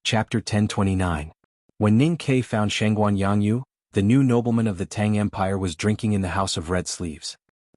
Chapter 1029. When Ning Ke found Shangguan Yangyu, the new nobleman of the Tang Empire was drinking in the House of Red Sleeves.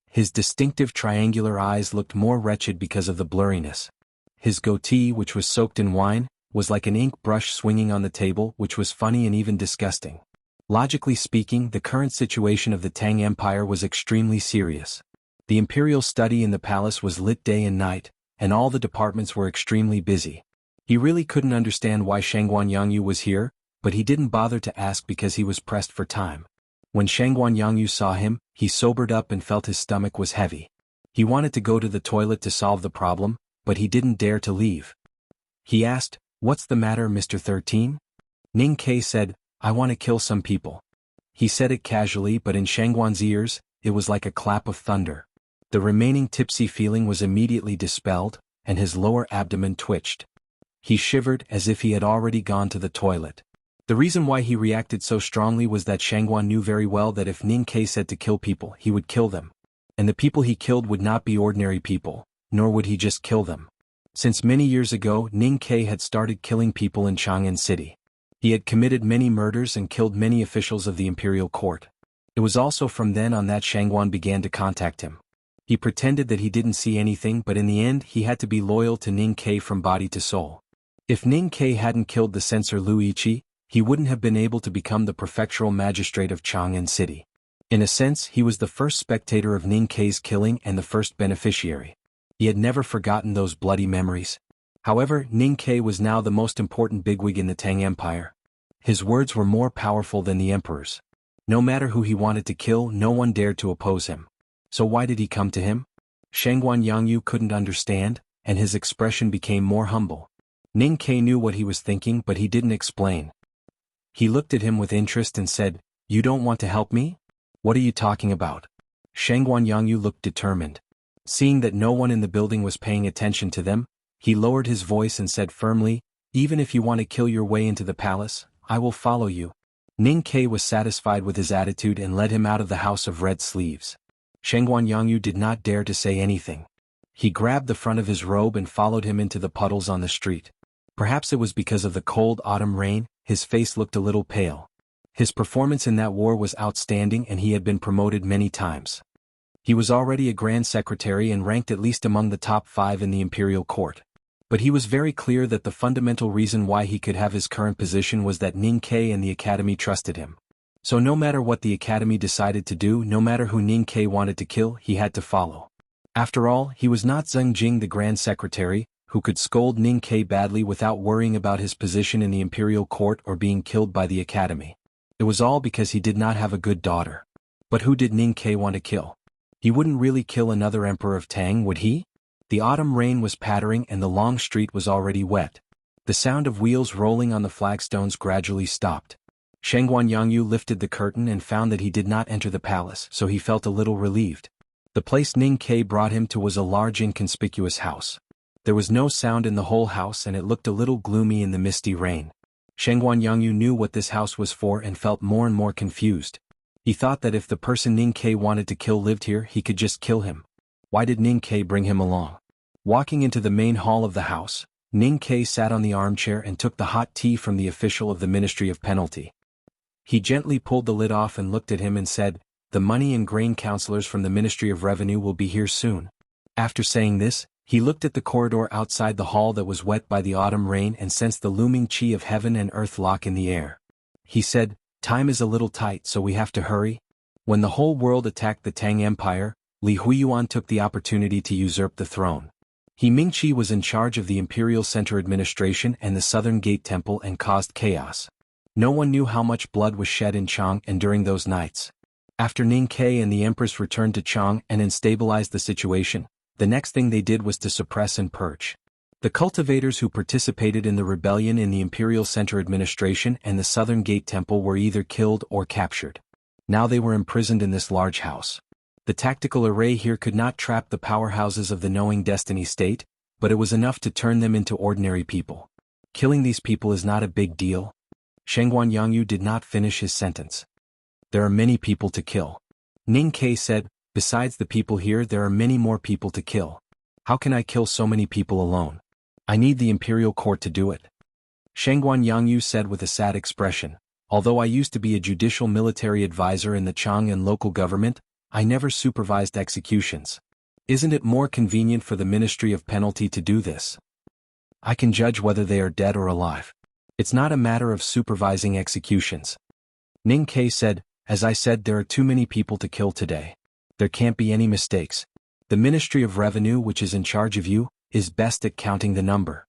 His distinctive triangular eyes looked more wretched because of the blurriness. His goatee, which was soaked in wine, was like an ink brush swinging on the table, which was funny and even disgusting. Logically speaking, the current situation of the Tang Empire was extremely serious. The imperial study in the palace was lit day and night, and all the departments were extremely busy. He really couldn't understand why Shangguan Yangyu was here, but he didn't bother to ask because he was pressed for time. When Shangguan Yangyu saw him, he sobered up and felt his stomach was heavy. He wanted to go to the toilet to solve the problem, but he didn't dare to leave. He asked, "What's the matter, Mr. 13? Ning Ke said, "I want to kill some people." He said it casually, but in Shangguan's ears, it was like a clap of thunder. The remaining tipsy feeling was immediately dispelled, and his lower abdomen twitched. He shivered as if he had already gone to the toilet. The reason why he reacted so strongly was that Shangguan knew very well that if Ning Ke said to kill people, he would kill them. And the people he killed would not be ordinary people, nor would he just kill them. Since many years ago, Ning Ke had started killing people in Chang'an City. He had committed many murders and killed many officials of the imperial court. It was also from then on that Shangguan began to contact him. He pretended that he didn't see anything, but in the end he had to be loyal to Ning Ke from body to soul. If Ning Ke hadn't killed the censor Lu Yiqi, he wouldn't have been able to become the prefectural magistrate of Chang'an City. In a sense, he was the first spectator of Ning Ke's killing and the first beneficiary. He had never forgotten those bloody memories. However, Ning Ke was now the most important bigwig in the Tang Empire. His words were more powerful than the emperor's. No matter who he wanted to kill, no one dared to oppose him. So why did he come to him? Shangguan Yangyu couldn't understand, and his expression became more humble. Ning Ke knew what he was thinking, but he didn't explain. He looked at him with interest and said, "You don't want to help me? What are you talking about?" Shangguan Yangyu looked determined. Seeing that no one in the building was paying attention to them, he lowered his voice and said firmly, "Even if you want to kill your way into the palace, I will follow you." Ning Ke was satisfied with his attitude and led him out of the House of Red Sleeves. Shangguan Yangyu did not dare to say anything. He grabbed the front of his robe and followed him into the puddles on the street. Perhaps it was because of the cold autumn rain, his face looked a little pale. His performance in that war was outstanding and he had been promoted many times. He was already a grand secretary and ranked at least among the top 5 in the imperial court. But he was very clear that the fundamental reason why he could have his current position was that Ning Ke and the academy trusted him. So no matter what the academy decided to do, no matter who Ning Ke wanted to kill, he had to follow. After all, he was not Zheng Jing the grand secretary, who could scold Ning Ke badly without worrying about his position in the imperial court or being killed by the academy. It was all because he did not have a good daughter. But who did Ning Ke want to kill? He wouldn't really kill another emperor of Tang, would he? The autumn rain was pattering and the long street was already wet. The sound of wheels rolling on the flagstones gradually stopped. Shangguan Yangyu lifted the curtain and found that he did not enter the palace, so he felt a little relieved. The place Ning Ke brought him to was a large inconspicuous house. There was no sound in the whole house and it looked a little gloomy in the misty rain. Shangguan Yangyu knew what this house was for and felt more and more confused. He thought that if the person Ning Ke wanted to kill lived here, he could just kill him. Why did Ning Ke bring him along? Walking into the main hall of the house, Ning Ke sat on the armchair and took the hot tea from the official of the Ministry of Penalty. He gently pulled the lid off and looked at him and said, "The money and grain counselors from the Ministry of Revenue will be here soon." After saying this, he looked at the corridor outside the hall that was wet by the autumn rain and sensed the looming qi of heaven and earth lock in the air. He said, "Time is a little tight, so we have to hurry." When the whole world attacked the Tang Empire, Li Huiyuan took the opportunity to usurp the throne. He Mingqi was in charge of the Imperial Center Administration and the Southern Gate Temple and caused chaos. No one knew how much blood was shed in Chang'an during those nights. After Ning Ke and the Empress returned to Chang'an and stabilized the situation, the next thing they did was to suppress and purge. The cultivators who participated in the rebellion in the Imperial Center Administration and the Southern Gate Temple were either killed or captured. Now they were imprisoned in this large house. The tactical array here could not trap the powerhouses of the knowing destiny state, but it was enough to turn them into ordinary people. Killing these people is not a big deal. Shangguan Yangyu did not finish his sentence. There are many people to kill. Ning Ke said, "Besides the people here, there are many more people to kill. How can I kill so many people alone? I need the imperial court to do it." Shangguan Yangyu said with a sad expression, although I used to be a judicial military advisor in the Chang'an local government, I never supervised executions. Isn't it more convenient for the Ministry of Penalty to do this? I can judge whether they are dead or alive. It's not a matter of supervising executions. Ning Ke said, as I said, there are too many people to kill today. There can't be any mistakes. The Ministry of Revenue, which is in charge of you, is best at counting the number.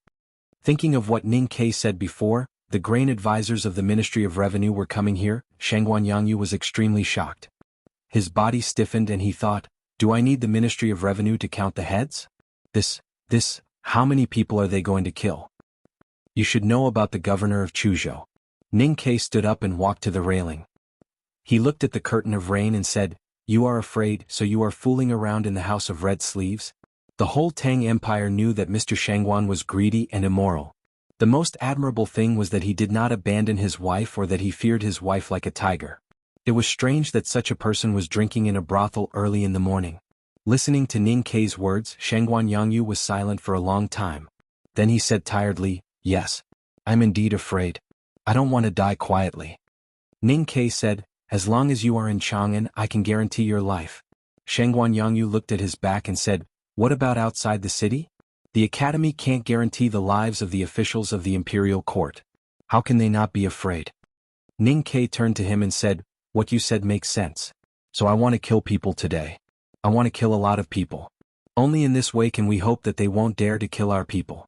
Thinking of what Ning Ke said before, the grain advisors of the Ministry of Revenue were coming here, Shangguan Yangyu was extremely shocked. His body stiffened and he thought, do I need the Ministry of Revenue to count the heads? How many people are they going to kill? You should know about the governor of Chuzhou. Ning Ke stood up and walked to the railing. He looked at the curtain of rain and said, you are afraid, so you are fooling around in the House of Red Sleeves? The whole Tang Empire knew that Mr. Shangguan was greedy and immoral. The most admirable thing was that he did not abandon his wife or that he feared his wife like a tiger. It was strange that such a person was drinking in a brothel early in the morning. Listening to Ning Ke's words, Shangguan Yangyu was silent for a long time. Then he said tiredly, yes. I'm indeed afraid. I don't want to die quietly. Ning Ke said, as long as you are in Chang'an, I can guarantee your life. Shangguan Yangyu looked at his back and said, what about outside the city? The academy can't guarantee the lives of the officials of the imperial court. How can they not be afraid? Ning Ke turned to him and said, what you said makes sense. So I want to kill people today. I want to kill a lot of people. Only in this way can we hope that they won't dare to kill our people.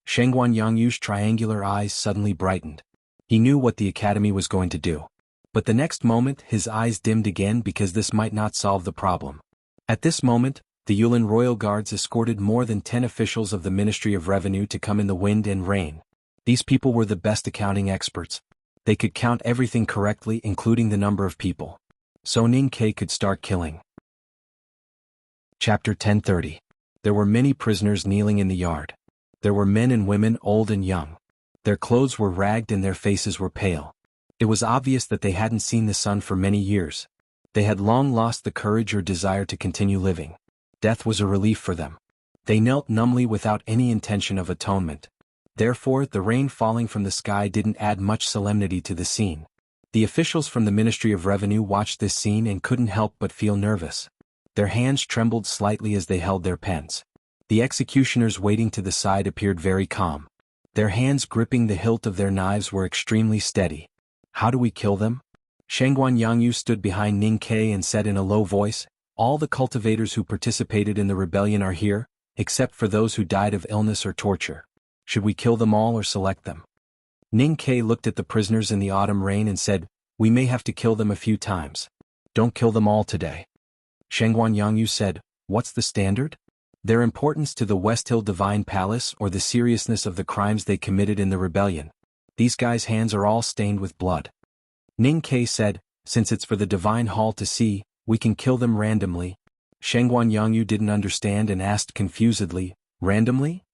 Shangguan Yangyu's triangular eyes suddenly brightened. He knew what the academy was going to do. But the next moment his eyes dimmed again because this might not solve the problem. At this moment, the Yulin Royal Guards escorted more than 10 officials of the Ministry of Revenue to come in the wind and rain. These people were the best accounting experts. They could count everything correctly, including the number of people. So Ning Ke could start killing. Chapter 1030. There were many prisoners kneeling in the yard. There were men and women, old and young. Their clothes were ragged and their faces were pale. It was obvious that they hadn't seen the sun for many years. They had long lost the courage or desire to continue living. Death was a relief for them. They knelt numbly without any intention of atonement. Therefore, the rain falling from the sky didn't add much solemnity to the scene. The officials from the Ministry of Revenue watched this scene and couldn't help but feel nervous. Their hands trembled slightly as they held their pens. The executioners waiting to the side appeared very calm. Their hands gripping the hilt of their knives were extremely steady. How do we kill them? Shangguan Yangyu stood behind Ning Ke and said in a low voice, all the cultivators who participated in the rebellion are here, except for those who died of illness or torture. Should we kill them all or select them? Ning Ke looked at the prisoners in the autumn rain and said, we may have to kill them a few times. Don't kill them all today. Shangguan Yangyu said, what's the standard? Their importance to the West Hill Divine Palace or the seriousness of the crimes they committed in the rebellion? These guys' hands are all stained with blood. Ning Ke said, since it's for the Divine Hall to see, we can kill them randomly. Shangguan Yangyu didn't understand and asked confusedly, randomly?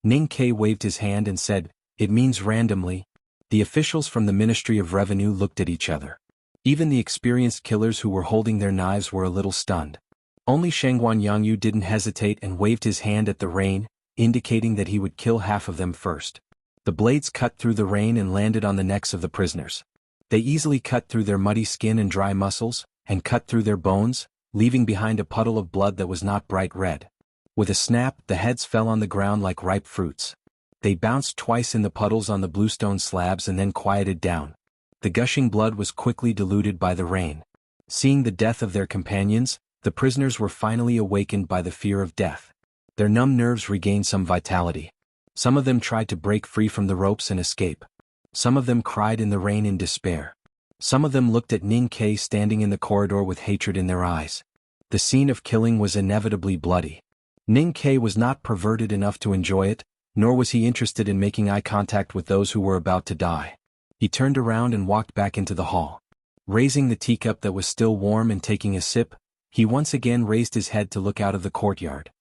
Ning Ke waved his hand and said, it means randomly. The officials from the Ministry of Revenue looked at each other. Even the experienced killers who were holding their knives were a little stunned. Only Shangguan Yangyu didn't hesitate and waved his hand at the rain, indicating that he would kill half of them first. The blades cut through the rain and landed on the necks of the prisoners. They easily cut through their muddy skin and dry muscles, and cut through their bones, leaving behind a puddle of blood that was not bright red. With a snap, the heads fell on the ground like ripe fruits. They bounced twice in the puddles on the bluestone slabs and then quieted down. The gushing blood was quickly diluted by the rain. Seeing the death of their companions, the prisoners were finally awakened by the fear of death. Their numb nerves regained some vitality. Some of them tried to break free from the ropes and escape. Some of them cried in the rain in despair. Some of them looked at Ning Ke standing in the corridor with hatred in their eyes. The scene of killing was inevitably bloody. Ning Ke was not perverted enough to enjoy it, nor was he interested in making eye contact with those who were about to die. He turned around and walked back into the hall. Raising the teacup that was still warm and taking a sip, he once again raised his head to look out of the courtyard.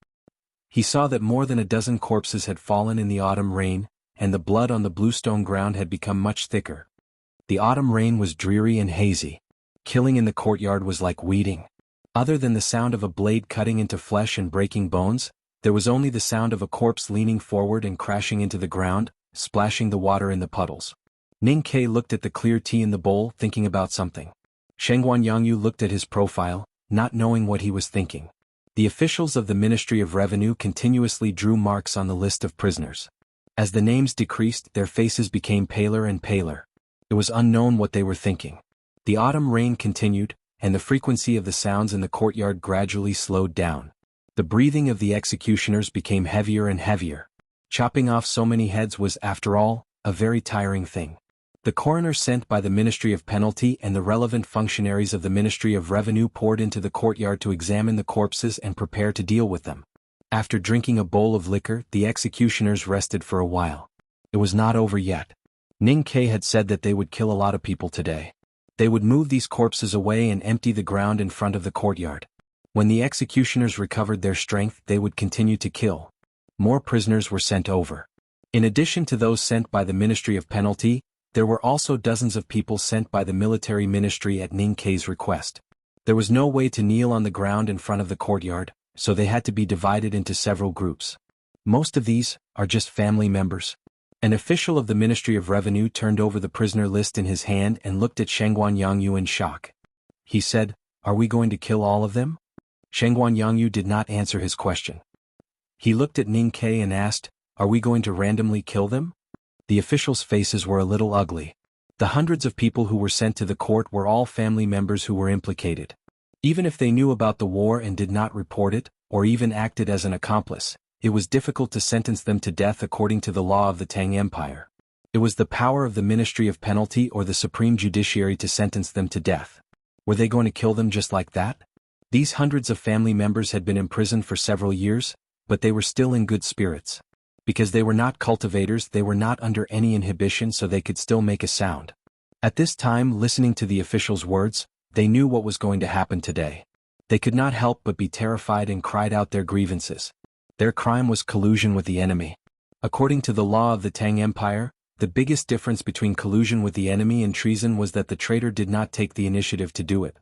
He saw that more than a dozen corpses had fallen in the autumn rain, and the blood on the bluestone ground had become much thicker. The autumn rain was dreary and hazy. Killing in the courtyard was like weeding. Other than the sound of a blade cutting into flesh and breaking bones, there was only the sound of a corpse leaning forward and crashing into the ground, splashing the water in the puddles. Ning Ke looked at the clear tea in the bowl, thinking about something. Shengguan Yangyu looked at his profile, not knowing what he was thinking. The officials of the Ministry of Revenue continuously drew marks on the list of prisoners. As the names decreased, their faces became paler and paler. It was unknown what they were thinking. The autumn rain continued, and the frequency of the sounds in the courtyard gradually slowed down. The breathing of the executioners became heavier and heavier. Chopping off so many heads was, after all, a very tiring thing. The coroner sent by the Ministry of Penalty and the relevant functionaries of the Ministry of Revenue poured into the courtyard to examine the corpses and prepare to deal with them. After drinking a bowl of liquor, the executioners rested for a while. It was not over yet. Ning Ke had said that they would kill a lot of people today. They would move these corpses away and empty the ground in front of the courtyard. When the executioners recovered their strength, they would continue to kill. More prisoners were sent over. In addition to those sent by the Ministry of Penalty, there were also dozens of people sent by the military ministry at Ning Ke's request. There was no way to kneel on the ground in front of the courtyard, so they had to be divided into several groups. Most of these are just family members. An official of the Ministry of Revenue turned over the prisoner list in his hand and looked at Shengguan Yangyu in shock. He said, "Are we going to kill all of them?" Shengguan Yangyu did not answer his question. He looked at Ning Ke and asked, "Are we going to randomly kill them?" The officials' faces were a little ugly. The hundreds of people who were sent to the court were all family members who were implicated. Even if they knew about the war and did not report it, or even acted as an accomplice, it was difficult to sentence them to death according to the law of the Tang Empire. It was the power of the Ministry of Penalty or the Supreme Judiciary to sentence them to death. Were they going to kill them just like that? These hundreds of family members had been imprisoned for several years, but they were still in good spirits. Because they were not cultivators, they were not under any inhibition, so they could still make a sound. At this time, listening to the officials' words, they knew what was going to happen today. They could not help but be terrified and cried out their grievances. Their crime was collusion with the enemy. According to the law of the Tang Empire, the biggest difference between collusion with the enemy and treason was that the traitor did not take the initiative to do it.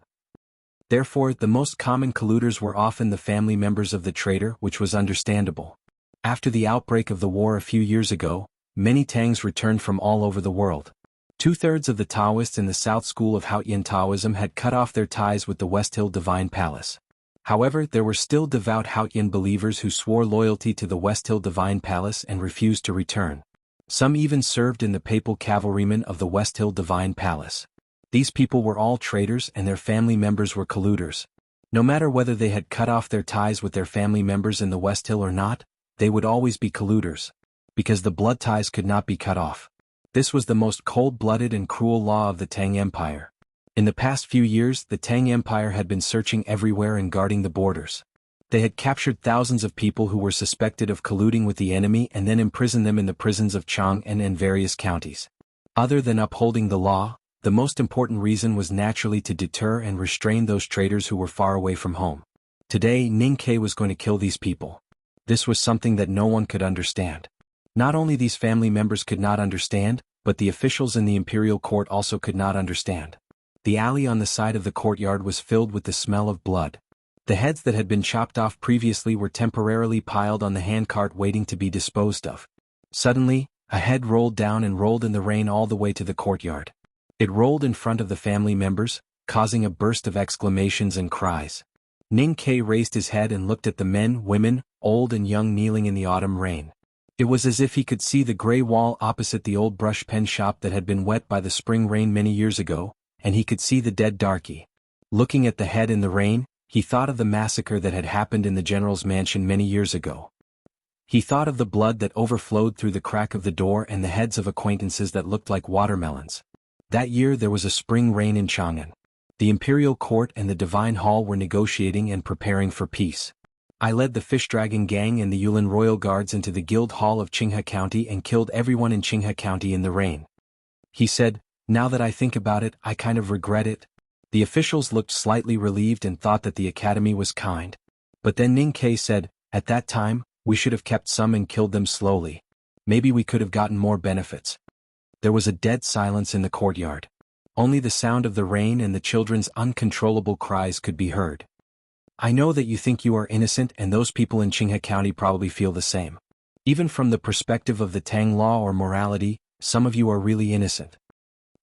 Therefore, the most common colluders were often the family members of the traitor, which was understandable. After the outbreak of the war a few years ago, many Tangs returned from all over the world. Two-thirds of the Taoists in the South School of Haotian Taoism had cut off their ties with the West Hill Divine Palace. However, there were still devout Haotian believers who swore loyalty to the West Hill Divine Palace and refused to return. Some even served in the papal cavalrymen of the West Hill Divine Palace. These people were all traitors and their family members were colluders. No matter whether they had cut off their ties with their family members in the West Hill or not, they would always be colluders. Because the blood ties could not be cut off. This was the most cold-blooded and cruel law of the Tang Empire. In the past few years, the Tang Empire had been searching everywhere and guarding the borders. They had captured thousands of people who were suspected of colluding with the enemy and then imprisoned them in the prisons of Chang'an and various counties. Other than upholding the law, the most important reason was naturally to deter and restrain those traitors who were far away from home. Today, Ning Ke was going to kill these people. This was something that no one could understand. Not only these family members could not understand, but the officials in the imperial court also could not understand. The alley on the side of the courtyard was filled with the smell of blood. The heads that had been chopped off previously were temporarily piled on the handcart waiting to be disposed of. Suddenly, a head rolled down and rolled in the rain all the way to the courtyard. It rolled in front of the family members, causing a burst of exclamations and cries. Ning Ke raised his head and looked at the men, women, old and young kneeling in the autumn rain. It was as if he could see the gray wall opposite the old brush pen shop that had been wet by the spring rain many years ago, and he could see the dead darky. Looking at the head in the rain, he thought of the massacre that had happened in the general's mansion many years ago. He thought of the blood that overflowed through the crack of the door and the heads of acquaintances that looked like watermelons. That year there was a spring rain in Chang'an. The imperial court and the divine hall were negotiating and preparing for peace. I led the Fish Dragon Gang and the Yulin Royal Guards into the Guild Hall of Qinghe County and killed everyone in Qinghe County in the rain. He said, "Now that I think about it, I kind of regret it." The officials looked slightly relieved and thought that the academy was kind. But then Ning Ke said, "At that time, we should have kept some and killed them slowly. Maybe we could have gotten more benefits." There was a dead silence in the courtyard. Only the sound of the rain and the children's uncontrollable cries could be heard. "I know that you think you are innocent and those people in Qinghe County probably feel the same. Even from the perspective of the Tang law or morality, some of you are really innocent.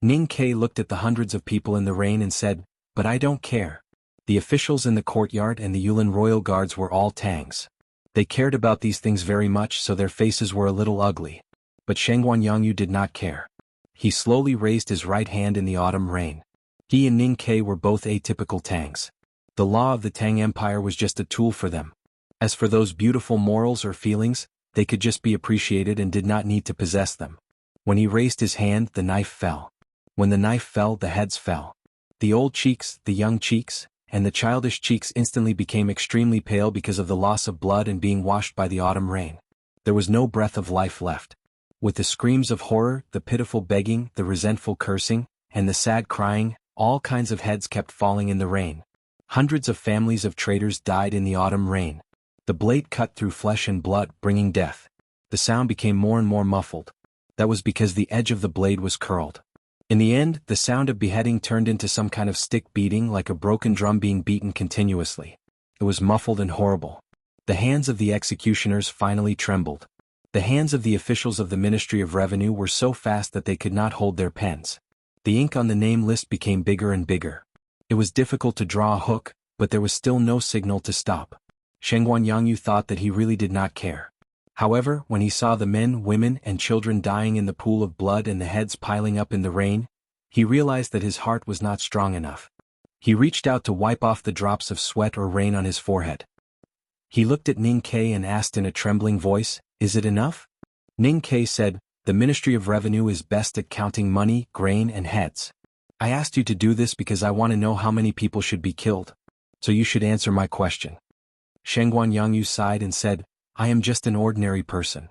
Ning Ke looked at the hundreds of people in the rain and said, but I don't care. The officials in the courtyard and the Yulin royal guards were all Tangs. They cared about these things very much, so their faces were a little ugly. But Shangguan Yangyu did not care. He slowly raised his right hand in the autumn rain. He and Ning Ke were both atypical Tangs. The law of the Tang Empire was just a tool for them. As for those beautiful morals or feelings, they could just be appreciated and did not need to possess them. When he raised his hand, the knife fell. When the knife fell, the heads fell. The old cheeks, the young cheeks, and the childish cheeks instantly became extremely pale because of the loss of blood and being washed by the autumn rain. There was no breath of life left. With the screams of horror, the pitiful begging, the resentful cursing, and the sad crying, all kinds of heads kept falling in the rain. Hundreds of families of traitors died in the autumn rain. The blade cut through flesh and blood, bringing death. The sound became more and more muffled. That was because the edge of the blade was curled. In the end, the sound of beheading turned into some kind of stick beating, like a broken drum being beaten continuously. It was muffled and horrible. The hands of the executioners finally trembled. The hands of the officials of the Ministry of Revenue were so fast that they could not hold their pens. The ink on the name list became bigger and bigger. It was difficult to draw a hook, but there was still no signal to stop. Shangguan Yangyu thought that he really did not care. However, when he saw the men, women, and children dying in the pool of blood and the heads piling up in the rain, he realized that his heart was not strong enough. He reached out to wipe off the drops of sweat or rain on his forehead. He looked at Ning Ke and asked in a trembling voice, "Is it enough?" Ning Ke said, "The Ministry of Revenue is best at counting money, grain, and heads. I asked you to do this because I want to know how many people should be killed. So you should answer my question." Shangguan Yangyu sighed and said, "I am just an ordinary person.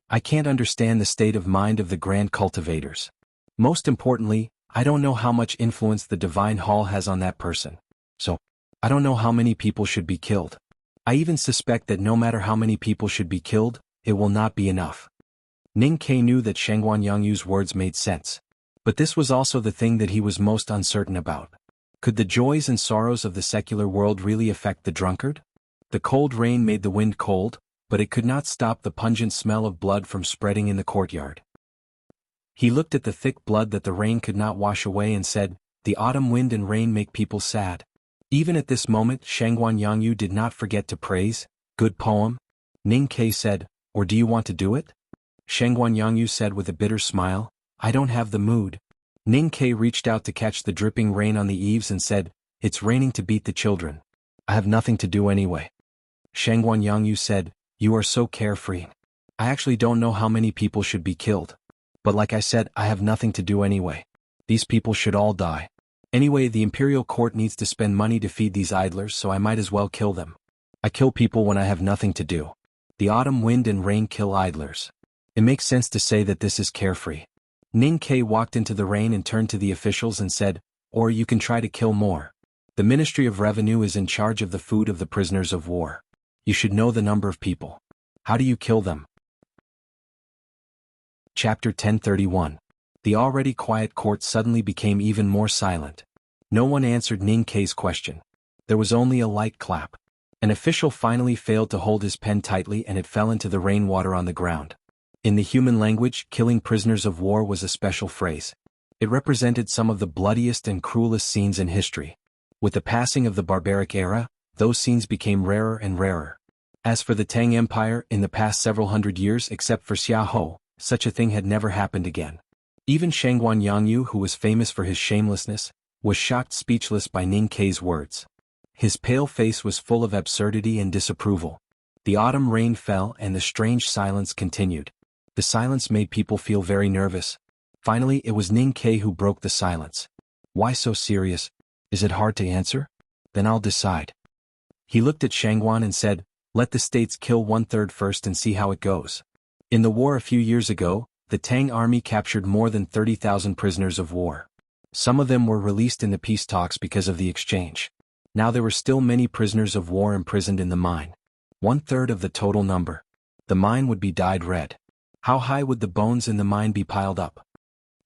I can't understand the state of mind of the grand cultivators. Most importantly, I don't know how much influence the divine hall has on that person. So, I don't know how many people should be killed. I even suspect that no matter how many people should be killed, it will not be enough." Ning Ke knew that Shangguan Yangyu's words made sense. But this was also the thing that he was most uncertain about. Could the joys and sorrows of the secular world really affect the drunkard? The cold rain made the wind cold, but it could not stop the pungent smell of blood from spreading in the courtyard. He looked at the thick blood that the rain could not wash away and said, "The autumn wind and rain make people sad." Even at this moment, Shangguan Yangyu did not forget to praise. "Good poem." Ning Ke said, "Or do you want to do it?" Shangguan Yangyu said with a bitter smile, "I don't have the mood." Ning Ke reached out to catch the dripping rain on the eaves and said, "It's raining to beat the children. I have nothing to do anyway." Shangguan Yangyu said, "You are so carefree. I actually don't know how many people should be killed. But like I said, I have nothing to do anyway. These people should all die. Anyway, the imperial court needs to spend money to feed these idlers, so I might as well kill them. I kill people when I have nothing to do. The autumn wind and rain kill idlers. It makes sense to say that this is carefree." Ning Ke walked into the rain and turned to the officials and said, "Or you can try to kill more. The Ministry of Revenue is in charge of the food of the prisoners of war. You should know the number of people. How do you kill them?" Chapter 1031. The already quiet court suddenly became even more silent. No one answered Ning Ke's question. There was only a light clap. An official finally failed to hold his pen tightly and it fell into the rainwater on the ground. In the human language, killing prisoners of war was a special phrase. It represented some of the bloodiest and cruelest scenes in history. With the passing of the barbaric era, those scenes became rarer and rarer. As for the Tang Empire, in the past several hundred years except for Xiaohou, such a thing had never happened again. Even Shangguan Yangyu, who was famous for his shamelessness, was shocked speechless by Ning Ke's words. His pale face was full of absurdity and disapproval. The autumn rain fell and the strange silence continued. The silence made people feel very nervous. Finally, it was Ning Ke who broke the silence. "Why so serious? Is it hard to answer? Then I'll decide." He looked at Shangguan and said, "Let the states kill 1/3 first and see how it goes." In the war a few years ago, the Tang army captured more than 30,000 prisoners of war. Some of them were released in the peace talks because of the exchange. Now there were still many prisoners of war imprisoned in the mine. 1/3 of the total number. The mine would be dyed red. How high would the bones in the mine be piled up?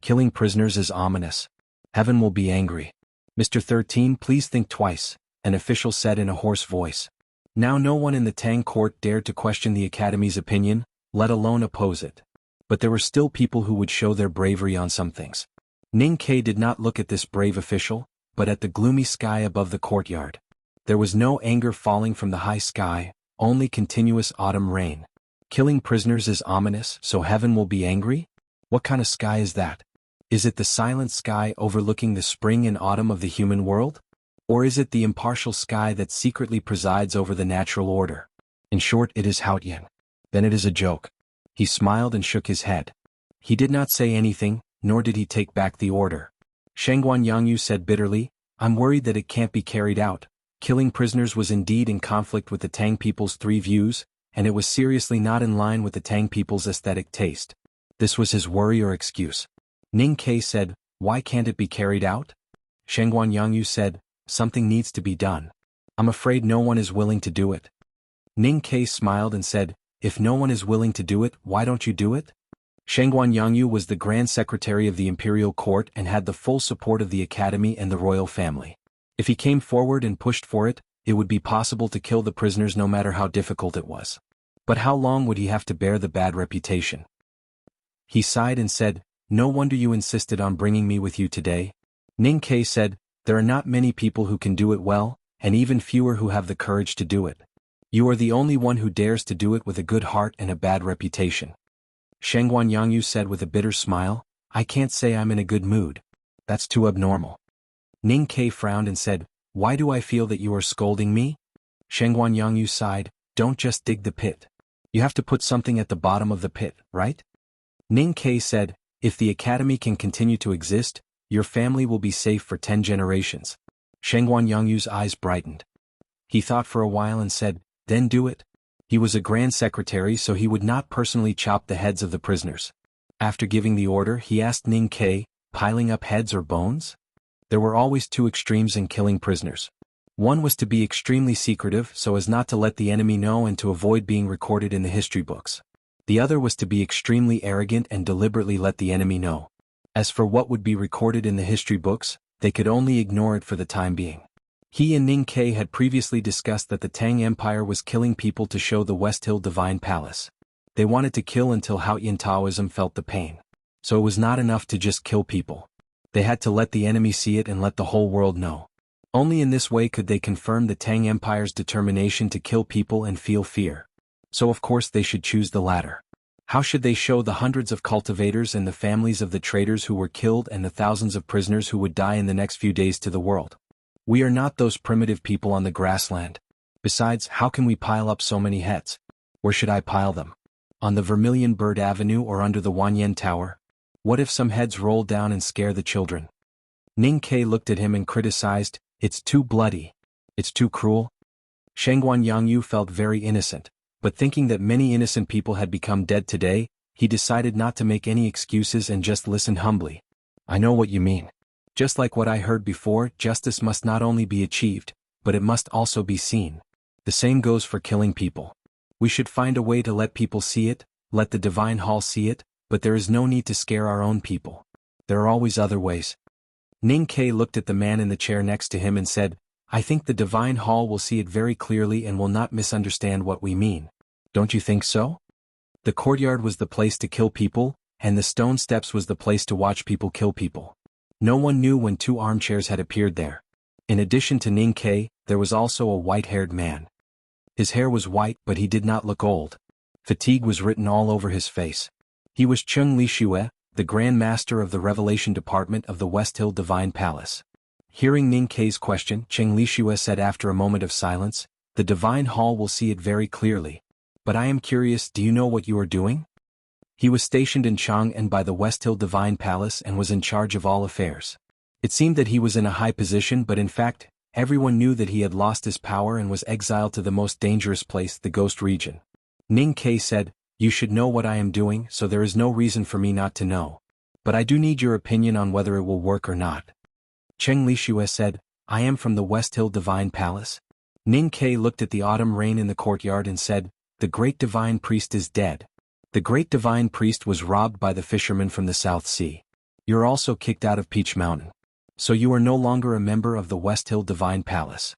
Killing prisoners is ominous. Heaven will be angry. "Mr. 13, please think twice," an official said in a hoarse voice. Now no one in the Tang court dared to question the Academy's opinion, let alone oppose it. But there were still people who would show their bravery on some things. Ning Ke did not look at this brave official, but at the gloomy sky above the courtyard. There was no anger falling from the high sky, only continuous autumn rain. Killing prisoners is ominous, so heaven will be angry? What kind of sky is that? Is it the silent sky overlooking the spring and autumn of the human world? Or is it the impartial sky that secretly presides over the natural order? In short, it is Haotian. Then it is a joke. He smiled and shook his head. He did not say anything, nor did he take back the order. Shangguan Yangyu said bitterly, I'm worried that it can't be carried out. Killing prisoners was indeed in conflict with the Tang people's 3 views, and it was seriously not in line with the Tang people's aesthetic taste. This was his worry or excuse. Ning Ke said, why can't it be carried out? Shangguan Yangyu said, something needs to be done. I'm afraid no one is willing to do it. Ning Ke smiled and said, if no one is willing to do it, why don't you do it? Shangguan Yangyu was the Grand Secretary of the Imperial Court and had the full support of the Academy and the royal family. If he came forward and pushed for it, it would be possible to kill the prisoners no matter how difficult it was. But how long would he have to bear the bad reputation? He sighed and said, no wonder you insisted on bringing me with you today. Ning Ke said, there are not many people who can do it well, and even fewer who have the courage to do it. You are the only one who dares to do it with a good heart and a bad reputation. Shangguan Yangyu said with a bitter smile, I can't say I'm in a good mood. That's too abnormal. Ning Ke frowned and said, why do I feel that you are scolding me? Shangguan Yangyu sighed, don't just dig the pit. You have to put something at the bottom of the pit, right? Ning Ke said, if the academy can continue to exist, your family will be safe for 10 generations. Shangguan Yangyu's eyes brightened. He thought for a while and said, then do it. He was a grand secretary, so he would not personally chop the heads of the prisoners. After giving the order, he asked Ning Ke, piling up heads or bones? There were always 2 extremes in killing prisoners. One was to be extremely secretive so as not to let the enemy know and to avoid being recorded in the history books. The other was to be extremely arrogant and deliberately let the enemy know. As for what would be recorded in the history books, they could only ignore it for the time being. He and Ning Ke had previously discussed that the Tang Empire was killing people to show the West Hill Divine Palace. They wanted to kill until Haotian Taoism felt the pain. So it was not enough to just kill people. They had to let the enemy see it and let the whole world know. Only in this way could they confirm the Tang Empire's determination to kill people and feel fear. So of course they should choose the latter. How should they show the hundreds of cultivators and the families of the traders who were killed and the thousands of prisoners who would die in the next few days to the world? We are not those primitive people on the grassland. Besides, how can we pile up so many heads? Where should I pile them? On the Vermilion Bird Avenue or under the Wanyan Tower? What if some heads roll down and scare the children? Ning Ke looked at him and criticized, it's too bloody. It's too cruel. Shangguan Yangyu felt very innocent, but thinking that many innocent people had become dead today, he decided not to make any excuses and just listen humbly. I know what you mean. Just like what I heard before, justice must not only be achieved, but it must also be seen. The same goes for killing people. We should find a way to let people see it, let the Divine Hall see it, but there is no need to scare our own people. There are always other ways. Ning Ke looked at the man in the chair next to him and said, I think the Divine Hall will see it very clearly and will not misunderstand what we mean. Don't you think so? The courtyard was the place to kill people, and the stone steps was the place to watch people kill people. No one knew when 2 armchairs had appeared there. In addition to Ning Ke, there was also a white-haired man. His hair was white, but he did not look old. Fatigue was written all over his face. He was Cheng Lixue, the Grand Master of the Revelation Department of the West Hill Divine Palace. Hearing Ning Ke's question, Cheng Lixue said after a moment of silence, the Divine Hall will see it very clearly. But I am curious, do you know what you are doing? He was stationed in Chang'an by the West Hill Divine Palace and was in charge of all affairs. It seemed that he was in a high position, but in fact, everyone knew that he had lost his power and was exiled to the most dangerous place, the Ghost Region. Ning Ke said, you should know what I am doing, so there is no reason for me not to know. But I do need your opinion on whether it will work or not. Cheng Lixue said, I am from the West Hill Divine Palace. Ning Ke looked at the autumn rain in the courtyard and said, the great divine priest is dead. The great divine priest was robbed by the fishermen from the South Sea. You're also kicked out of Peach Mountain. So you are no longer a member of the West Hill Divine Palace.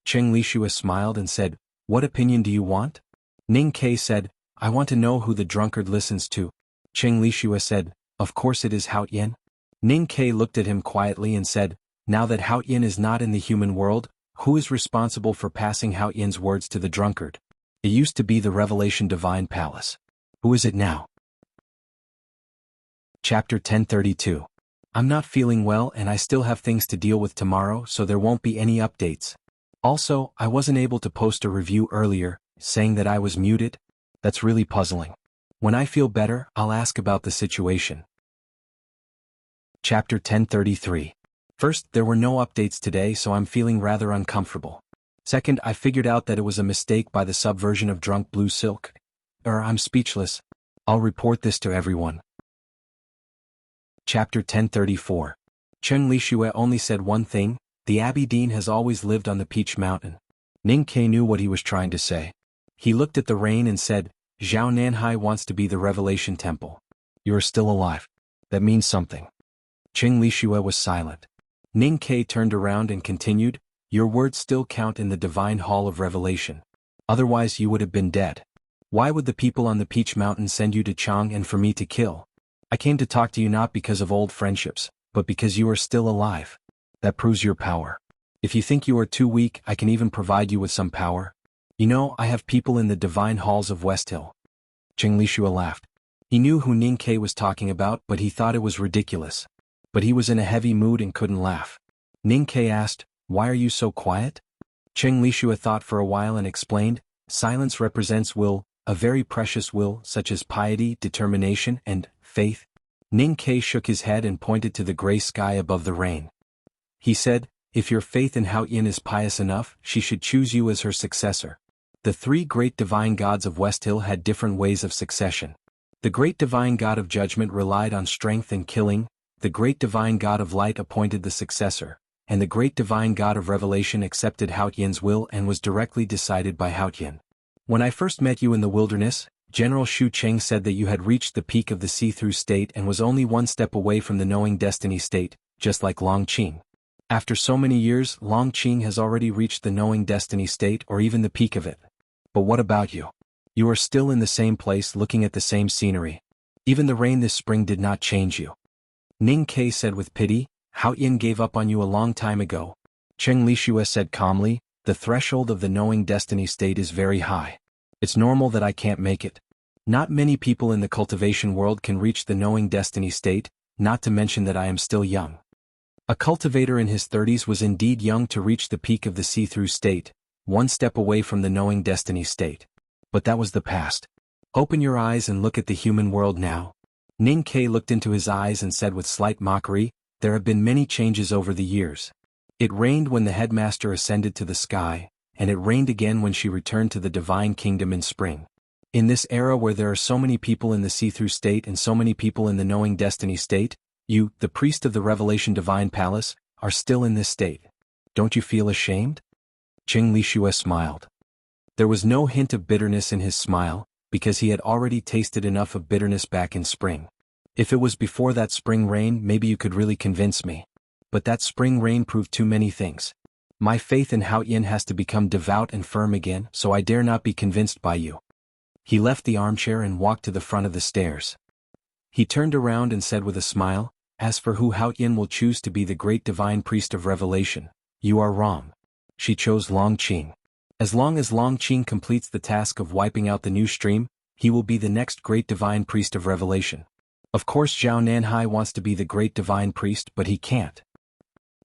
Cheng Lixue smiled and said, what opinion do you want? Ning Ke said, I want to know who the drunkard listens to. Cheng Lishua said, of course it is Hao Yin. Ning Ke looked at him quietly and said, now that Hao Yin is not in the human world, who is responsible for passing Hao Yin's words to the drunkard? It used to be the Revelation Divine Palace. Who is it now? Chapter 1032. I'm not feeling well and I still have things to deal with tomorrow, so there won't be any updates. Also, I wasn't able to post a review earlier, saying that I was muted. That's really puzzling. When I feel better, I'll ask about the situation. Chapter 1033. First, there were no updates today, so I'm feeling rather uncomfortable. Second, I figured out that it was a mistake by the subversion of Drunk Blue Silk. I'm speechless. I'll report this to everyone. Chapter 1034. Cheng Lishue only said one thing, the Abbey Dean has always lived on the Peach Mountain. Ning Ke knew what he was trying to say. He looked at the rain and said, Zhao Nanhai wants to be the Revelation Temple. You are still alive. That means something. Cheng Lishue was silent. Ning Ke turned around and continued, your words still count in the Divine Hall of Revelation. Otherwise you would have been dead. Why would the people on the Peach Mountain send you to Chang and for me to kill? I came to talk to you not because of old friendships, but because you are still alive. That proves your power. If you think you are too weak, I can even provide you with some power. You know, I have people in the divine halls of West Hill. Cheng Lishua laughed. He knew who Ning Ke was talking about, but he thought it was ridiculous. But he was in a heavy mood and couldn't laugh. Ning Ke asked, why are you so quiet? Cheng Lishua thought for a while and explained, silence represents will, a very precious will, such as piety, determination, and faith. Ning Ke shook his head and pointed to the gray sky above the rain. He said, if your faith in Hao Yin is pious enough, she should choose you as her successor. The three great divine gods of West Hill had different ways of succession. The great divine god of judgment relied on strength and killing, the great divine god of light appointed the successor, and the great divine god of revelation accepted Hao Yin's will and was directly decided by Hao Yin. When I first met you in the wilderness, General Xu Cheng said that you had reached the peak of the see-through state and was only one step away from the knowing destiny state, just like Long Qing. After so many years, Long Qing has already reached the knowing destiny state or even the peak of it. But what about you? You are still in the same place looking at the same scenery. Even the rain this spring did not change you. Ning Ke said with pity, Hao Yin gave up on you a long time ago. Cheng Lishua said calmly, the threshold of the knowing destiny state is very high. It's normal that I can't make it. Not many people in the cultivation world can reach the knowing destiny state, not to mention that I am still young. A cultivator in his 30s was indeed young to reach the peak of the see-through state, one step away from the knowing destiny state. But that was the past. Open your eyes and look at the human world now. Ning Ke looked into his eyes and said with slight mockery, there have been many changes over the years. It rained when the headmaster ascended to the sky, and it rained again when she returned to the divine kingdom in spring. In this era where there are so many people in the see-through state and so many people in the knowing destiny state, you, the priest of the Revelation Divine Palace, are still in this state. Don't you feel ashamed? Cheng Lishua smiled. There was no hint of bitterness in his smile, because he had already tasted enough of bitterness back in spring. If it was before that spring rain, maybe you could really convince me. But that spring rain proved too many things. My faith in Hao Yin has to become devout and firm again, so I dare not be convinced by you. He left the armchair and walked to the front of the stairs. He turned around and said with a smile, as for who Hao Yin will choose to be the great divine priest of revelation, you are wrong. She chose Long Qing. As long as Long Qing completes the task of wiping out the new stream, he will be the next great divine priest of revelation. Of course Zhao Nanhai wants to be the great divine priest, but he can't.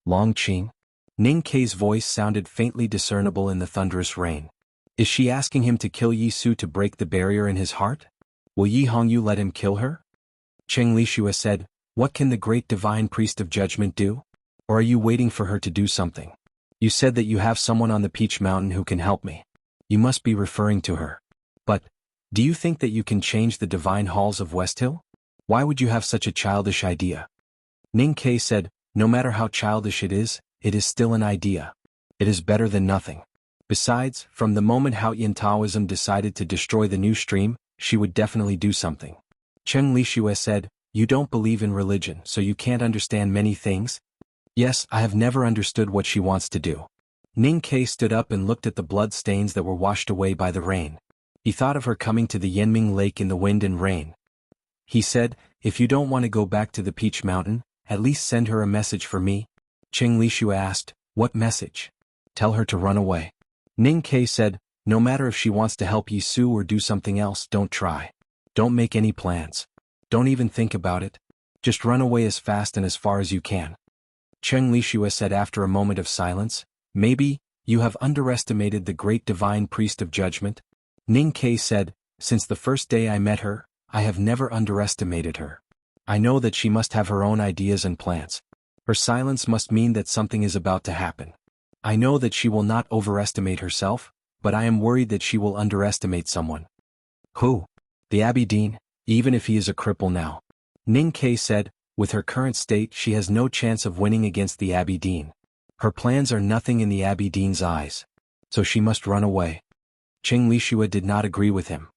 Long Qing? Ning Ke's voice sounded faintly discernible in the thunderous rain. Is she asking him to kill Yi Su to break the barrier in his heart? Will Yi Hongyu let him kill her? Cheng Lishua said, what can the great divine priest of judgment do? Or are you waiting for her to do something? You said that you have someone on the Peach Mountain who can help me. You must be referring to her. But, do you think that you can change the divine halls of West Hill? Why would you have such a childish idea? Ning Ke said, no matter how childish it is still an idea. It is better than nothing. Besides, from the moment Hao Yin Taoism decided to destroy the new stream, she would definitely do something. Cheng Lishua said, you don't believe in religion, so you can't understand many things? Yes, I have never understood what she wants to do. Ning Ke stood up and looked at the blood stains that were washed away by the rain. He thought of her coming to the Yanming Lake in the wind and rain. He said, "If you don't want to go back to the Peach Mountain, at least send her a message for me." Cheng Lishua asked, "What message?" "Tell her to run away." Ning Kai said, "No matter if she wants to help Yi Su or do something else, don't try. Don't make any plans. Don't even think about it. Just run away as fast and as far as you can." Cheng Lishua said after a moment of silence, "Maybe, you have underestimated the great divine priest of judgment." Ning Kai said, "Since the first day I met her, I have never underestimated her. I know that she must have her own ideas and plans. Her silence must mean that something is about to happen. I know that she will not overestimate herself, but I am worried that she will underestimate someone." "Who?" "The Abbey Dean, even if he is a cripple now." Ning Kai said, "With her current state she has no chance of winning against the Abbey Dean. Her plans are nothing in the Abbey Dean's eyes. So she must run away." Cheng Lishua did not agree with him.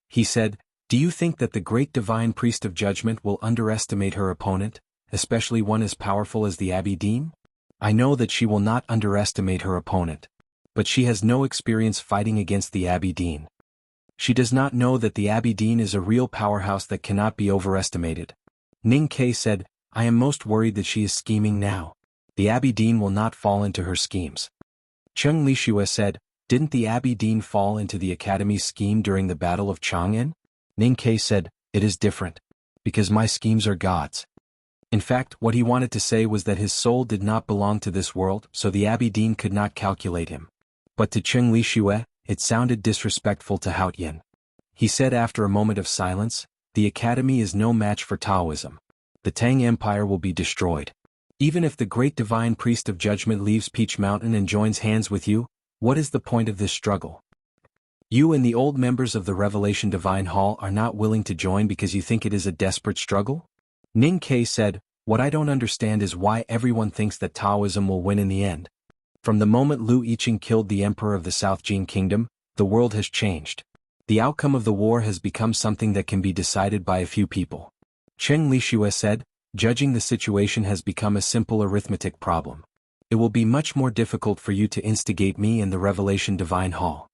He said, "Do you think that the great divine priest of judgment will underestimate her opponent, especially one as powerful as the Abbey Dean? I know that she will not underestimate her opponent. But she has no experience fighting against the Abbey Dean. She does not know that the Abbey Dean is a real powerhouse that cannot be overestimated." Ning Kai said, "I am most worried that she is scheming now. The Abbey Dean will not fall into her schemes." Cheng Lishua said, "Didn't the Abbey Dean fall into the Academy's scheme during the Battle of Chang'an?" Ning Kai said, "It is different. Because my schemes are God's." In fact, what he wanted to say was that his soul did not belong to this world, so the Abbey Dean could not calculate him. But to Cheng Lishua, it sounded disrespectful to Haotian. He said after a moment of silence, "The Academy is no match for Taoism. The Tang Empire will be destroyed. Even if the great divine priest of judgment leaves Peach Mountain and joins hands with you, what is the point of this struggle? You and the old members of the Revelation Divine Hall are not willing to join because you think it is a desperate struggle?" Ning Kai said, "What I don't understand is why everyone thinks that Taoism will win in the end. From the moment Lu Yiqing killed the emperor of the South Jin Kingdom, the world has changed. The outcome of the war has become something that can be decided by a few people." Cheng Lishua said, "Judging the situation has become a simple arithmetic problem. It will be much more difficult for you to instigate me and the Revelation Divine Hall."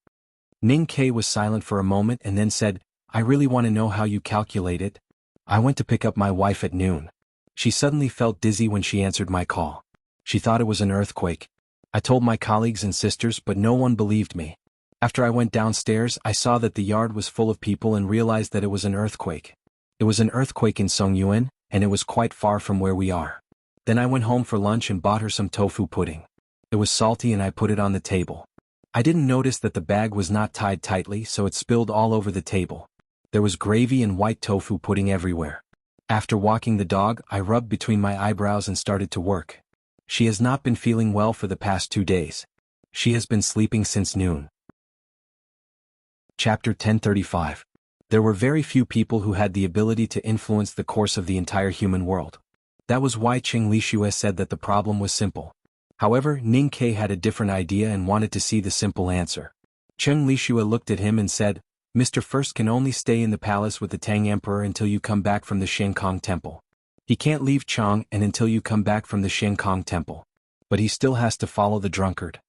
Ning Kai was silent for a moment and then said, "I really want to know how you calculate it. I went to pick up my wife at noon. She suddenly felt dizzy when she answered my call. She thought it was an earthquake. I told my colleagues and sisters but no one believed me. After I went downstairs I saw that the yard was full of people and realized that it was an earthquake. It was an earthquake in Songyuan, and it was quite far from where we are. Then I went home for lunch and bought her some tofu pudding. It was salty and I put it on the table. I didn't notice that the bag was not tied tightly so it spilled all over the table. There was gravy and white tofu pudding everywhere. After walking the dog I rubbed between my eyebrows and started to work. She has not been feeling well for the past 2 days. She has been sleeping since noon." Chapter 1035. There were very few people who had the ability to influence the course of the entire human world. That was why Cheng Lishua said that the problem was simple. However, Ning Kai had a different idea and wanted to see the simple answer. Cheng Lishua looked at him and said, "Mr. First can only stay in the palace with the Tang Emperor until you come back from the Shenkong Temple. He can't leave Chang and until you come back from the Shenkong Temple. But he still has to follow the drunkard."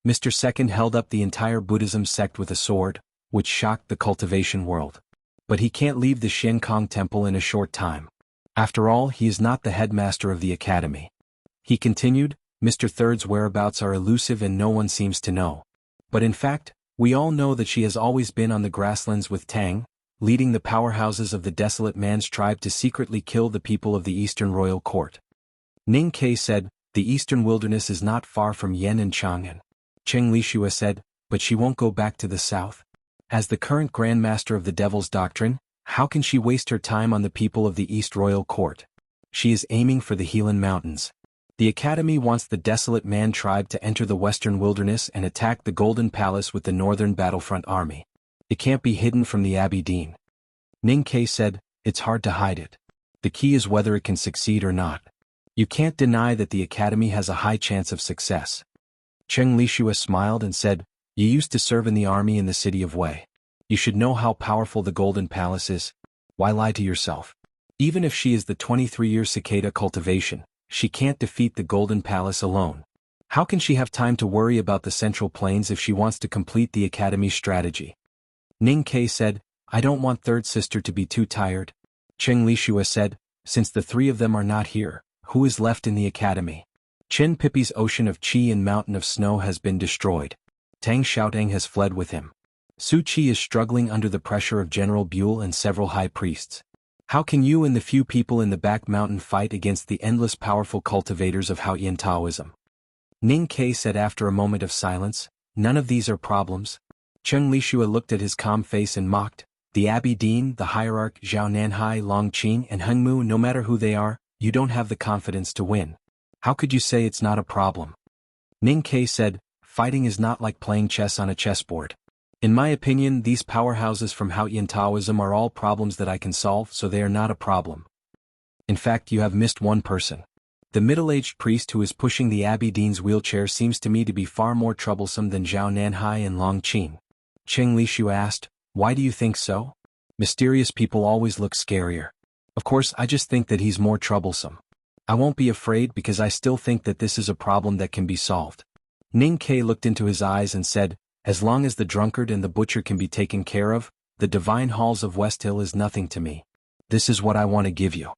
Mr. Second held up the entire Buddhism sect with a sword, which shocked the cultivation world. But he can't leave the Shenkong Temple in a short time. After all, he is not the headmaster of the academy. He continued, "Mr. Third's whereabouts are elusive and no one seems to know. But in fact, we all know that she has always been on the grasslands with Tang, leading the powerhouses of the Desolate Man's tribe to secretly kill the people of the Eastern Royal Court." Ning Kai said, "The Eastern Wilderness is not far from Yen and Chang'an." Cheng Lishua said, "But she won't go back to the south. As the current Grand Master of the Devil's Doctrine, how can she waste her time on the people of the East Royal Court? She is aiming for the Helan Mountains. The Academy wants the Desolate Man tribe to enter the Western Wilderness and attack the Golden Palace with the Northern Battlefront Army. It can't be hidden from the Abbey Dean." Ning Kai said, "It's hard to hide it. The key is whether it can succeed or not. You can't deny that the Academy has a high chance of success." Cheng Lishua smiled and said, "You used to serve in the army in the city of Wei. You should know how powerful the Golden Palace is. Why lie to yourself? Even if she is the 23-year cicada cultivation, she can't defeat the Golden Palace alone. How can she have time to worry about the Central Plains if she wants to complete the Academy's strategy?" Ning Ke said, I don't want third sister to be too tired. Cheng Lishua said, since the three of them are not here, who is left in the academy? Chen Pipi's ocean of qi and mountain of snow has been destroyed. Tang Xiaotang has fled with him. Su Qi is struggling under the pressure of General Buell and several high priests. How can you and the few people in the back mountain fight against the endless powerful cultivators of Haotian Taoism? Ning Ke said after a moment of silence, none of these are problems. Cheng Lishua looked at his calm face and mocked, the Abbey Dean, the hierarch Zhao Nanhai, Long Qing and Heng Mu, no matter who they are, you don't have the confidence to win. How could you say it's not a problem? Ning Ke said, fighting is not like playing chess on a chessboard. In my opinion, these powerhouses from Haotian Taoism are all problems that I can solve, so they are not a problem. In fact, you have missed one person. The middle-aged priest who is pushing the Abbey Dean's wheelchair seems to me to be far more troublesome than Zhao Nanhai and Long Qing. Cheng Lishua asked, why do you think so? Mysterious people always look scarier. Of course, I just think that he's more troublesome. I won't be afraid because I still think that this is a problem that can be solved. Ning Ke looked into his eyes and said, as long as the drunkard and the butcher can be taken care of, the divine halls of West Hill is nothing to me. This is what I want to give you.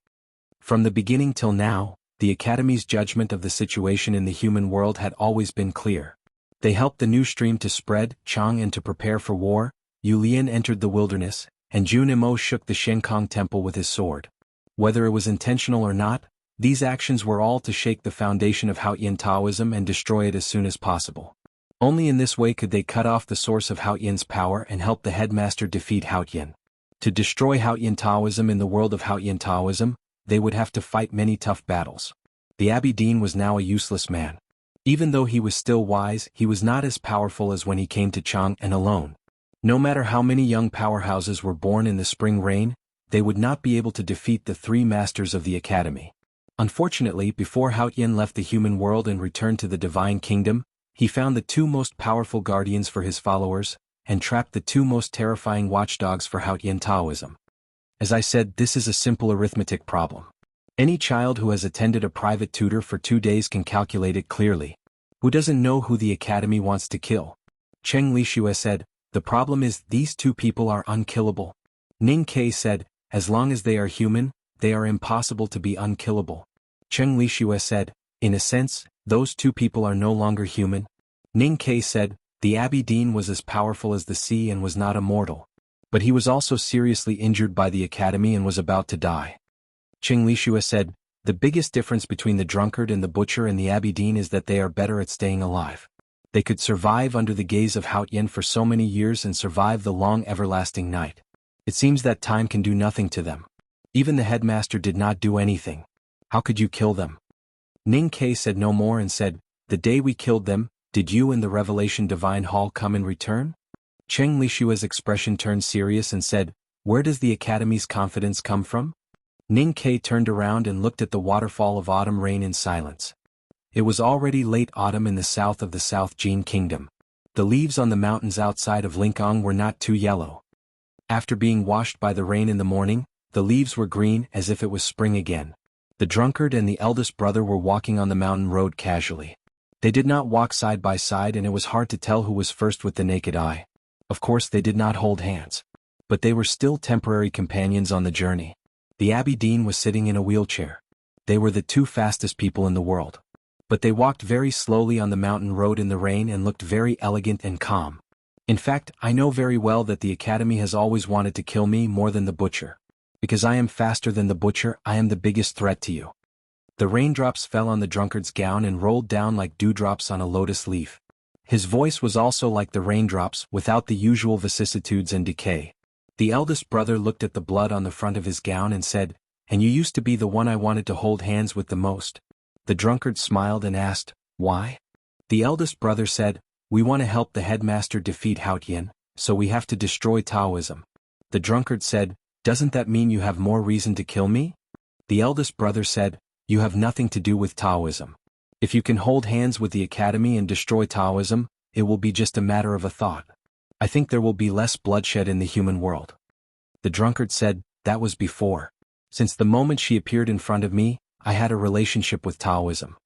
From the beginning till now, the Academy's judgment of the situation in the human world had always been clear. They helped the new stream to spread, Chang and to prepare for war, Yu Lian entered the wilderness, and Jun Imo shook the Shenkong temple with his sword. Whether it was intentional or not, these actions were all to shake the foundation of Haotian Taoism and destroy it as soon as possible. Only in this way could they cut off the source of Haotian's power and help the headmaster defeat Haotian. To destroy Haotian Taoism in the world of Haotian Taoism, they would have to fight many tough battles. The Abbey Dean was now a useless man. Even though he was still wise, he was not as powerful as when he came to Chang and alone. No matter how many young powerhouses were born in the spring rain, they would not be able to defeat the three masters of the academy. Unfortunately, before Haotian left the human world and returned to the divine kingdom, he found the two most powerful guardians for his followers, and trapped the two most terrifying watchdogs for Haotian Taoism. As I said, this is a simple arithmetic problem. Any child who has attended a private tutor for 2 days can calculate it clearly. Who doesn't know who the academy wants to kill? Cheng Lishua said, the problem is these two people are unkillable. Ning Ke said, as long as they are human, they are impossible to be unkillable. Cheng Lishua said, in a sense, those two people are no longer human. Ning Ke said, the Abbey Dean was as powerful as the sea and was not immortal. But he was also seriously injured by the academy and was about to die. Cheng Lishua said, the biggest difference between the drunkard and the butcher and the Abbey Dean is that they are better at staying alive. They could survive under the gaze of Haotian for so many years and survive the long everlasting night. It seems that time can do nothing to them. Even the headmaster did not do anything. How could you kill them? Ning Ke said no more and said, the day we killed them, did you and the Revelation Divine Hall come in return? Cheng Lishua's expression turned serious and said, where does the academy's confidence come from? Ning Ke turned around and looked at the waterfall of autumn rain in silence. It was already late autumn in the south of the South Jin Kingdom. The leaves on the mountains outside of Lingang were not too yellow. After being washed by the rain in the morning, the leaves were green as if it was spring again. The drunkard and the eldest brother were walking on the mountain road casually. They did not walk side by side and it was hard to tell who was first with the naked eye. Of course they did not hold hands. But they were still temporary companions on the journey. The Abbey Dean was sitting in a wheelchair. They were the two fastest people in the world. But they walked very slowly on the mountain road in the rain and looked very elegant and calm. In fact, I know very well that the academy has always wanted to kill me more than the butcher. Because I am faster than the butcher, I am the biggest threat to you. The raindrops fell on the drunkard's gown and rolled down like dewdrops on a lotus leaf. His voice was also like the raindrops, without the usual vicissitudes and decay. The eldest brother looked at the blood on the front of his gown and said, and you used to be the one I wanted to hold hands with the most. The drunkard smiled and asked, why? The eldest brother said, we want to help the headmaster defeat Haotian, so we have to destroy Taoism. The drunkard said, doesn't that mean you have more reason to kill me? The eldest brother said, you have nothing to do with Taoism. If you can hold hands with the academy and destroy Taoism, it will be just a matter of a thought. I think there will be less bloodshed in the human world. The drunkard said, that was before. Since the moment she appeared in front of me, I had a relationship with Taoism.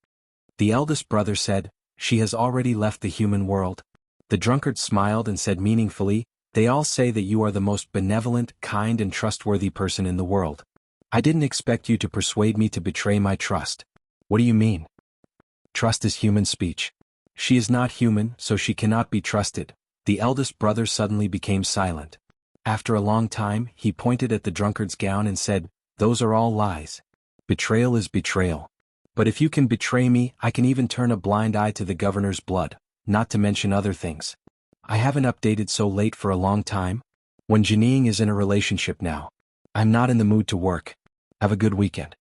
The eldest brother said, she has already left the human world. The drunkard smiled and said meaningfully, They all say that you are the most benevolent, kind and trustworthy person in the world. I didn't expect you to persuade me to betray my trust. What do you mean? Trust is human speech. She is not human, so she cannot be trusted. The eldest brother suddenly became silent. After a long time, he pointed at the drunkard's gown and said, "Those are all lies. Betrayal is betrayal. But if you can betray me, I can even turn a blind eye to the governor's blood, not to mention other things. I haven't updated so late for a long time. When Janine is in a relationship now. I'm not in the mood to work. Have a good weekend."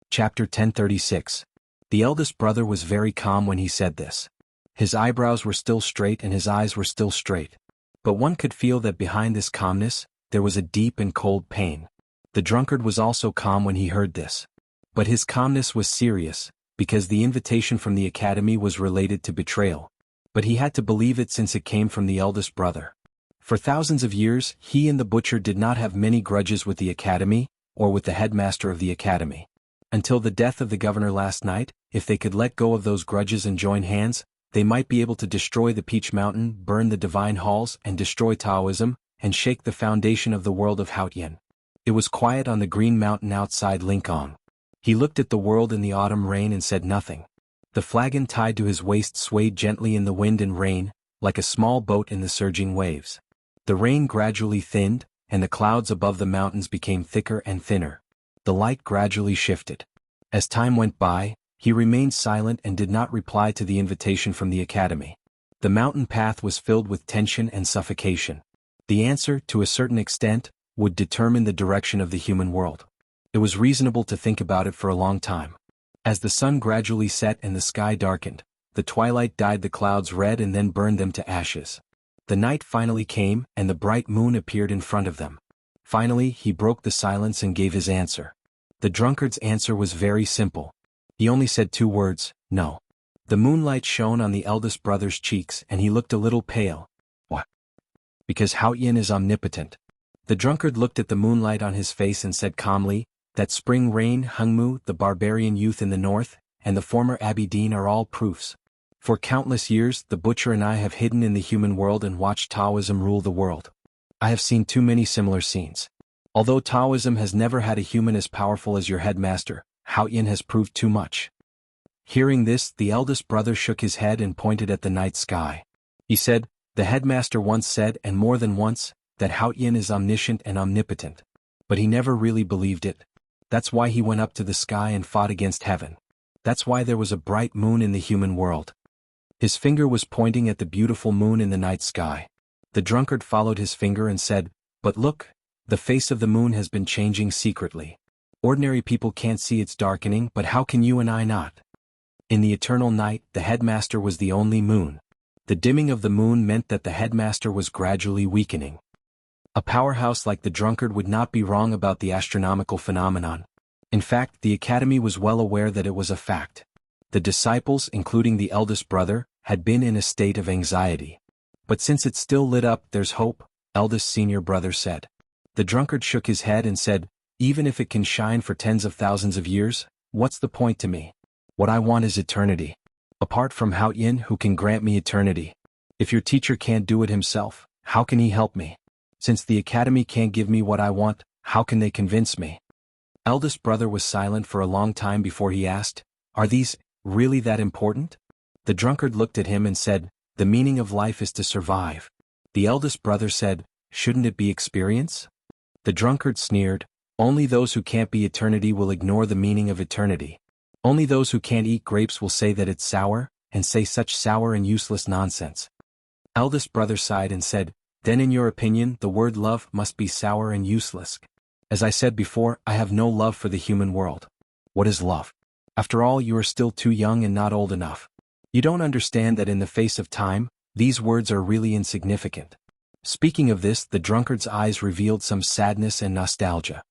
Chapter 1036. The eldest brother was very calm when he said this. His eyebrows were still straight and his eyes were still straight. But one could feel that behind this calmness, there was a deep and cold pain. The drunkard was also calm when he heard this. But his calmness was serious, because the invitation from the academy was related to betrayal. But he had to believe it since it came from the eldest brother. For thousands of years, he and the butcher did not have many grudges with the academy, or with the headmaster of the academy. Until the death of the governor last night, if they could let go of those grudges and join hands, they might be able to destroy the Peach Mountain, burn the divine halls, and destroy Taoism, and shake the foundation of the world of Haotian. It was quiet on the green mountain outside Lincoln. He looked at the world in the autumn rain and said nothing. The flagon tied to his waist swayed gently in the wind and rain, like a small boat in the surging waves. The rain gradually thinned, and the clouds above the mountains became thicker and thinner. The light gradually shifted. As time went by, he remained silent and did not reply to the invitation from the academy. The mountain path was filled with tension and suffocation. The answer, to a certain extent, would determine the direction of the human world. It was reasonable to think about it for a long time. As the sun gradually set and the sky darkened, the twilight dyed the clouds red and then burned them to ashes. The night finally came, and the bright moon appeared in front of them. Finally, he broke the silence and gave his answer. The drunkard's answer was very simple. He only said 2 words, "No." The moonlight shone on the eldest brother's cheeks and he looked a little pale. "What?" "Because Haotian is omnipotent." The drunkard looked at the moonlight on his face and said calmly, "That spring rain, Hungmu, the barbarian youth in the north, and the former Abidine are all proofs. For countless years, the butcher and I have hidden in the human world and watched Taoism rule the world. I have seen too many similar scenes. Although Taoism has never had a human as powerful as your headmaster, Haotian has proved too much." Hearing this, the eldest brother shook his head and pointed at the night sky. He said, "The headmaster once said, and more than once, that Haotian is omniscient and omnipotent. But he never really believed it. That's why he went up to the sky and fought against heaven. That's why there was a bright moon in the human world." His finger was pointing at the beautiful moon in the night sky. The drunkard followed his finger and said, "But look, the face of the moon has been changing secretly. Ordinary people can't see its darkening, but how can you and I not?" In the eternal night, the headmaster was the only moon. The dimming of the moon meant that the headmaster was gradually weakening. A powerhouse like the drunkard would not be wrong about the astronomical phenomenon. In fact, the academy was well aware that it was a fact. The disciples, including the eldest brother, had been in a state of anxiety. "But since it's still lit up, there's hope," eldest senior brother said. The drunkard shook his head and said, "Even if it can shine for tens of thousands of years, what's the point to me? What I want is eternity. Apart from Haotian, who can grant me eternity? If your teacher can't do it himself, how can he help me? Since the academy can't give me what I want, how can they convince me?" Eldest brother was silent for a long time before he asked, "Are these really that important?" The drunkard looked at him and said, "The meaning of life is to survive." The eldest brother said, "Shouldn't it be experience?" The drunkard sneered, "Only those who can't be eternity will ignore the meaning of eternity. Only those who can't eat grapes will say that it's sour, and say such sour and useless nonsense." Eldest brother sighed and said, "Then in your opinion, the word love must be sour and useless. As I said before, I have no love for the human world. What is love? After all, you are still too young and not old enough. You don't understand that in the face of time, these words are really insignificant." Speaking of this, the drunkard's eyes revealed some sadness and nostalgia.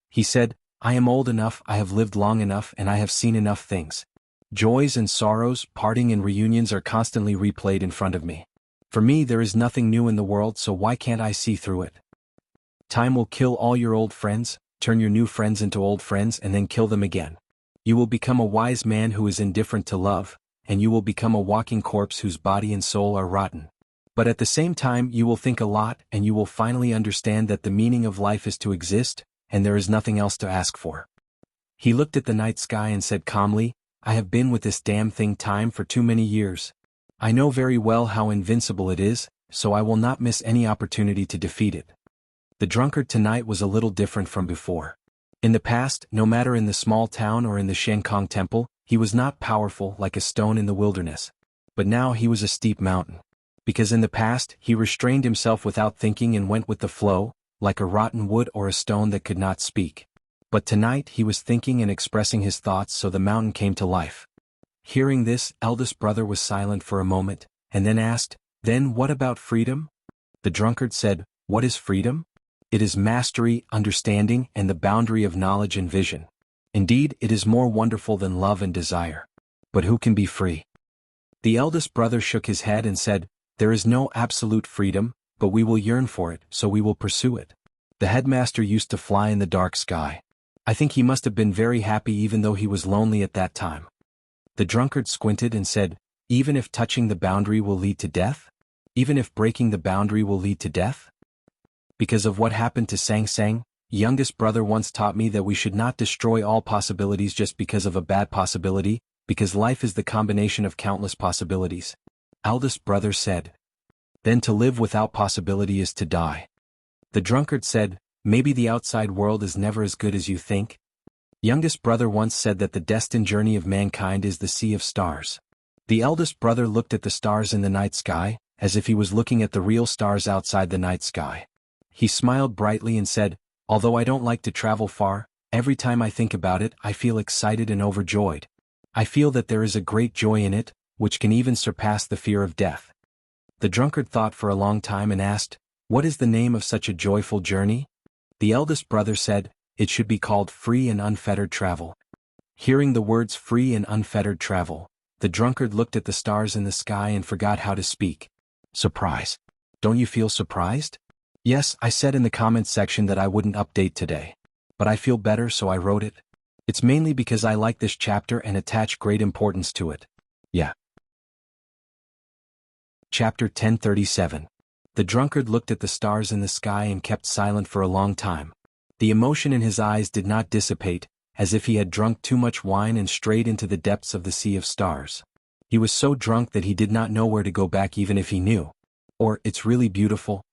He said, "I am old enough, I have lived long enough, and I have seen enough things. Joys and sorrows, parting and reunions are constantly replayed in front of me. For me there is nothing new in the world, so why can't I see through it? Time will kill all your old friends, turn your new friends into old friends and then kill them again. You will become a wise man who is indifferent to love, and you will become a walking corpse whose body and soul are rotten. But at the same time you will think a lot and you will finally understand that the meaning of life is to exist, and there is nothing else to ask for. He looked at the night sky and said calmly, I have been with this damn thing time for too many years. I know very well how invincible it is, so I will not miss any opportunity to defeat it. The drunkard tonight was a little different from before. In the past, no matter in the small town or in the Shenkong temple, he was not powerful like a stone in the wilderness. But now he was a steep mountain. Because in the past, he restrained himself without thinking and went with the flow, like a rotten wood or a stone that could not speak. But tonight he was thinking and expressing his thoughts, so the mountain came to life. Hearing this, eldest brother was silent for a moment, and then asked, Then what about freedom? The drunkard said, What is freedom? It is mastery, understanding, and the boundary of knowledge and vision. Indeed, it is more wonderful than love and desire. But who can be free? The eldest brother shook his head and said, There is no absolute freedom, but we will yearn for it, so we will pursue it. The headmaster used to fly in the dark sky. I think he must have been very happy even though he was lonely at that time. The drunkard squinted and said, Even if touching the boundary will lead to death? Even if breaking the boundary will lead to death? Because of what happened to Sang Sang, youngest brother once taught me that we should not destroy all possibilities just because of a bad possibility, because life is the combination of countless possibilities. Eldest brother said, Then to live without possibility is to die. The drunkard said, Maybe the outside world is never as good as you think. Youngest brother once said that the destined journey of mankind is the sea of stars. The eldest brother looked at the stars in the night sky, as if he was looking at the real stars outside the night sky. He smiled brightly and said, Although I don't like to travel far, every time I think about it I feel excited and overjoyed. I feel that there is a great joy in it, which can even surpass the fear of death. The drunkard thought for a long time and asked, What is the name of such a joyful journey? The eldest brother said, It should be called free and unfettered travel. Hearing the words free and unfettered travel, the drunkard looked at the stars in the sky and forgot how to speak. Surprise. Don't you feel surprised? Yes, I said in the comments section that I wouldn't update today. But I feel better, so I wrote it. It's mainly because I like this chapter and attach great importance to it. Yeah. Chapter 1037. The drunkard looked at the stars in the sky and kept silent for a long time. The emotion in his eyes did not dissipate, as if he had drunk too much wine and strayed into the depths of the sea of stars. He was so drunk that he did not know where to go back even if he knew. Or, it's really beautiful.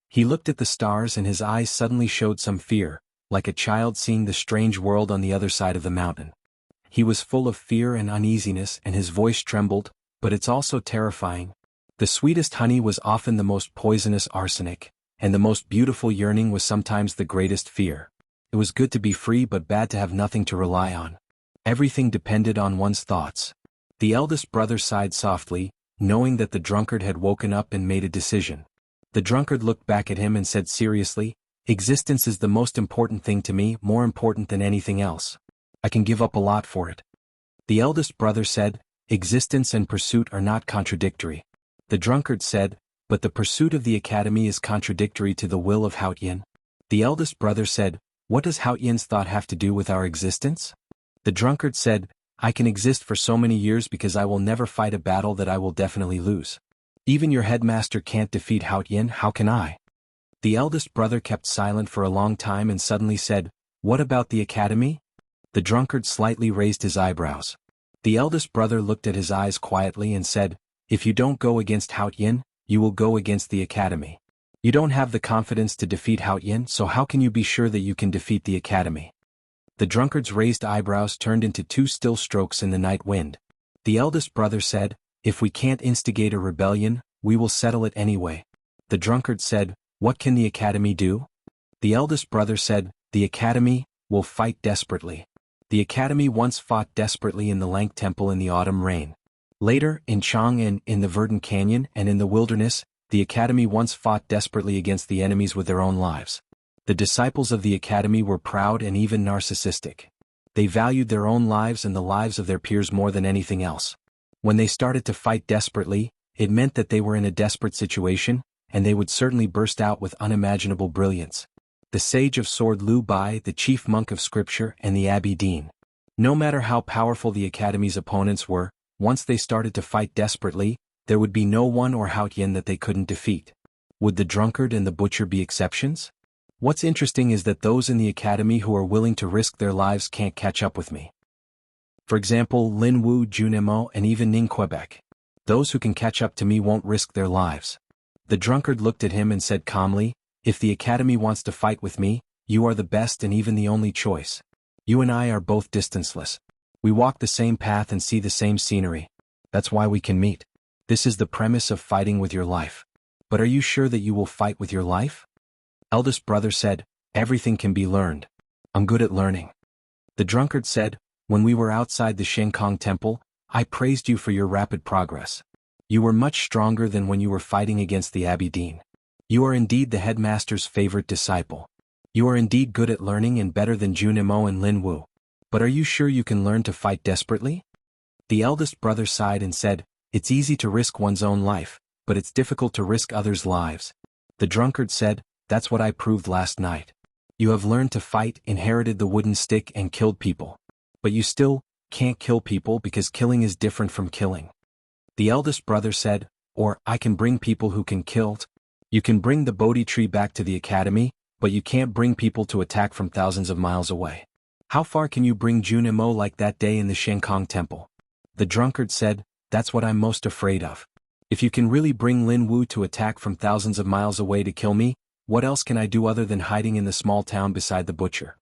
He looked at the stars and his eyes suddenly showed some fear, like a child seeing the strange world on the other side of the mountain. He was full of fear and uneasiness and his voice trembled, but it's also terrifying. The sweetest honey was often the most poisonous arsenic, and the most beautiful yearning was sometimes the greatest fear. It was good to be free but bad to have nothing to rely on. Everything depended on one's thoughts. The eldest brother sighed softly, knowing that the drunkard had woken up and made a decision. The drunkard looked back at him and said seriously, Existence is the most important thing to me, more important than anything else. I can give up a lot for it. The eldest brother said, Existence and pursuit are not contradictory. The drunkard said, But the pursuit of the academy is contradictory to the will of Haotian. The eldest brother said, What does Haotian's thought have to do with our existence? The drunkard said, I can exist for so many years because I will never fight a battle that I will definitely lose. Even your headmaster can't defeat Haotian, how can I? The eldest brother kept silent for a long time and suddenly said, What about the academy? The drunkard slightly raised his eyebrows. The eldest brother looked at his eyes quietly and said, If you don't go against Haotian, you will go against the academy. You don't have the confidence to defeat Haotian, so how can you be sure that you can defeat the academy? The drunkard's raised eyebrows turned into two still strokes in the night wind. The eldest brother said, If we can't instigate a rebellion, we will settle it anyway. The drunkard said, What can the academy do? The eldest brother said, The academy will fight desperately. The academy once fought desperately in the Lank Temple in the autumn rain. Later, in Chang'an, in the Verdant Canyon, and in the wilderness, the academy once fought desperately against the enemies with their own lives. The disciples of the academy were proud and even narcissistic. They valued their own lives and the lives of their peers more than anything else. When they started to fight desperately, it meant that they were in a desperate situation, and they would certainly burst out with unimaginable brilliance. The sage of sword Liu Bai, the chief monk of scripture, and the abbey dean. No matter how powerful the academy's opponents were, once they started to fight desperately, there would be no one or Haotian that they couldn't defeat. Would the drunkard and the butcher be exceptions? What's interesting is that those in the academy who are willing to risk their lives can't catch up with me. For example, Lin Wu, Junemo, and even Ning Quebec. Those who can catch up to me won't risk their lives. The drunkard looked at him and said calmly, if the academy wants to fight with me, you are the best and even the only choice. You and I are both distanceless. We walk the same path and see the same scenery. That's why we can meet. This is the premise of fighting with your life. But are you sure that you will fight with your life? Eldest brother said, everything can be learned. I'm good at learning. The drunkard said, when we were outside the Shenkong temple, I praised you for your rapid progress. You were much stronger than when you were fighting against the Abbey Dean. You are indeed the headmaster's favorite disciple. You are indeed good at learning and better than Junemo and Lin Wu. But are you sure you can learn to fight desperately? The eldest brother sighed and said, it's easy to risk one's own life, but it's difficult to risk others' lives. The drunkard said, that's what I proved last night. You have learned to fight, inherited the wooden stick and killed people. But you still can't kill people because killing is different from killing. The eldest brother said, or I can bring people who can kill. You can bring the Bodhi tree back to the academy, but you can't bring people to attack from thousands of miles away. How far can you bring Junemo like that day in the Shenkong temple? The drunkard said, that's what I'm most afraid of. If you can really bring Lin Wu to attack from thousands of miles away to kill me, what else can I do other than hiding in the small town beside the butcher?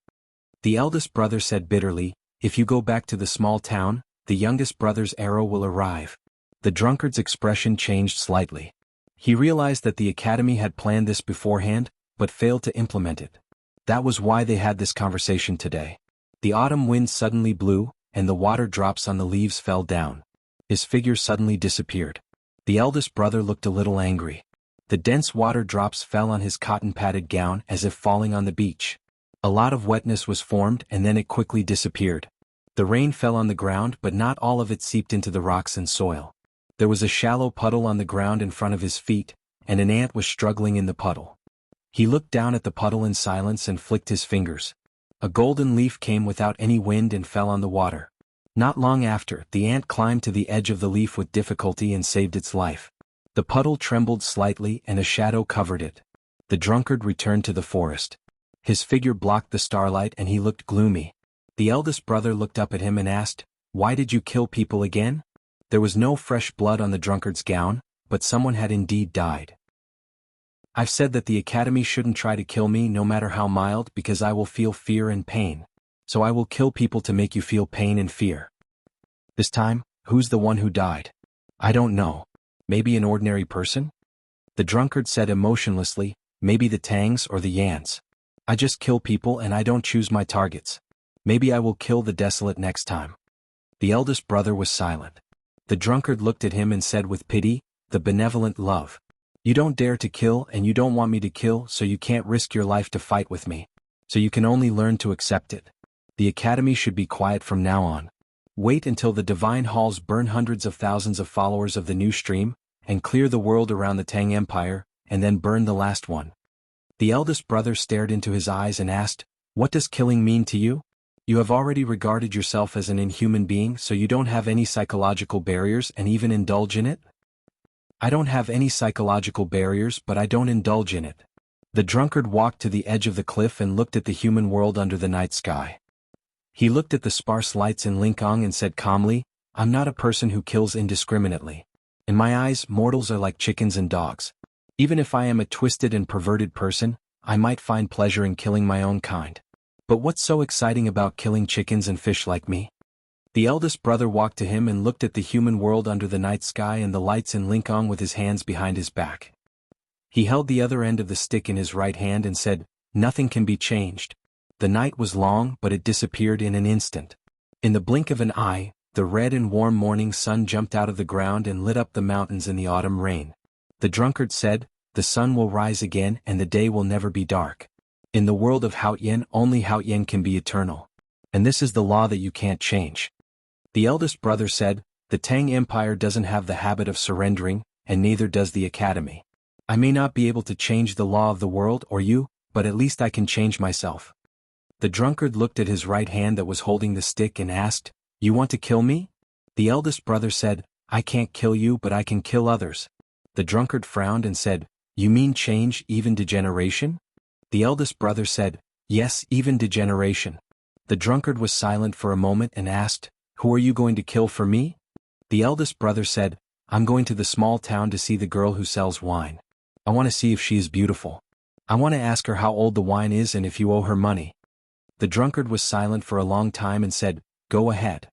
The eldest brother said bitterly, if you go back to the small town, the youngest brother's arrow will arrive. The drunkard's expression changed slightly. He realized that the academy had planned this beforehand, but failed to implement it. That was why they had this conversation today. The autumn wind suddenly blew, and the water drops on the leaves fell down. His figure suddenly disappeared. The eldest brother looked a little angry. The dense water drops fell on his cotton-padded gown as if falling on the beach. A lot of wetness was formed and then it quickly disappeared. The rain fell on the ground but not all of it seeped into the rocks and soil. There was a shallow puddle on the ground in front of his feet, and an ant was struggling in the puddle. He looked down at the puddle in silence and flicked his fingers. A golden leaf came without any wind and fell on the water. Not long after, the ant climbed to the edge of the leaf with difficulty and saved its life. The puddle trembled slightly and a shadow covered it. The drunkard returned to the forest. His figure blocked the starlight and he looked gloomy. The eldest brother looked up at him and asked, why did you kill people again? There was no fresh blood on the drunkard's gown, but someone had indeed died. I've said that the academy shouldn't try to kill me no matter how mild because I will feel fear and pain. So I will kill people to make you feel pain and fear. This time, who's the one who died? I don't know. Maybe an ordinary person? The drunkard said emotionlessly, maybe the Tangs or the Yans. I just kill people and I don't choose my targets. Maybe I will kill the desolate next time. The eldest brother was silent. The drunkard looked at him and said with pity, the benevolent love. You don't dare to kill and you don't want me to kill, so you can't risk your life to fight with me. So you can only learn to accept it. The academy should be quiet from now on. Wait until the divine halls burn hundreds of thousands of followers of the new stream, and clear the world around the Tang Empire, and then burn the last one. The eldest brother stared into his eyes and asked, what does killing mean to you? You have already regarded yourself as an inhuman being, so you don't have any psychological barriers and even indulge in it? I don't have any psychological barriers, but I don't indulge in it. The drunkard walked to the edge of the cliff and looked at the human world under the night sky. He looked at the sparse lights in Lincoln and said calmly, I'm not a person who kills indiscriminately. In my eyes, mortals are like chickens and dogs. Even if I am a twisted and perverted person, I might find pleasure in killing my own kind. But what's so exciting about killing chickens and fish like me? The eldest brother walked to him and looked at the human world under the night sky and the lights in Lincoln with his hands behind his back. He held the other end of the stick in his right hand and said, nothing can be changed. The night was long, but it disappeared in an instant. In the blink of an eye, the red and warm morning sun jumped out of the ground and lit up the mountains in the autumn rain. The drunkard said, the sun will rise again and the day will never be dark. In the world of Haotian, only Haotian can be eternal. And this is the law that you can't change. The eldest brother said, the Tang Empire doesn't have the habit of surrendering, and neither does the academy. I may not be able to change the law of the world or you, but at least I can change myself. The drunkard looked at his right hand that was holding the stick and asked, you want to kill me? The eldest brother said, I can't kill you, but I can kill others. The drunkard frowned and said, You mean change, even degeneration? The eldest brother said, Yes, even degeneration. The drunkard was silent for a moment and asked, Who are you going to kill for me? The eldest brother said, I'm going to the small town to see the girl who sells wine. I want to see if she is beautiful. I want to ask her how old the wine is and if you owe her money. The drunkard was silent for a long time and said, Go ahead.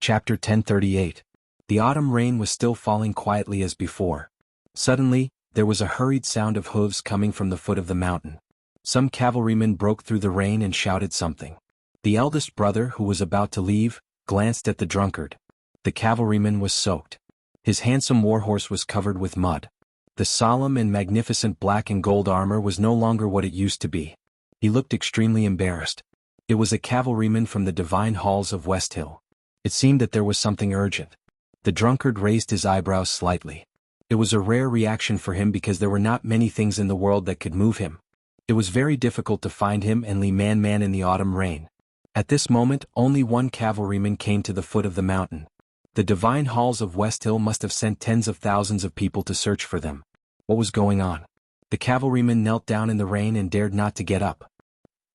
Chapter 1038. The autumn rain was still falling quietly as before. Suddenly, there was a hurried sound of hooves coming from the foot of the mountain. Some cavalrymen broke through the rain and shouted something. The eldest brother, who was about to leave, glanced at the drunkard. The cavalryman was soaked. His handsome warhorse was covered with mud. The solemn and magnificent black and gold armor was no longer what it used to be. He looked extremely embarrassed. It was a cavalryman from the divine halls of West Hill. It seemed that there was something urgent. The drunkard raised his eyebrows slightly. It was a rare reaction for him because there were not many things in the world that could move him. It was very difficult to find him and Li Man in the autumn rain. At this moment, only one cavalryman came to the foot of the mountain. The divine halls of West Hill must have sent tens of thousands of people to search for them. What was going on? The cavalryman knelt down in the rain and dared not to get up.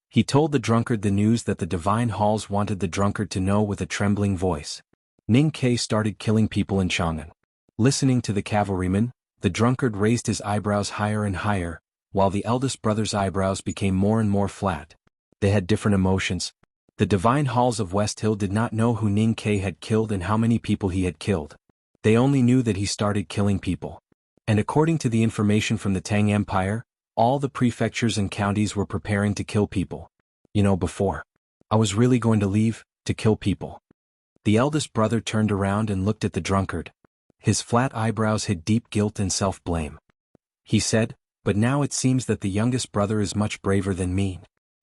He told the drunkard the news that the divine halls wanted the drunkard to know with a trembling voice. Ning Kai started killing people in Chang'an. Listening to the cavalryman, the drunkard raised his eyebrows higher and higher, while the eldest brother's eyebrows became more and more flat. They had different emotions. The divine halls of West Hill did not know who Ning Kai had killed and how many people he had killed. They only knew that he started killing people. And according to the information from the Tang Empire, all the prefectures and counties were preparing to kill people. Before I was really going to leave, to kill people. The eldest brother turned around and looked at the drunkard. His flat eyebrows hid deep guilt and self-blame. He said, But now it seems that the youngest brother is much braver than me.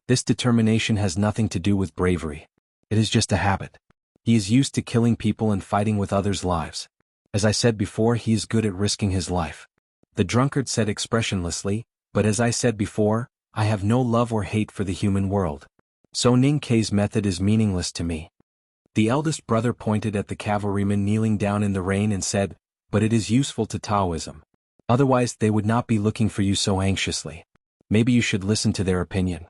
This determination has nothing to do with bravery. It is just a habit. He is used to killing people and fighting with others' lives. As I said before, he is good at risking his life. The drunkard said expressionlessly, But as I said before, I have no love or hate for the human world. So Ning Kai's method is meaningless to me. The eldest brother pointed at the cavalryman kneeling down in the rain and said, But it is useful to Taoism. Otherwise they would not be looking for you so anxiously. Maybe you should listen to their opinion.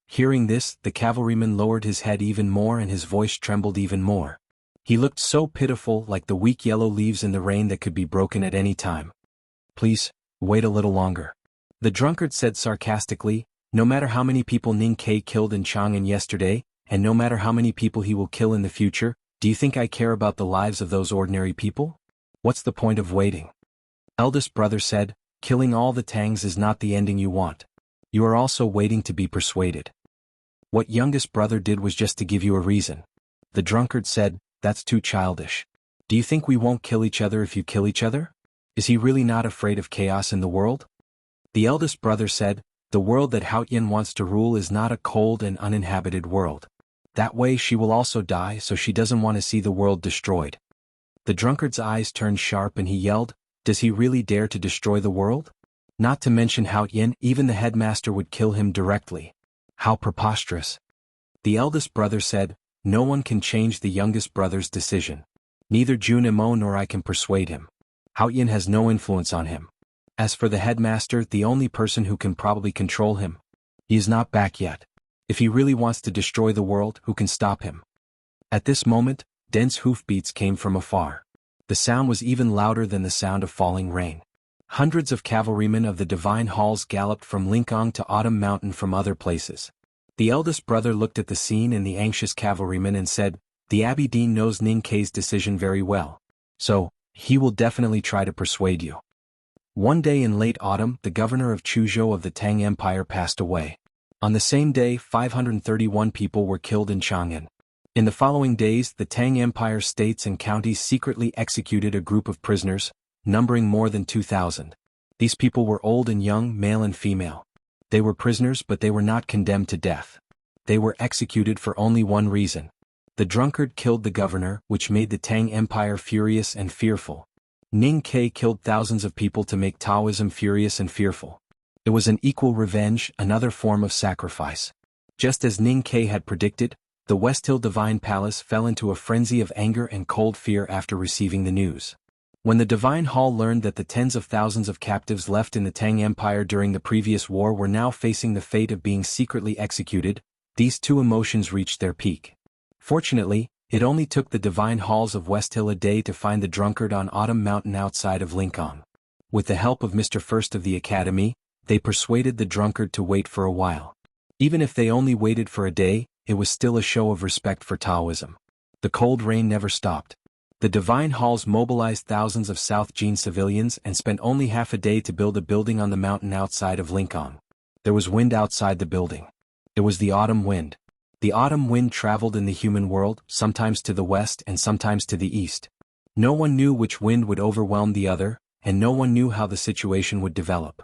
Hearing this, the cavalryman lowered his head even more and his voice trembled even more. He looked so pitiful, like the weak yellow leaves in the rain that could be broken at any time. Please, wait a little longer. The drunkard said sarcastically, No matter how many people Ning Kai killed in Chang'an yesterday, and no matter how many people he will kill in the future, do you think I care about the lives of those ordinary people? What's the point of waiting? Eldest brother said, Killing all the Tangs is not the ending you want. You are also waiting to be persuaded. What youngest brother did was just to give you a reason. The drunkard said, That's too childish. Do you think we won't kill each other if you kill each other? Is he really not afraid of chaos in the world? The eldest brother said, The world that Hao Yin wants to rule is not a cold and uninhabited world. That way she will also die, so she doesn't want to see the world destroyed. The drunkard's eyes turned sharp and he yelled, Does he really dare to destroy the world? Not to mention Hao Yin, even the headmaster would kill him directly. How preposterous. The eldest brother said, No one can change the youngest brother's decision. Neither Jun Imo nor I can persuade him. Hao Yin has no influence on him. As for the headmaster, the only person who can probably control him, he is not back yet. If he really wants to destroy the world, who can stop him? At this moment, dense hoofbeats came from afar. The sound was even louder than the sound of falling rain. Hundreds of cavalrymen of the divine halls galloped from Linkong to Autumn Mountain from other places. The eldest brother looked at the scene and the anxious cavalryman and said, The Abbey Dean knows Ning Kai's decision very well. So, he will definitely try to persuade you. One day in late autumn, the governor of Chuzhou of the Tang Empire passed away. On the same day, 531 people were killed in Chang'an. In the following days, the Tang Empire states and counties secretly executed a group of prisoners, numbering more than 2,000. These people were old and young, male and female. They were prisoners, but they were not condemned to death. They were executed for only one reason. The drunkard killed the governor, which made the Tang Empire furious and fearful. Ning Kai killed thousands of people to make Taoism furious and fearful. It was an equal revenge, another form of sacrifice. Just as Ning Kai had predicted, the West Hill Divine Palace fell into a frenzy of anger and cold fear after receiving the news. When the Divine Hall learned that the tens of thousands of captives left in the Tang Empire during the previous war were now facing the fate of being secretly executed, these two emotions reached their peak. Fortunately, it only took the Divine Halls of West Hill a day to find the drunkard on Autumn Mountain outside of Lincoln. With the help of Mr. First of the Academy, they persuaded the drunkard to wait for a while. Even if they only waited for a day, it was still a show of respect for Taoism. The cold rain never stopped. The Divine Halls mobilized thousands of South Jean civilians and spent only half a day to build a building on the mountain outside of Lincoln. There was wind outside the building. It was the autumn wind. The autumn wind traveled in the human world, sometimes to the west and sometimes to the east. No one knew which wind would overwhelm the other, and no one knew how the situation would develop.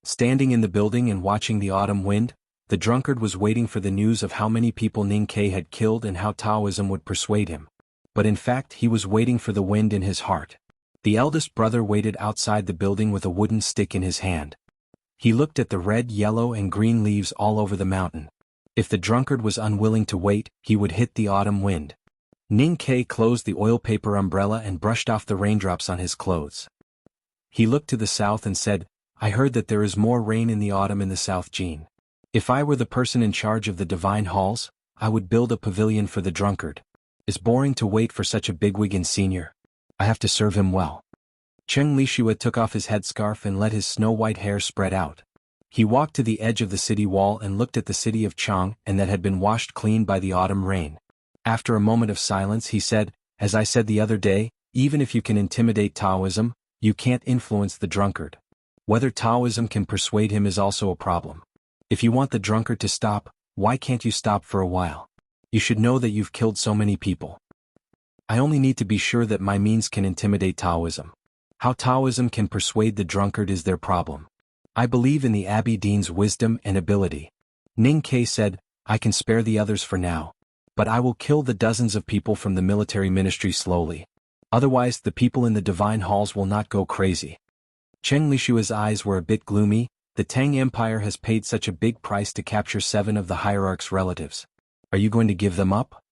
Standing in the building and watching the autumn wind, the drunkard was waiting for the news of how many people Ning Kai had killed and how Taoism would persuade him. But in fact he was waiting for the wind in his heart. The eldest brother waited outside the building with a wooden stick in his hand. He looked at the red, yellow and green leaves all over the mountain. If the drunkard was unwilling to wait, he would hit the autumn wind. Ning Kai closed the oil paper umbrella and brushed off the raindrops on his clothes. He looked to the south and said, "I heard that there is more rain in the autumn in the South Jean. If I were the person in charge of the Divine Halls, I would build a pavilion for the drunkard. It's boring to wait for such a bigwig and senior. I have to serve him well." Cheng Lishua took off his headscarf and let his snow-white hair spread out. He walked to the edge of the city wall and looked at the city of Chang and that had been washed clean by the autumn rain. After a moment of silence he said, "As I said the other day, even if you can intimidate Taoism, you can't influence the drunkard. Whether Taoism can persuade him is also a problem. If you want the drunkard to stop, why can't you stop for a while? You should know that you've killed so many people. I only need to be sure that my means can intimidate Taoism. How Taoism can persuade the drunkard is their problem. I believe in the Abbey Dean's wisdom and ability." Ning Kai said, "I can spare the others for now. But I will kill the dozens of people from the military ministry slowly. Otherwise the people in the Divine Halls will not go crazy." Cheng Lishua's eyes were a bit gloomy. The Tang Empire has paid such a big price to capture 7 of the hierarch's relatives. Are you going to give them up?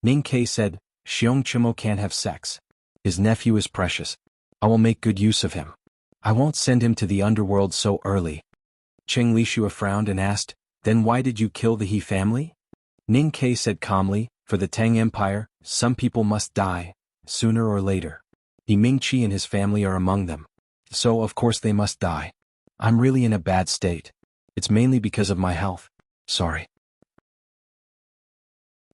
Ning Kai said, "Xiong Chimo can't have sex. His nephew is precious. I will make good use of him. I won't send him to the underworld so early." Cheng Lishua frowned and asked, "Then why did you kill the He family?" Ning Kai said calmly, "For the Tang Empire, some people must die, sooner or later. He Mingqi and his family are among them. So of course they must die. I'm really in a bad state. It's mainly because of my health. Sorry."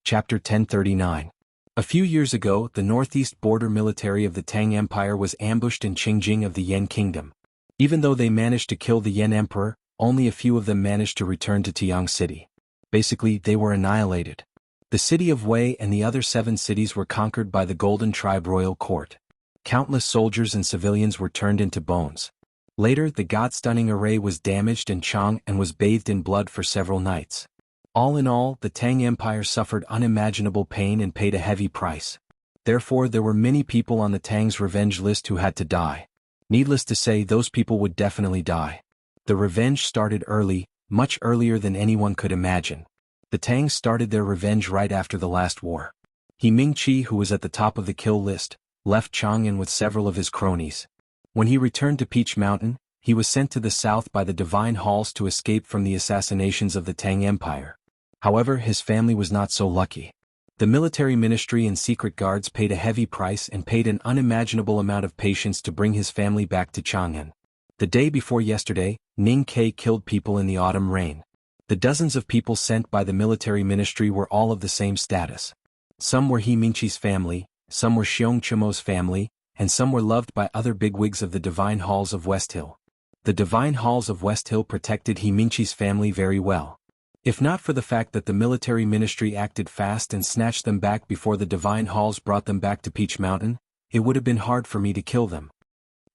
Chapter 1039. A few years ago, the northeast border military of the Tang Empire was ambushed in Qingjing of the Yan Kingdom. Even though they managed to kill the Yan Emperor, only a few of them managed to return to Tiang City. Basically, they were annihilated. The city of Wei and the other 7 cities were conquered by the Golden Tribe Royal Court. Countless soldiers and civilians were turned into bones. Later, the god-stunning array was damaged and Chang and was bathed in blood for several nights. All in all, the Tang Empire suffered unimaginable pain and paid a heavy price. Therefore, there were many people on the Tang's revenge list who had to die. Needless to say, those people would definitely die. The revenge started early, much earlier than anyone could imagine. The Tang started their revenge right after the last war. He Mingqi, who was at the top of the kill list, left Chang'an with several of his cronies. When he returned to Peach Mountain, he was sent to the south by the Divine Halls to escape from the assassinations of the Tang Empire. However, his family was not so lucky. The military ministry and secret guards paid a heavy price and paid an unimaginable amount of patience to bring his family back to Chang'an. The day before yesterday, Ning Kai killed people in the autumn rain. The dozens of people sent by the military ministry were all of the same status. Some were He Mingqi's family, some were Xiong Chimo's family, and some were loved by other bigwigs of the Divine Halls of West Hill. The Divine Halls of West Hill protected He Mingqi's family very well. If not for the fact that the military ministry acted fast and snatched them back before the Divine Halls brought them back to Peach Mountain, it would have been hard for me to kill them.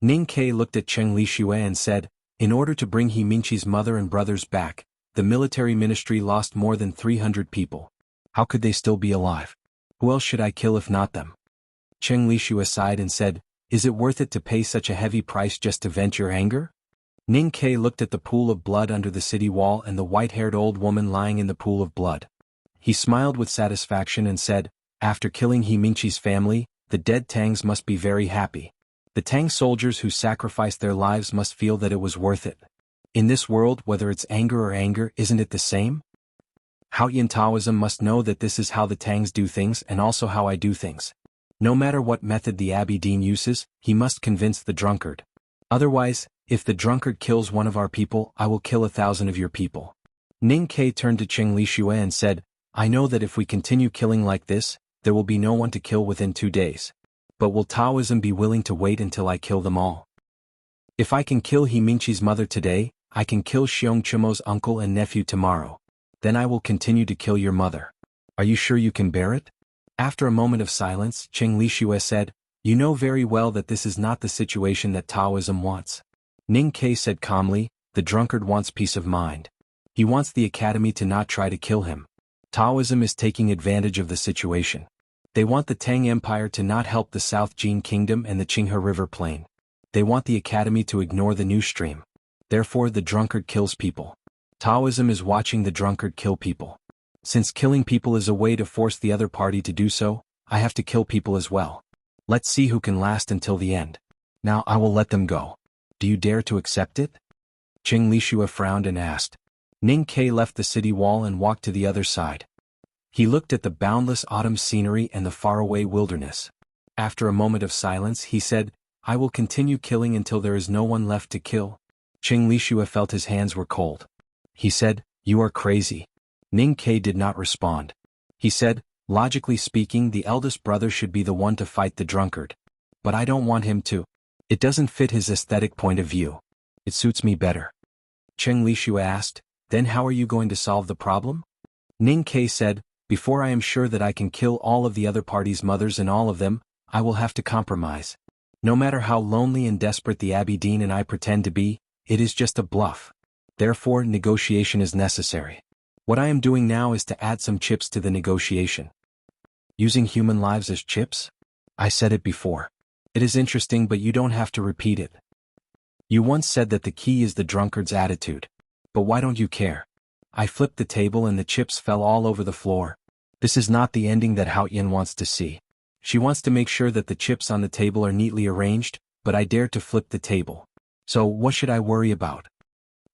Ning Kai looked at Cheng Lishua and said, "In order to bring He Mingqi's mother and brothers back, the military ministry lost more than 300 people. How could they still be alive? Who else should I kill if not them?" Cheng Lishua sighed and said, "Is it worth it to pay such a heavy price just to vent your anger?" Ning Kai looked at the pool of blood under the city wall and the white-haired old woman lying in the pool of blood. He smiled with satisfaction and said, after killing He Mingqi's family, the dead Tangs must be very happy. The Tang soldiers who sacrificed their lives must feel that it was worth it. In this world, whether it's anger or anger, isn't it the same? Haotian Taoism must know that this is how the Tangs do things and also how I do things. No matter what method the Abbey Dean uses, he must convince the drunkard. Otherwise, if the drunkard kills one of our people, I will kill 1,000 of your people. Ning Ke turned to Cheng Lixue and said, I know that if we continue killing like this, there will be no one to kill within 2 days. But will Taoism be willing to wait until I kill them all? If I can kill He Mingqi's mother today, I can kill Xiong Chumo's uncle and nephew tomorrow. Then I will continue to kill your mother. Are you sure you can bear it? After a moment of silence, Cheng Lixue said, you know very well that this is not the situation that Taoism wants. Ning Ke said calmly, the drunkard wants peace of mind. He wants the academy to not try to kill him. Taoism is taking advantage of the situation. They want the Tang Empire to not help the South Jin Kingdom and the Qinghe River Plain. They want the academy to ignore the new stream. Therefore the drunkard kills people. Taoism is watching the drunkard kill people. Since killing people is a way to force the other party to do so, I have to kill people as well. Let's see who can last until the end. Now I will let them go. Do you dare to accept it? Cheng Lixue frowned and asked. Ning Ke left the city wall and walked to the other side. He looked at the boundless autumn scenery and the faraway wilderness. After a moment of silence he said, I will continue killing until there is no one left to kill. Cheng Lixue felt his hands were cold. He said, you are crazy. Ning Ke did not respond. He said, logically speaking, the eldest brother should be the one to fight the drunkard. But I don't want him to. It doesn't fit his aesthetic point of view. It suits me better. Cheng Lixue asked, then how are you going to solve the problem? Ning Ke said, before I am sure that I can kill all of the other party's mothers and all of them, I will have to compromise. No matter how lonely and desperate the Abbey Dean and I pretend to be, it is just a bluff. Therefore, negotiation is necessary. What I am doing now is to add some chips to the negotiation. Using human lives as chips? I said it before. It is interesting, but you don't have to repeat it. You once said that the key is the drunkard's attitude. But why don't you care? I flipped the table and the chips fell all over the floor. This is not the ending that Haotian wants to see. She wants to make sure that the chips on the table are neatly arranged, but I dared to flip the table. So what should I worry about?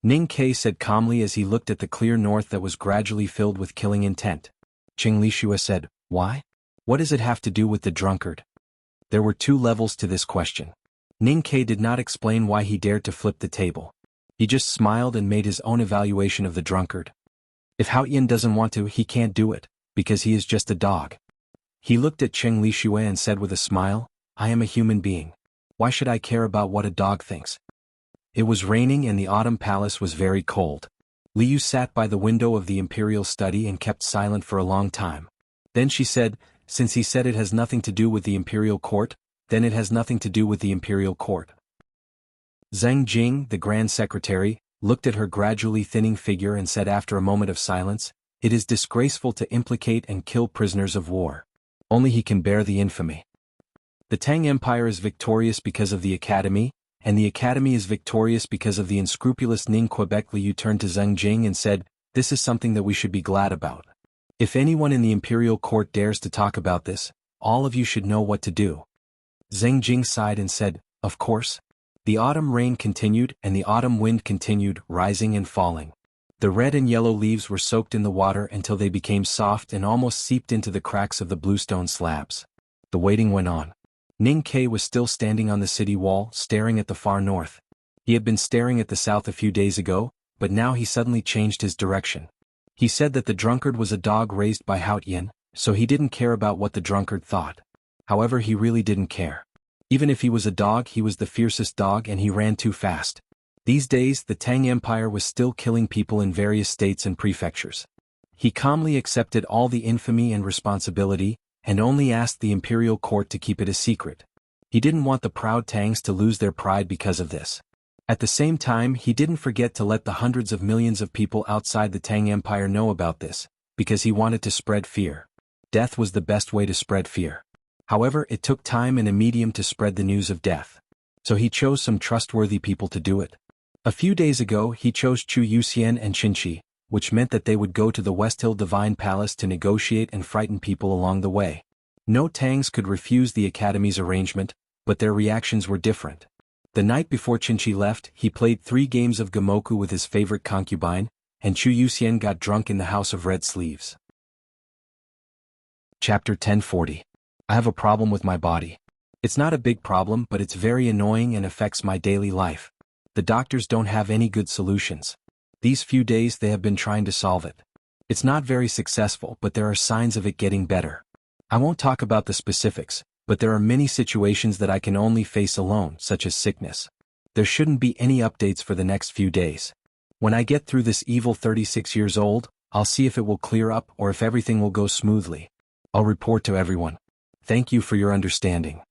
Ning Ke said calmly as he looked at the clear north that was gradually filled with killing intent. Cheng Lixue said, why? What does it have to do with the drunkard? There were 2 levels to this question. Ning Ke did not explain why he dared to flip the table. He just smiled and made his own evaluation of the drunkard. If Haotian doesn't want to, he can't do it, because he is just a dog. He looked at Cheng Lixue and said with a smile, I am a human being. Why should I care about what a dog thinks? It was raining and the autumn palace was very cold. Liu sat by the window of the imperial study and kept silent for a long time. Then she said, since he said it has nothing to do with the imperial court, then it has nothing to do with the imperial court. Zheng Jing, the grand secretary, looked at her gradually thinning figure and said after a moment of silence, it is disgraceful to implicate and kill prisoners of war. Only he can bear the infamy. The Tang Empire is victorious because of the academy, and the academy is victorious because of the unscrupulous Ning Quebec. Liu turned to Zheng Jing and said, this is something that we should be glad about. If anyone in the imperial court dares to talk about this, all of you should know what to do. Zheng Jing sighed and said, of course. The autumn rain continued and the autumn wind continued, rising and falling. The red and yellow leaves were soaked in the water until they became soft and almost seeped into the cracks of the bluestone slabs. The waiting went on. Ning Ke was still standing on the city wall, staring at the far north. He had been staring at the south a few days ago, but now he suddenly changed his direction. He said that the drunkard was a dog raised by Haotian, so he didn't care about what the drunkard thought. However, he really didn't care. Even if he was a dog, he was the fiercest dog and he ran too fast. These days, the Tang Empire was still killing people in various states and prefectures. He calmly accepted all the infamy and responsibility, and only asked the imperial court to keep it a secret. He didn't want the proud Tangs to lose their pride because of this. At the same time, he didn't forget to let the hundreds of millions of people outside the Tang Empire know about this, because he wanted to spread fear. Death was the best way to spread fear. However, it took time and a medium to spread the news of death. So he chose some trustworthy people to do it. A few days ago, he chose Chu Yuxian and Qinqi, which meant that they would go to the West Hill Divine Palace to negotiate and frighten people along the way. No Tangs could refuse the Academy's arrangement, but their reactions were different. The night before Qinchi left, he played 3 games of Gamoku with his favorite concubine, and Chu Yuxian got drunk in the House of Red Sleeves. Chapter 1040. I have a problem with my body. It's not a big problem, but it's very annoying and affects my daily life. The doctors don't have any good solutions. These few days they have been trying to solve it. It's not very successful, but there are signs of it getting better. I won't talk about the specifics, but there are many situations that I can only face alone, such as sickness. There shouldn't be any updates for the next few days. When I get through this evil 36 years old, I'll see if it will clear up or if everything will go smoothly. I'll report to everyone. Thank you for your understanding.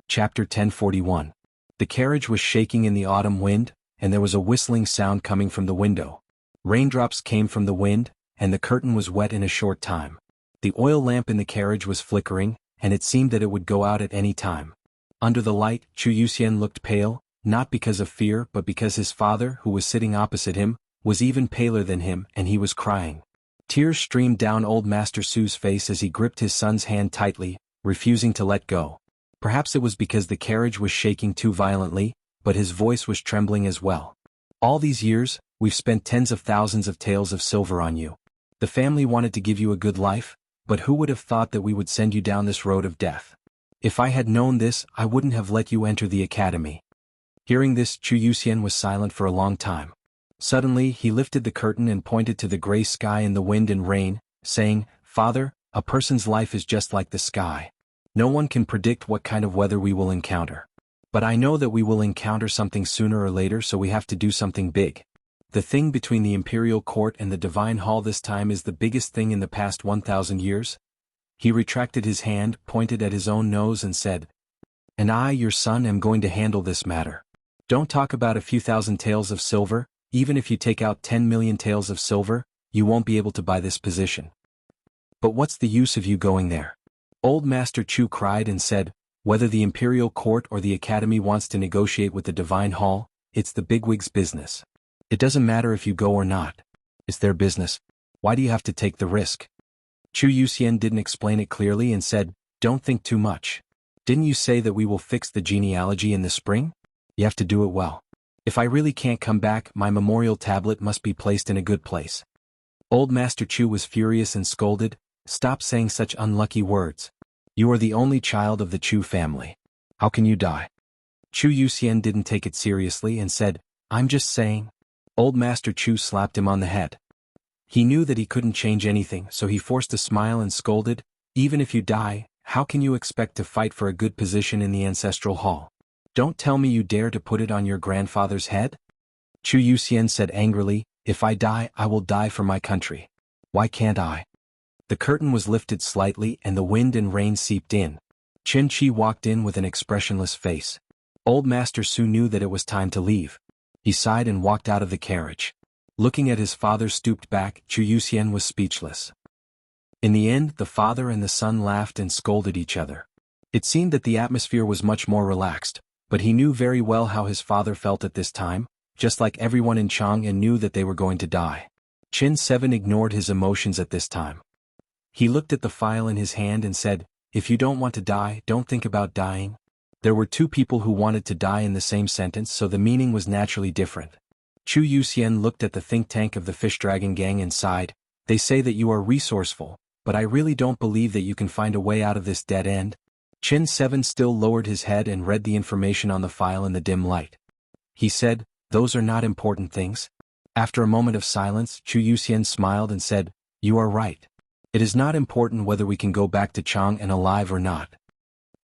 Chapter 1041. The carriage was shaking in the autumn wind, and there was a whistling sound coming from the window. Raindrops came from the wind, and the curtain was wet in a short time. The oil lamp in the carriage was flickering, and it seemed that it would go out at any time. Under the light, Chu Yuxian looked pale, not because of fear but because his father, who was sitting opposite him, was even paler than him, and he was crying. Tears streamed down old Master Su's face as he gripped his son's hand tightly, refusing to let go. Perhaps it was because the carriage was shaking too violently, but his voice was trembling as well. All these years, we've spent tens of thousands of taels of silver on you. The family wanted to give you a good life, but who would have thought that we would send you down this road of death? If I had known this, I wouldn't have let you enter the academy. Hearing this, Chu Yuxian was silent for a long time. Suddenly, he lifted the curtain and pointed to the gray sky and the wind and rain, saying, "Father, a person's life is just like the sky. No one can predict what kind of weather we will encounter. But I know that we will encounter something sooner or later, so we have to do something big. The thing between the Imperial Court and the Divine Hall this time is the biggest thing in the past 1,000 years. He retracted his hand, pointed at his own nose and said, "And I, your son, am going to handle this matter. Don't talk about a few thousand taels of silver. Even if you take out 10 million taels of silver, you won't be able to buy this position. But what's the use of you going there?" Old Master Chu cried and said, "Whether the Imperial Court or the Academy wants to negotiate with the Divine Hall, it's the bigwigs' business. It doesn't matter if you go or not. It's their business. Why do you have to take the risk?" Chu Yuxian didn't explain it clearly and said, "Don't think too much. Didn't you say that we will fix the genealogy in the spring? You have to do it well. If I really can't come back, my memorial tablet must be placed in a good place." Old Master Chu was furious and scolded, "Stop saying such unlucky words. You are the only child of the Chu family. How can you die?" Chu Yuxian didn't take it seriously and said, "I'm just saying." Old Master Chu slapped him on the head. He knew that he couldn't change anything, so he forced a smile and scolded, "Even if you die, how can you expect to fight for a good position in the Ancestral Hall? Don't tell me you dare to put it on your grandfather's head?" Chu Yuxian said angrily, "If I die, I will die for my country. Why can't I?" The curtain was lifted slightly and the wind and rain seeped in. Qinchi walked in with an expressionless face. Old Master Su knew that it was time to leave. He sighed and walked out of the carriage. Looking at his father's stooped back, Chu Yuxian was speechless. In the end, the father and the son laughed and scolded each other. It seemed that the atmosphere was much more relaxed, but he knew very well how his father felt at this time, just like everyone in Chang'an knew that they were going to die. Qin 7 ignored his emotions at this time. He looked at the file in his hand and said, "If you don't want to die, don't think about dying." There were 2 people who wanted to die in the same sentence, so the meaning was naturally different. Chu Yuxian looked at the think tank of the Fish Dragon Gang and sighed, "They say that you are resourceful, but I really don't believe that you can find a way out of this dead end." Qin 7 still lowered his head and read the information on the file in the dim light. He said, "Those are not important things." After a moment of silence, Chu Yuxian smiled and said, "You are right. It is not important whether we can go back to Chang'an alive or not."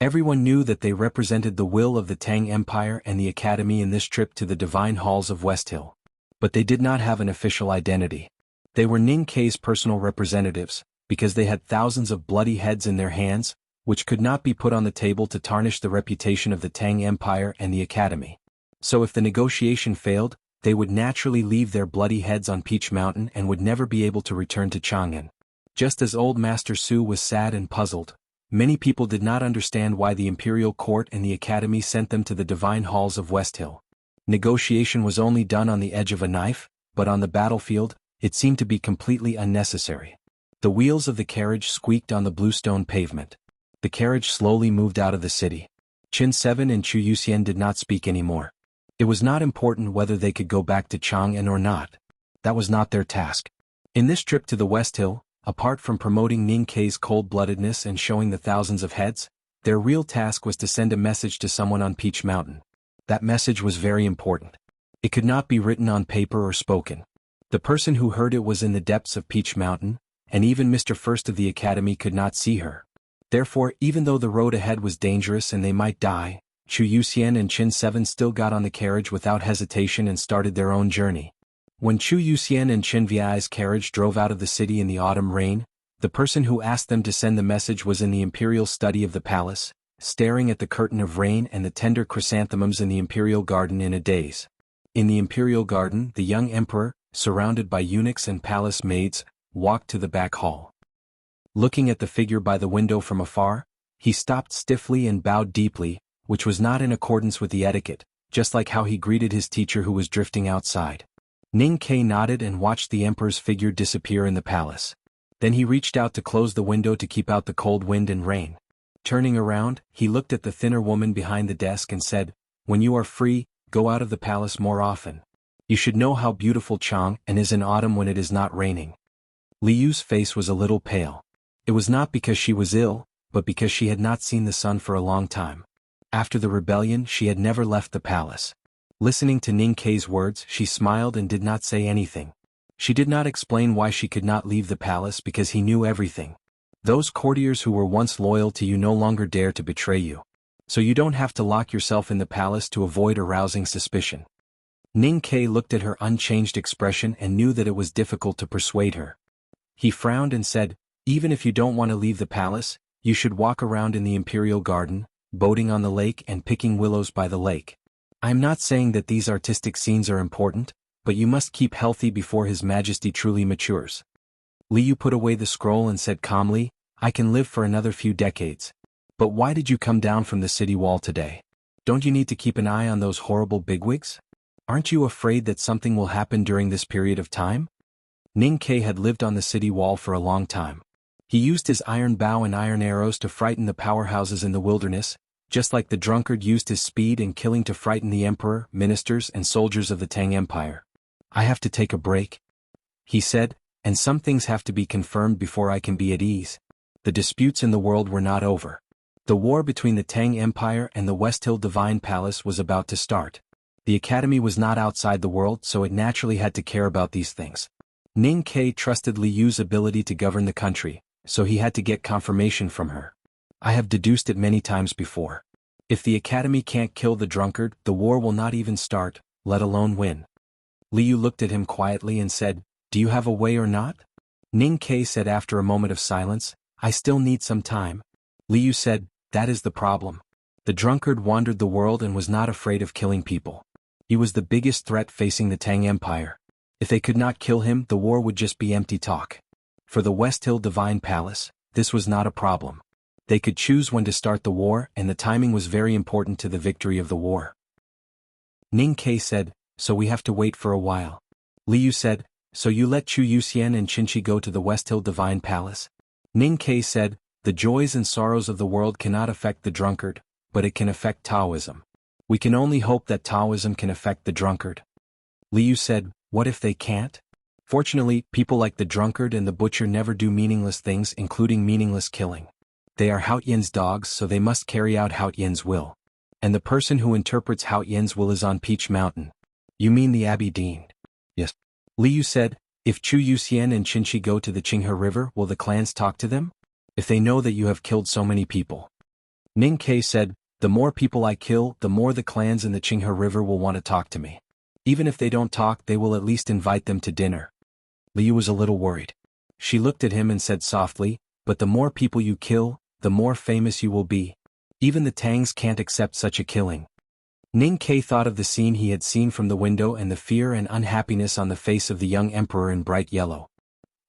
Everyone knew that they represented the will of the Tang Empire and the Academy in this trip to the Divine Halls of West Hill. But they did not have an official identity. They were Ning Kei's personal representatives, because they had thousands of bloody heads in their hands, which could not be put on the table to tarnish the reputation of the Tang Empire and the Academy. So if the negotiation failed, they would naturally leave their bloody heads on Peach Mountain and would never be able to return to Chang'an. Just as old Master Su was sad and puzzled, many people did not understand why the Imperial Court and the Academy sent them to the Divine Halls of West Hill. Negotiation was only done on the edge of a knife, but on the battlefield, it seemed to be completely unnecessary. The wheels of the carriage squeaked on the bluestone pavement. The carriage slowly moved out of the city. Qin 7 and Chu Yuxian did not speak anymore. It was not important whether they could go back to Chang'an or not. That was not their task. In this trip to the West Hill, apart from promoting Ning Kei's cold-bloodedness and showing the thousands of heads, their real task was to send a message to someone on Peach Mountain. That message was very important. It could not be written on paper or spoken. The person who heard it was in the depths of Peach Mountain, and even Mr. First of the Academy could not see her. Therefore, even though the road ahead was dangerous and they might die, Chu Yuxian and Qin 7 still got on the carriage without hesitation and started their own journey. When Chu Yuxian and Qin Vi's carriage drove out of the city in the autumn rain, the person who asked them to send the message was in the imperial study of the palace, staring at the curtain of rain and the tender chrysanthemums in the imperial garden in a daze. In the imperial garden, the young emperor, surrounded by eunuchs and palace maids, walked to the back hall. Looking at the figure by the window from afar, he stopped stiffly and bowed deeply, which was not in accordance with the etiquette, just like how he greeted his teacher who was drifting outside. Ning Kei nodded and watched the emperor's figure disappear in the palace. Then he reached out to close the window to keep out the cold wind and rain. Turning around, he looked at the thinner woman behind the desk and said, "When you are free, go out of the palace more often. You should know how beautiful Chang'an is in autumn when it is not raining." Liu's face was a little pale. It was not because she was ill, but because she had not seen the sun for a long time. After the rebellion, she had never left the palace. Listening to Ning Kei's words, she smiled and did not say anything. She did not explain why she could not leave the palace because he knew everything. Those courtiers who were once loyal to you no longer dare to betray you. So you don't have to lock yourself in the palace to avoid arousing suspicion. Ning Kei looked at her unchanged expression and knew that it was difficult to persuade her. He frowned and said, "Even if you don't want to leave the palace, you should walk around in the imperial garden, boating on the lake and picking willows by the lake. I am not saying that these artistic scenes are important, but you must keep healthy before His Majesty truly matures." Liu put away the scroll and said calmly, "I can live for another few decades. But why did you come down from the city wall today? Don't you need to keep an eye on those horrible bigwigs? Aren't you afraid that something will happen during this period of time?" Ning Kei had lived on the city wall for a long time. He used his iron bow and iron arrows to frighten the powerhouses in the wilderness, just like the drunkard used his speed and killing to frighten the emperor, ministers and soldiers of the Tang Empire. "I have to take a break," he said, "and some things have to be confirmed before I can be at ease." The disputes in the world were not over. The war between the Tang Empire and the West Hill Divine Palace was about to start. The Academy was not outside the world, so it naturally had to care about these things. Ning Kei trusted Liu's ability to govern the country, so he had to get confirmation from her. "I have deduced it many times before. If the Academy can't kill the drunkard, the war will not even start, let alone win." Liu looked at him quietly and said, "Do you have a way or not?" Ning Kei said after a moment of silence, "I still need some time." Liu said, "That is the problem. The drunkard wandered the world and was not afraid of killing people. He was the biggest threat facing the Tang Empire. If they could not kill him, the war would just be empty talk. For the West Hill Divine Palace, this was not a problem. They could choose when to start the war, and the timing was very important to the victory of the war." Ning Kei said, "So we have to wait for a while." Liu said, "So you let Chu Yuxian and Qinchi go to the West Hill Divine Palace?" Ning Kei said, "The joys and sorrows of the world cannot affect the drunkard, but it can affect Taoism. We can only hope that Taoism can affect the drunkard." Liu said, "What if they can't?" Fortunately, people like the drunkard and the butcher never do meaningless things, including meaningless killing. They are Haotian's dogs, so they must carry out Haotian's will. And the person who interprets Haotian's will is on Peach Mountain. "You mean the Abbey Dean?" "Yes." Liu said, "If Chu Yuxian and Qinchi go to the Qinghe River, will the clans talk to them? If they know that you have killed so many people?" Ning Kei said, "The more people I kill, the more the clans in the Qinghe River will want to talk to me. Even if they don't talk, they will at least invite them to dinner." Liu was a little worried. She looked at him and said softly, "But the more people you kill, the more famous you will be. Even the Tangs can't accept such a killing." Ning Kei thought of the scene he had seen from the window and the fear and unhappiness on the face of the young emperor in bright yellow.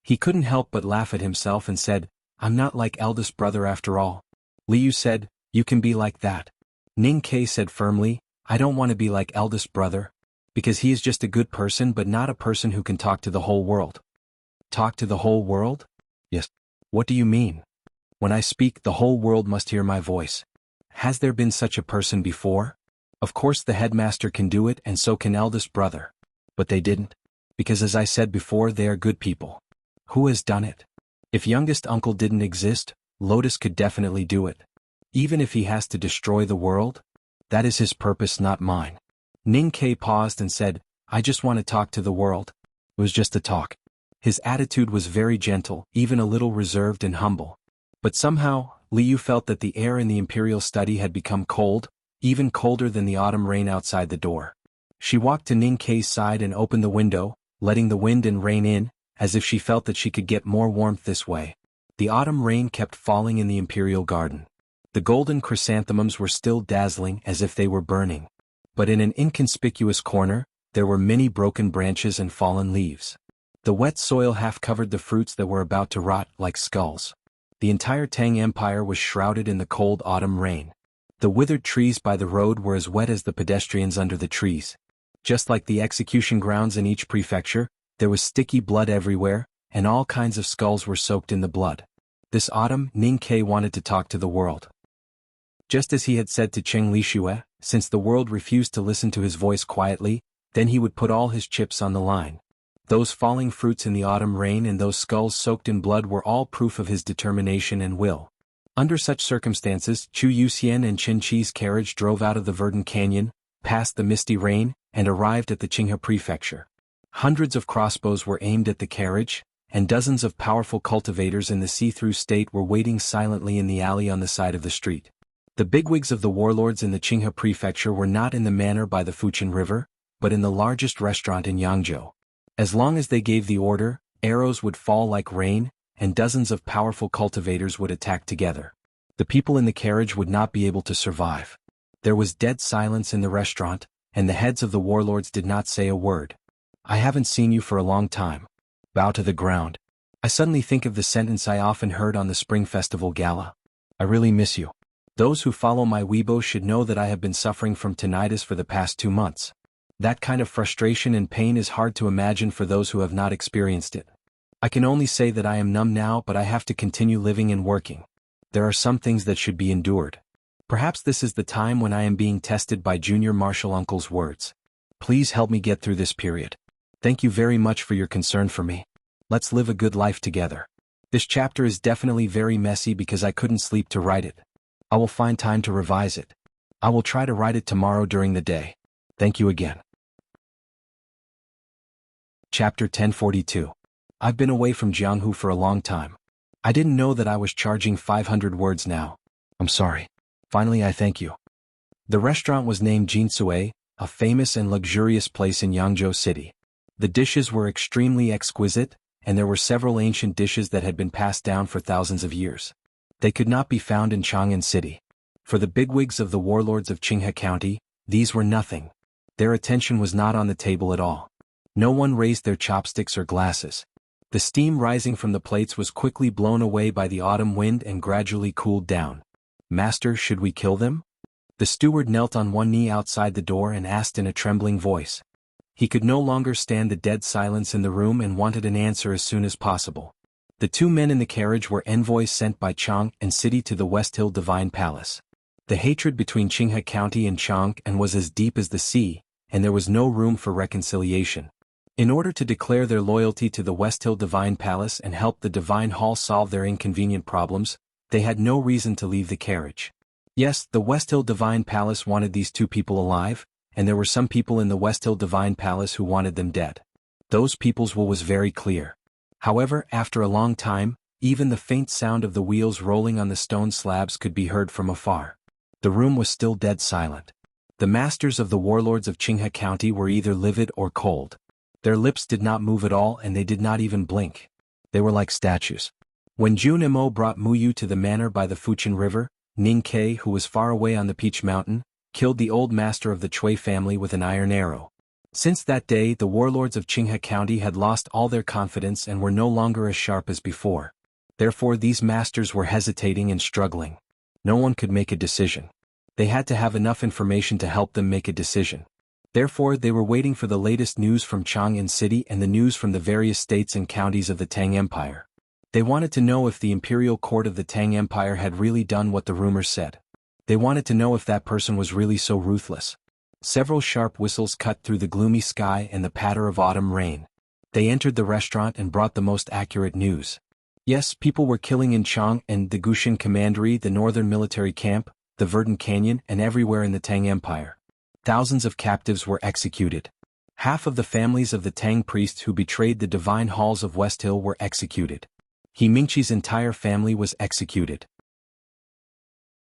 He couldn't help but laugh at himself and said, "I'm not like eldest brother after all." Liu said, "You can be like that." Ning Kei said firmly, "I don't want to be like eldest brother. Because he is just a good person but not a person who can talk to the whole world. Talk to the whole world? Yes. What do you mean? When I speak, the whole world must hear my voice. Has there been such a person before? Of course the headmaster can do it and so can eldest brother. But they didn't. Because as I said before, they are good people. Who has done it? If youngest uncle didn't exist, Lotus could definitely do it. Even if he has to destroy the world? That is his purpose, not mine. Ning Ke paused and said, I just want to talk to the world. It was just a talk. His attitude was very gentle, even a little reserved and humble. But somehow, Liu felt that the air in the imperial study had become cold, even colder than the autumn rain outside the door. She walked to Ning Ke's side and opened the window, letting the wind and rain in, as if she felt that she could get more warmth this way. The autumn rain kept falling in the imperial garden. The golden chrysanthemums were still dazzling as if they were burning. But in an inconspicuous corner, there were many broken branches and fallen leaves. The wet soil half covered the fruits that were about to rot like skulls. The entire Tang Empire was shrouded in the cold autumn rain. The withered trees by the road were as wet as the pedestrians under the trees. Just like the execution grounds in each prefecture, there was sticky blood everywhere, and all kinds of skulls were soaked in the blood. This autumn, Ning Ke wanted to talk to the world. Just as he had said to Cheng Lishue, since the world refused to listen to his voice quietly, then he would put all his chips on the line. Those falling fruits in the autumn rain and those skulls soaked in blood were all proof of his determination and will. Under such circumstances, Chu Yuxian and Chen Qi's carriage drove out of the verdant canyon, past the misty rain, and arrived at the Qinghe prefecture. Hundreds of crossbows were aimed at the carriage, and dozens of powerful cultivators in the see-through state were waiting silently in the alley on the side of the street. The bigwigs of the warlords in the Qinghe prefecture were not in the manor by the Fujian River, but in the largest restaurant in Yangzhou. As long as they gave the order, arrows would fall like rain, and dozens of powerful cultivators would attack together. The people in the carriage would not be able to survive. There was dead silence in the restaurant, and the heads of the warlords did not say a word. I haven't seen you for a long time. Bow to the ground. I suddenly think of the sentence I often heard on the Spring Festival Gala. I really miss you. Those who follow my Weibo should know that I have been suffering from tinnitus for the past 2 months. That kind of frustration and pain is hard to imagine for those who have not experienced it. I can only say that I am numb now, but I have to continue living and working. There are some things that should be endured. Perhaps this is the time when I am being tested by Junior Marshal Uncle's words. Please help me get through this period. Thank you very much for your concern for me. Let's live a good life together. This chapter is definitely very messy because I couldn't sleep to write it. I will find time to revise it. I will try to write it tomorrow during the day. Thank you again. Chapter 1042. I've been away from Jianghu for a long time. I didn't know that I was charging 500 words now. I'm sorry. Finally, I thank you. The restaurant was named Jinsue, a famous and luxurious place in Yangzhou City. The dishes were extremely exquisite, and there were several ancient dishes that had been passed down for thousands of years. They could not be found in Chang'an City. For the bigwigs of the warlords of Qinghe County, these were nothing. Their attention was not on the table at all. No one raised their chopsticks or glasses. The steam rising from the plates was quickly blown away by the autumn wind and gradually cooled down. Master, should we kill them? The steward knelt on one knee outside the door and asked in a trembling voice. He could no longer stand the dead silence in the room and wanted an answer as soon as possible. The 2 men in the carriage were envoys sent by Chang'an City to the West Hill Divine Palace. The hatred between Qinghe County and Chang'an was as deep as the sea, and there was no room for reconciliation. In order to declare their loyalty to the West Hill Divine Palace and help the Divine Hall solve their inconvenient problems, they had no reason to leave the carriage. Yes, the West Hill Divine Palace wanted these 2 people alive, and there were some people in the West Hill Divine Palace who wanted them dead. Those people's will was very clear. However, after a long time, even the faint sound of the wheels rolling on the stone slabs could be heard from afar. The room was still dead silent. The masters of the warlords of Qinghe County were either livid or cold. Their lips did not move at all and they did not even blink. They were like statues. When Jun Mo brought Muyu to the manor by the Fujian River, Ning Ke, who was far away on the Peach Mountain, killed the old master of the Chui family with an iron arrow. Since that day, the warlords of Qinghe County had lost all their confidence and were no longer as sharp as before. Therefore these masters were hesitating and struggling. No one could make a decision. They had to have enough information to help them make a decision. Therefore they were waiting for the latest news from Chang'an City and the news from the various states and counties of the Tang Empire. They wanted to know if the imperial court of the Tang Empire had really done what the rumors said. They wanted to know if that person was really so ruthless. Several sharp whistles cut through the gloomy sky and the patter of autumn rain. They entered the restaurant and brought the most accurate news. Yes, people were killing in Chang and the Gushan Commandery, the northern military camp, the Verdant Canyon, and everywhere in the Tang Empire. Thousands of captives were executed. Half of the families of the Tang priests who betrayed the divine halls of West Hill were executed. He Mingqi's entire family was executed.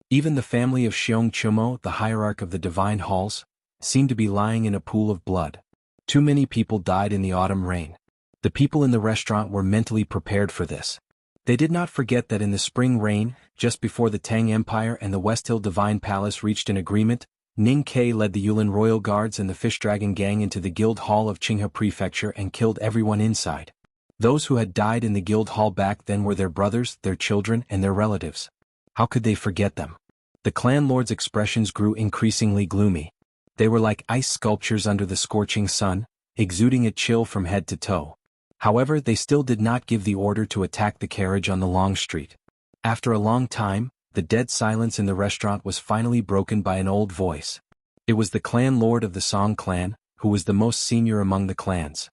Even the family of Xiong Chumo, the hierarch of the divine halls, seemed to be lying in a pool of blood. Too many people died in the autumn rain. The people in the restaurant were mentally prepared for this. They did not forget that in the spring rain, just before the Tang Empire and the West Hill Divine Palace reached an agreement, Ning Ke led the Yulin Royal Guards and the Fish Dragon Gang into the Guild Hall of Qinghe Prefecture and killed everyone inside. Those who had died in the Guild Hall back then were their brothers, their children, and their relatives. How could they forget them? The clan lords' expressions grew increasingly gloomy. They were like ice sculptures under the scorching sun, exuding a chill from head to toe. However, they still did not give the order to attack the carriage on the long street. After a long time, the dead silence in the restaurant was finally broken by an old voice. It was the clan lord of the Song clan, who was the most senior among the clans.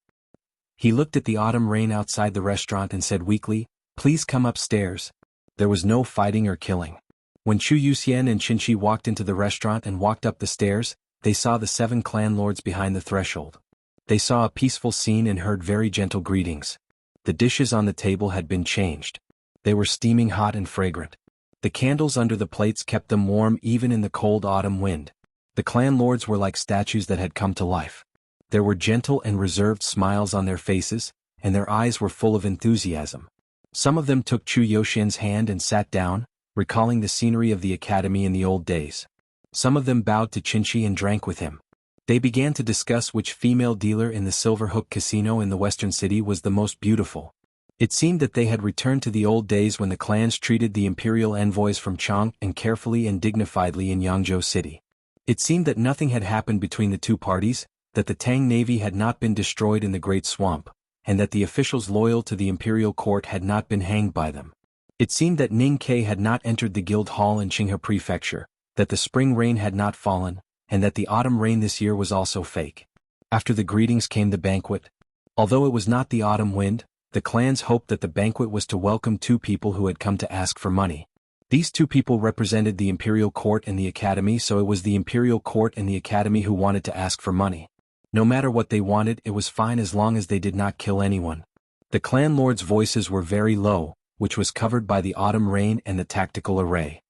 He looked at the autumn rain outside the restaurant and said weakly, "Please come upstairs." There was no fighting or killing. When Chu Yuxian and Qinshi walked into the restaurant and walked up the stairs, they saw the 7 clan lords behind the threshold. They saw a peaceful scene and heard very gentle greetings. The dishes on the table had been changed. They were steaming hot and fragrant. The candles under the plates kept them warm even in the cold autumn wind. The clan lords were like statues that had come to life. There were gentle and reserved smiles on their faces, and their eyes were full of enthusiasm. Some of them took Chu Yoxian's hand and sat down, recalling the scenery of the academy in the old days. Some of them bowed to Qinshi and drank with him. They began to discuss which female dealer in the Silver Hook Casino in the western city was the most beautiful. It seemed that they had returned to the old days when the clans treated the imperial envoys from Chang and carefully and dignifiedly in Yangzhou City. It seemed that nothing had happened between the two parties, that the Tang navy had not been destroyed in the Great Swamp, and that the officials loyal to the imperial court had not been hanged by them. It seemed that Ning Ke had not entered the guild hall in Qinghe Prefecture, that the spring rain had not fallen, and that the autumn rain this year was also fake. After the greetings came the banquet. Although it was not the autumn wind, the clans hoped that the banquet was to welcome 2 people who had come to ask for money. These 2 people represented the imperial court and the academy, so it was the imperial court and the academy who wanted to ask for money. No matter what they wanted, it was fine as long as they did not kill anyone. The clan lords' voices were very low, which was covered by the autumn rain and the tactical array.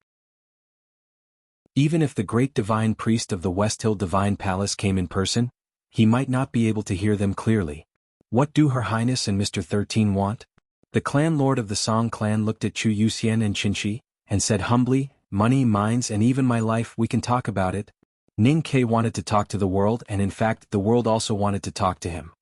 Even if the great divine priest of the West Hill Divine Palace came in person, he might not be able to hear them clearly. What do Her Highness and Mr. 13 want? The clan lord of the Song clan looked at Chu Yuxian and Qinshi, and said humbly, "Money, mines, and even my life, we can talk about it." Ning Ke wanted to talk to the world, and in fact the world also wanted to talk to him.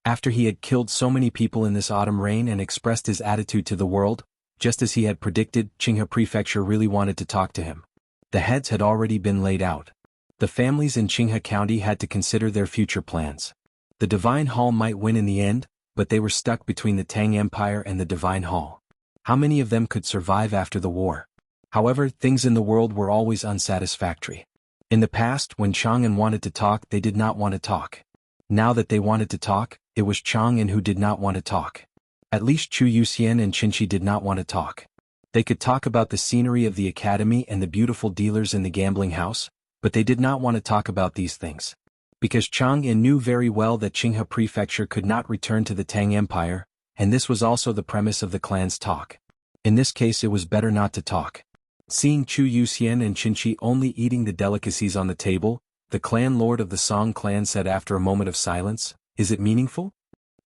After he had killed so many people in this autumn rain and expressed his attitude to the world, just as he had predicted, Qinghe Prefecture really wanted to talk to him. The heads had already been laid out. The families in Qinghe County had to consider their future plans. The Divine Hall might win in the end, but they were stuck between the Tang Empire and the Divine Hall. How many of them could survive after the war? However, things in the world were always unsatisfactory. In the past, when Chang'an wanted to talk, they did not want to talk. Now that they wanted to talk, it was Chang'an who did not want to talk. At least Chu Yuxian and Qinshi did not want to talk. They could talk about the scenery of the academy and the beautiful dealers in the gambling house, but they did not want to talk about these things. Because Chang'an knew very well that Qinghe Prefecture could not return to the Tang Empire, and this was also the premise of the clan's talk. In this case it was better not to talk. Seeing Chu Yuxian and Qinshi only eating the delicacies on the table, the clan lord of the Song clan said after a moment of silence, "Is it meaningful?"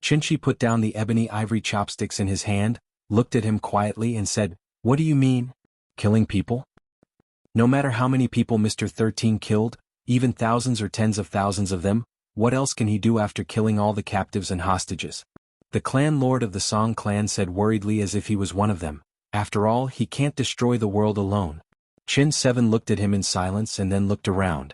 Qinshi put down the ebony ivory chopsticks in his hand, looked at him quietly and said, "What do you mean? Killing people?" No matter how many people Mr. 13 killed, even thousands or tens of thousands of them, what else can he do after killing all the captives and hostages? The clan lord of the Song clan said worriedly as if he was one of them, "After all, he can't destroy the world alone." Qin 7 looked at him in silence and then looked around.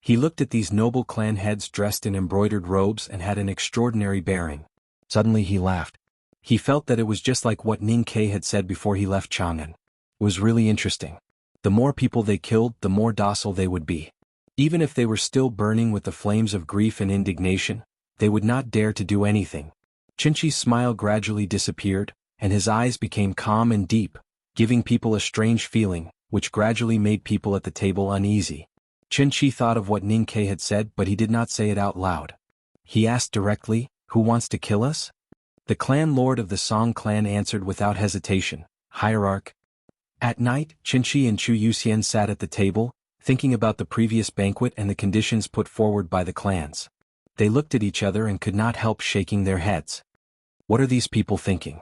He looked at these noble clan heads dressed in embroidered robes and had an extraordinary bearing. Suddenly he laughed. He felt that it was just like what Ning Ke had said before he left Chang'an. It was really interesting. The more people they killed, the more docile they would be. Even if they were still burning with the flames of grief and indignation, they would not dare to do anything. Qinchi's smile gradually disappeared, and his eyes became calm and deep, giving people a strange feeling, which gradually made people at the table uneasy. Qinchi thought of what Ning Ke had said, but he did not say it out loud. He asked directly, "Who wants to kill us?" The clan lord of the Song clan answered without hesitation, "Hierarch." At night, Qinchi and Chu Yuxian sat at the table, thinking about the previous banquet and the conditions put forward by the clans. They looked at each other and could not help shaking their heads. What are these people thinking?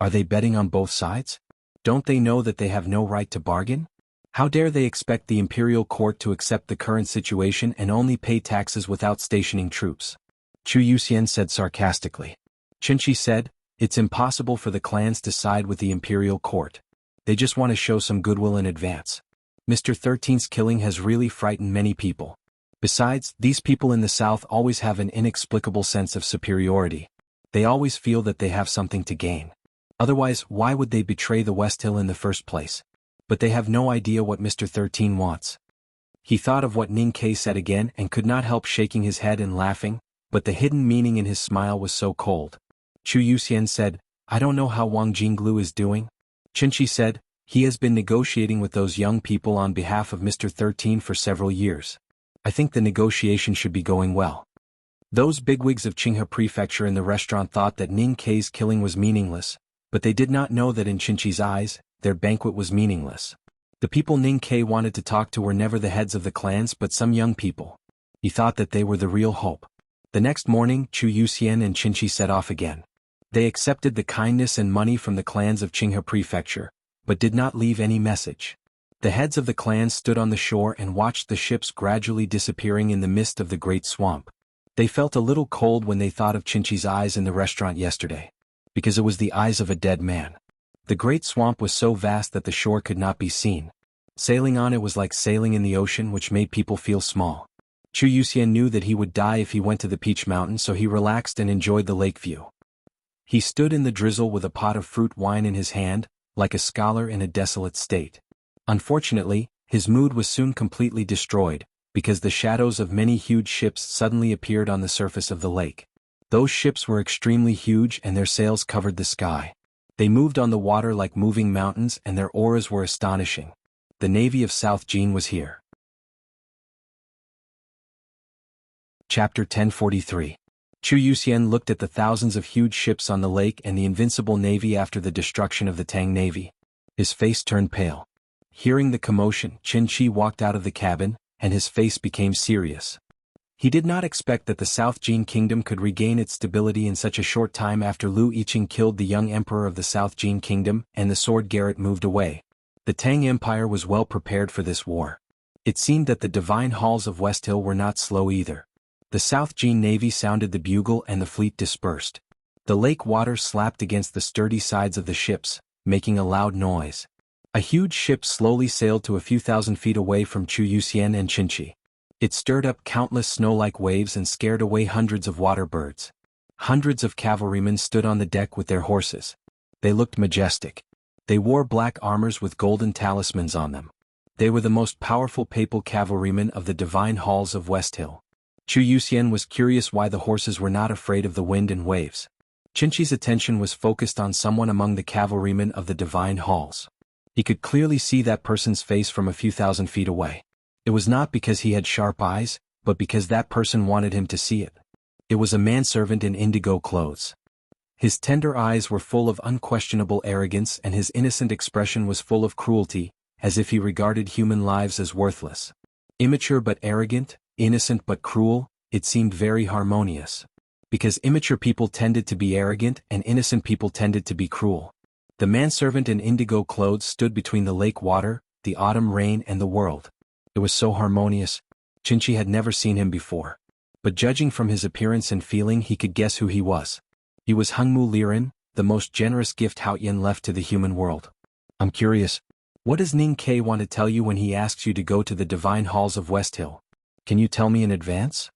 Are they betting on both sides? Don't they know that they have no right to bargain? How dare they expect the imperial court to accept the current situation and only pay taxes without stationing troops? Chu Yuxian said sarcastically. Qinchi said, "It's impossible for the clans to side with the imperial court. They just want to show some goodwill in advance. Mr. 13's killing has really frightened many people. Besides, these people in the south always have an inexplicable sense of superiority. They always feel that they have something to gain. Otherwise, why would they betray the West Hill in the first place? But they have no idea what Mr. 13 wants." He thought of what Ning Ke said again and could not help shaking his head and laughing, but the hidden meaning in his smile was so cold. Chu Yuxian said, "I don't know how Wang Jinglu is doing." Qinchi said, "He has been negotiating with those young people on behalf of Mr. 13 for several years. I think the negotiation should be going well." Those bigwigs of Qinghe Prefecture in the restaurant thought that Ning Ke's killing was meaningless, but they did not know that in Qinchi's eyes, their banquet was meaningless. The people Ning Ke wanted to talk to were never the heads of the clans but some young people. He thought that they were the real hope. The next morning, Chu Yuxian and Qinchi set off again. They accepted the kindness and money from the clans of Qinghe Prefecture, but did not leave any message. The heads of the clans stood on the shore and watched the ships gradually disappearing in the mist of the great swamp. They felt a little cold when they thought of Qinchi's eyes in the restaurant yesterday, because it was the eyes of a dead man. The great swamp was so vast that the shore could not be seen. Sailing on it was like sailing in the ocean, which made people feel small. Chu Yuxian knew that he would die if he went to the Peach Mountain, so he relaxed and enjoyed the lake view. He stood in the drizzle with a pot of fruit wine in his hand, like a scholar in a desolate state. Unfortunately, his mood was soon completely destroyed, because the shadows of many huge ships suddenly appeared on the surface of the lake. Those ships were extremely huge and their sails covered the sky. They moved on the water like moving mountains and their auras were astonishing. The navy of South Jin was here. Chapter 1043. Chu Yuxian looked at the thousands of huge ships on the lake and the invincible navy after the destruction of the Tang navy. His face turned pale. Hearing the commotion, Qinchi walked out of the cabin, and his face became serious. He did not expect that the South Jin kingdom could regain its stability in such a short time after Lu Yiqing killed the young emperor of the South Jin kingdom and the sword Garrett moved away. The Tang Empire was well prepared for this war. It seemed that the divine halls of West Hill were not slow either. The South Jin Navy sounded the bugle and the fleet dispersed. The lake water slapped against the sturdy sides of the ships, making a loud noise. A huge ship slowly sailed to a few thousand feet away from Chu Yuxian and Qinchi. It stirred up countless snow-like waves and scared away hundreds of water birds. Hundreds of cavalrymen stood on the deck with their horses. They looked majestic. They wore black armors with golden talismans on them. They were the most powerful papal cavalrymen of the divine halls of West Hill. Chu Yuxian was curious why the horses were not afraid of the wind and waves. Qinchi's attention was focused on someone among the cavalrymen of the divine halls. He could clearly see that person's face from a few thousand feet away. It was not because he had sharp eyes, but because that person wanted him to see it. It was a manservant in indigo clothes. His tender eyes were full of unquestionable arrogance and his innocent expression was full of cruelty, as if he regarded human lives as worthless. Immature but arrogant, innocent but cruel, it seemed very harmonious. Because immature people tended to be arrogant and innocent people tended to be cruel. The manservant in indigo clothes stood between the lake water, the autumn rain and the world. It was so harmonious. Qinchi had never seen him before. But judging from his appearance and feeling he could guess who he was. He was Hengmu Liren, the most generous gift Haoyan left to the human world. I'm curious. What does Ning Ke want to tell you when he asks you to go to the divine halls of West Hill? Can you tell me in advance?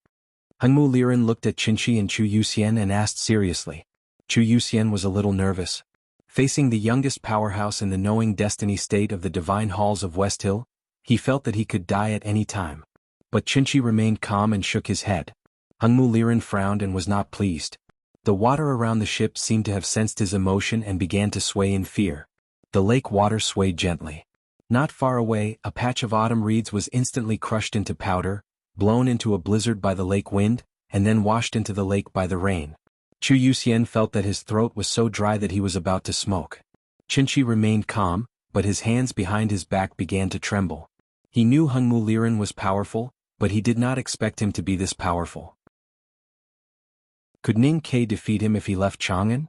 Hengmu Liren looked at Qinshi and Chu Yuxian and asked seriously. Chu Yuxian was a little nervous. Facing the youngest powerhouse in the knowing destiny state of the divine halls of West Hill, he felt that he could die at any time. But Qinshi remained calm and shook his head. Hengmu Liren frowned and was not pleased. The water around the ship seemed to have sensed his emotion and began to sway in fear. The lake water swayed gently. Not far away, a patch of autumn reeds was instantly crushed into powder, blown into a blizzard by the lake wind, and then washed into the lake by the rain. Chu Yuxian felt that his throat was so dry that he was about to smoke. Qinshi remained calm, but his hands behind his back began to tremble. He knew Hengmu Liren was powerful, but he did not expect him to be this powerful. Could Ning Ke defeat him if he left Chang'an?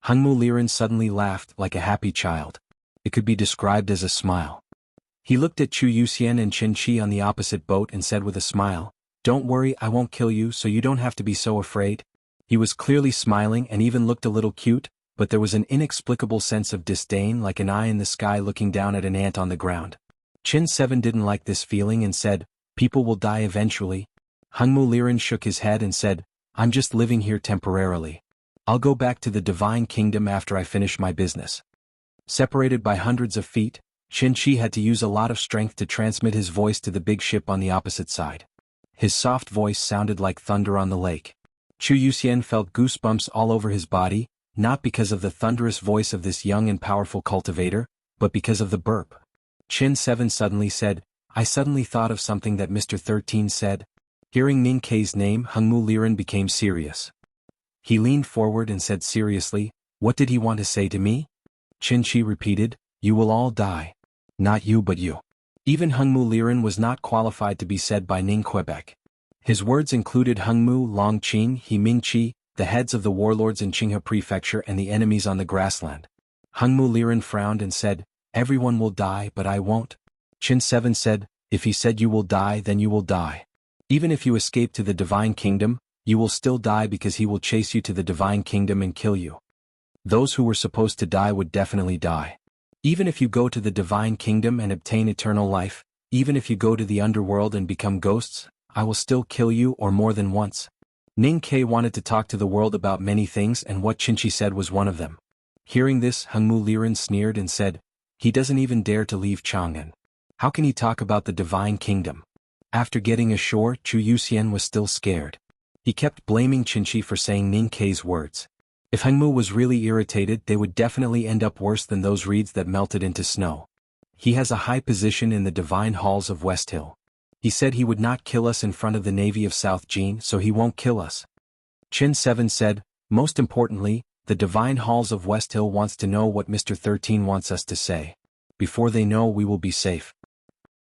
Hengmu Liren suddenly laughed like a happy child. It could be described as a smile. He looked at Chu Yuxian and Qinshi on the opposite boat and said with a smile, "Don't worry, I won't kill you, so you don't have to be so afraid." He was clearly smiling and even looked a little cute, but there was an inexplicable sense of disdain like an eye in the sky looking down at an ant on the ground. Qin 7 didn't like this feeling and said, "People will die eventually." Hengmu Liren shook his head and said, "I'm just living here temporarily. I'll go back to the Divine Kingdom after I finish my business." Separated by hundreds of feet, Qinshi had to use a lot of strength to transmit his voice to the big ship on the opposite side. His soft voice sounded like thunder on the lake. Chu Yuxian felt goosebumps all over his body, not because of the thunderous voice of this young and powerful cultivator, but because of the burp. Qin 7 suddenly said, "I suddenly thought of something that Mr. 13 said." Hearing Ning Ke's name, Hengmu Liren became serious. He leaned forward and said seriously, "What did he want to say to me?" Qinshi repeated, "You will all die. Not you but you." Even Hengmu Liren was not qualified to be said by Ning Quebec. His words included Hengmu, Longqing, He Mingqi, the heads of the warlords in Qinghe Prefecture and the enemies on the grassland. Hengmu Liren frowned and said, "Everyone will die but I won't." Qin 7 said, "If he said you will die then you will die. Even if you escape to the Divine Kingdom, you will still die because he will chase you to the Divine Kingdom and kill you. Those who were supposed to die would definitely die. Even if you go to the Divine Kingdom and obtain eternal life, even if you go to the underworld and become ghosts, I will still kill you or more than once." Ning Ke wanted to talk to the world about many things and what Qinshi said was one of them. Hearing this, Hengmu Liren sneered and said, "He doesn't even dare to leave Chang'an. How can he talk about the Divine Kingdom?" After getting ashore, Chu Yuxian was still scared. He kept blaming Qinshi for saying Ning Ke's words. If Hengmu was really irritated, they would definitely end up worse than those reeds that melted into snow. He has a high position in the divine halls of West Hill. He said he would not kill us in front of the navy of South Jin, so he won't kill us. Qin 7 said, "Most importantly, the divine halls of West Hill wants to know what Mr. 13 wants us to say. Before they know, we will be safe."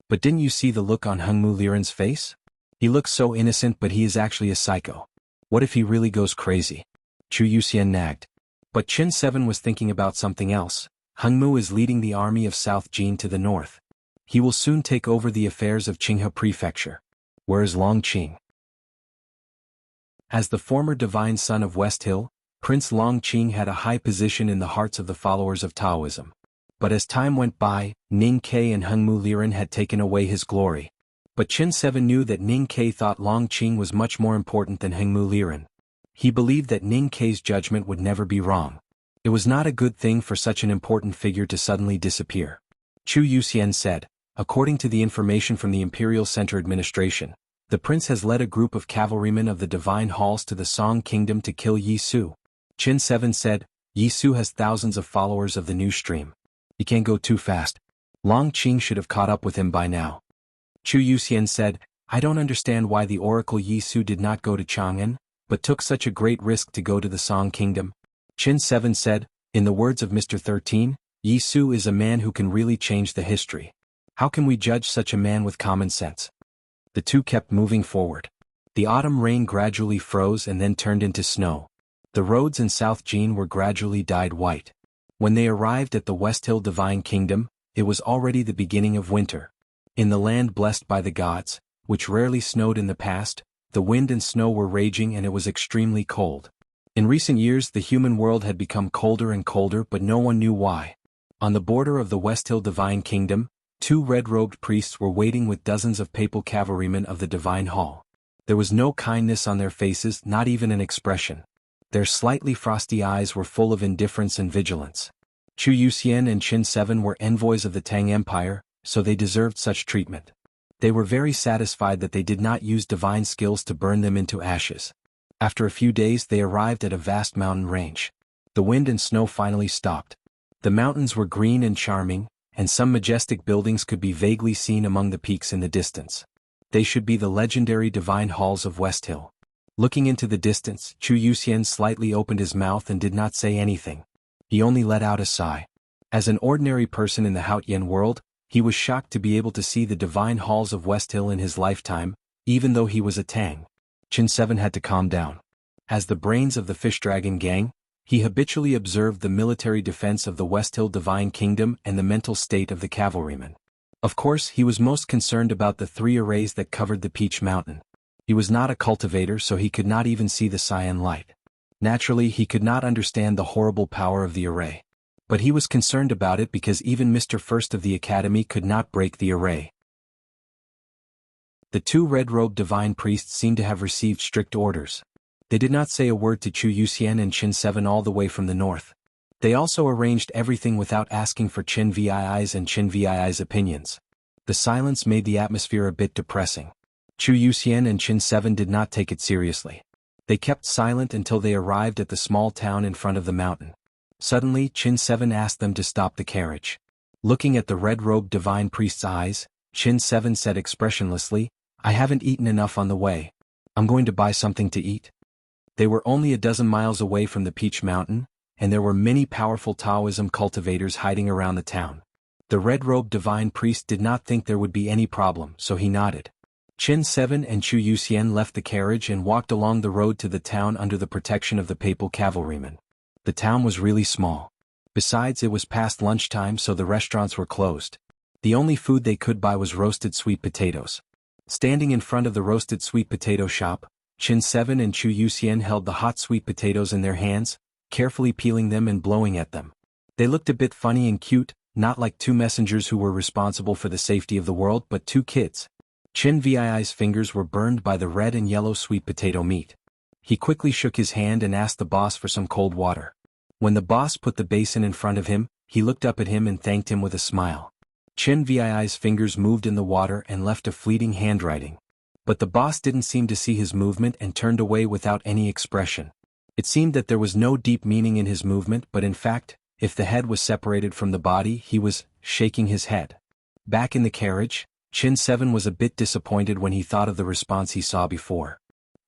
But didn't you see the look on Hengmu Liren's face? He looks so innocent but he is actually a psycho. What if he really goes crazy? Chu Yuxian nagged. But Qin 7 was thinking about something else. Hengmu is leading the army of South Jin to the north. He will soon take over the affairs of Qinghe Prefecture. Where is Longqing? As the former divine son of West Hill, Prince Longqing had a high position in the hearts of the followers of Taoism. But as time went by, Ning Ke and Hengmu Liren had taken away his glory. But Qin 7 knew that Ning Ke thought Longqing was much more important than Hengmu Liren. He believed that Ning Ke's judgment would never be wrong. It was not a good thing for such an important figure to suddenly disappear. Chu Yuxian said, "According to the information from the Imperial Center Administration, the prince has led a group of cavalrymen of the Divine Halls to the Song Kingdom to kill Yi Su." Qin 7 said, "Yi Su has thousands of followers of the new stream. He can't go too fast. Longqing should have caught up with him by now." Chu Yuxian said, "I don't understand why the Oracle Yi Su did not go to Chang'an, but took such a great risk to go to the Song Kingdom." Qin 7 said, "In the words of Mr. 13, Yi Su is a man who can really change the history. How can we judge such a man with common sense?" The two kept moving forward. The autumn rain gradually froze and then turned into snow. The roads in South Jin were gradually dyed white. When they arrived at the West Hill Divine Kingdom, it was already the beginning of winter. In the land blessed by the gods, which rarely snowed in the past, the wind and snow were raging and it was extremely cold. In recent years the human world had become colder and colder but no one knew why. On the border of the West Hill Divine Kingdom, two red-robed priests were waiting with dozens of papal cavalrymen of the Divine Hall. There was no kindness on their faces, not even an expression. Their slightly frosty eyes were full of indifference and vigilance. Chu Yuxian and Qin 7 were envoys of the Tang Empire, so they deserved such treatment. They were very satisfied that they did not use divine skills to burn them into ashes. After a few days they arrived at a vast mountain range. The wind and snow finally stopped. The mountains were green and charming, and some majestic buildings could be vaguely seen among the peaks in the distance. They should be the legendary divine halls of West Hill. Looking into the distance, Chu Yuxian slightly opened his mouth and did not say anything. He only let out a sigh. As an ordinary person in the Haotian world, he was shocked to be able to see the divine halls of West Hill in his lifetime, even though he was a Tang. Qin 7 had to calm down. As the brains of the Fish Dragon gang, he habitually observed the military defense of the West Hill Divine Kingdom and the mental state of the cavalrymen. Of course, he was most concerned about the 3 arrays that covered the Peach Mountain. He was not a cultivator, so he could not even see the cyan light. Naturally, he could not understand the horrible power of the array. But he was concerned about it because even Mr. First of the Academy could not break the array. The 2 red-robed divine priests seemed to have received strict orders. They did not say a word to Chu Yuxian and Qin 7 all the way from the north. They also arranged everything without asking for Qin Vii's and Qin Vii's opinions. The silence made the atmosphere a bit depressing. Chu Yuxian and Qin 7 did not take it seriously. They kept silent until they arrived at the small town in front of the mountain. Suddenly, Qin 7 asked them to stop the carriage. Looking at the red-robed divine priest's eyes, Qin 7 said expressionlessly, "I haven't eaten enough on the way. I'm going to buy something to eat." They were only a dozen miles away from the Peach Mountain, and there were many powerful Taoism cultivators hiding around the town. The red-robed divine priest did not think there would be any problem, so he nodded. Qin 7 and Chu Yuxian left the carriage and walked along the road to the town under the protection of the papal cavalrymen. The town was really small. Besides, it was past lunchtime, so the restaurants were closed. The only food they could buy was roasted sweet potatoes. Standing in front of the roasted sweet potato shop, Qin 7 and Chu Yuxian held the hot sweet potatoes in their hands, carefully peeling them and blowing at them. They looked a bit funny and cute, not like 2 messengers who were responsible for the safety of the world, but 2 kids. Qin Vii's fingers were burned by the red and yellow sweet potato meat. He quickly shook his hand and asked the boss for some cold water. When the boss put the basin in front of him, he looked up at him and thanked him with a smile. Qin Vii's fingers moved in the water and left a fleeting handwriting. But the boss didn't seem to see his movement and turned away without any expression. It seemed that there was no deep meaning in his movement, but in fact, if the head was separated from the body, he was shaking his head. Back in the carriage, Qin 7 was a bit disappointed when he thought of the response he saw before.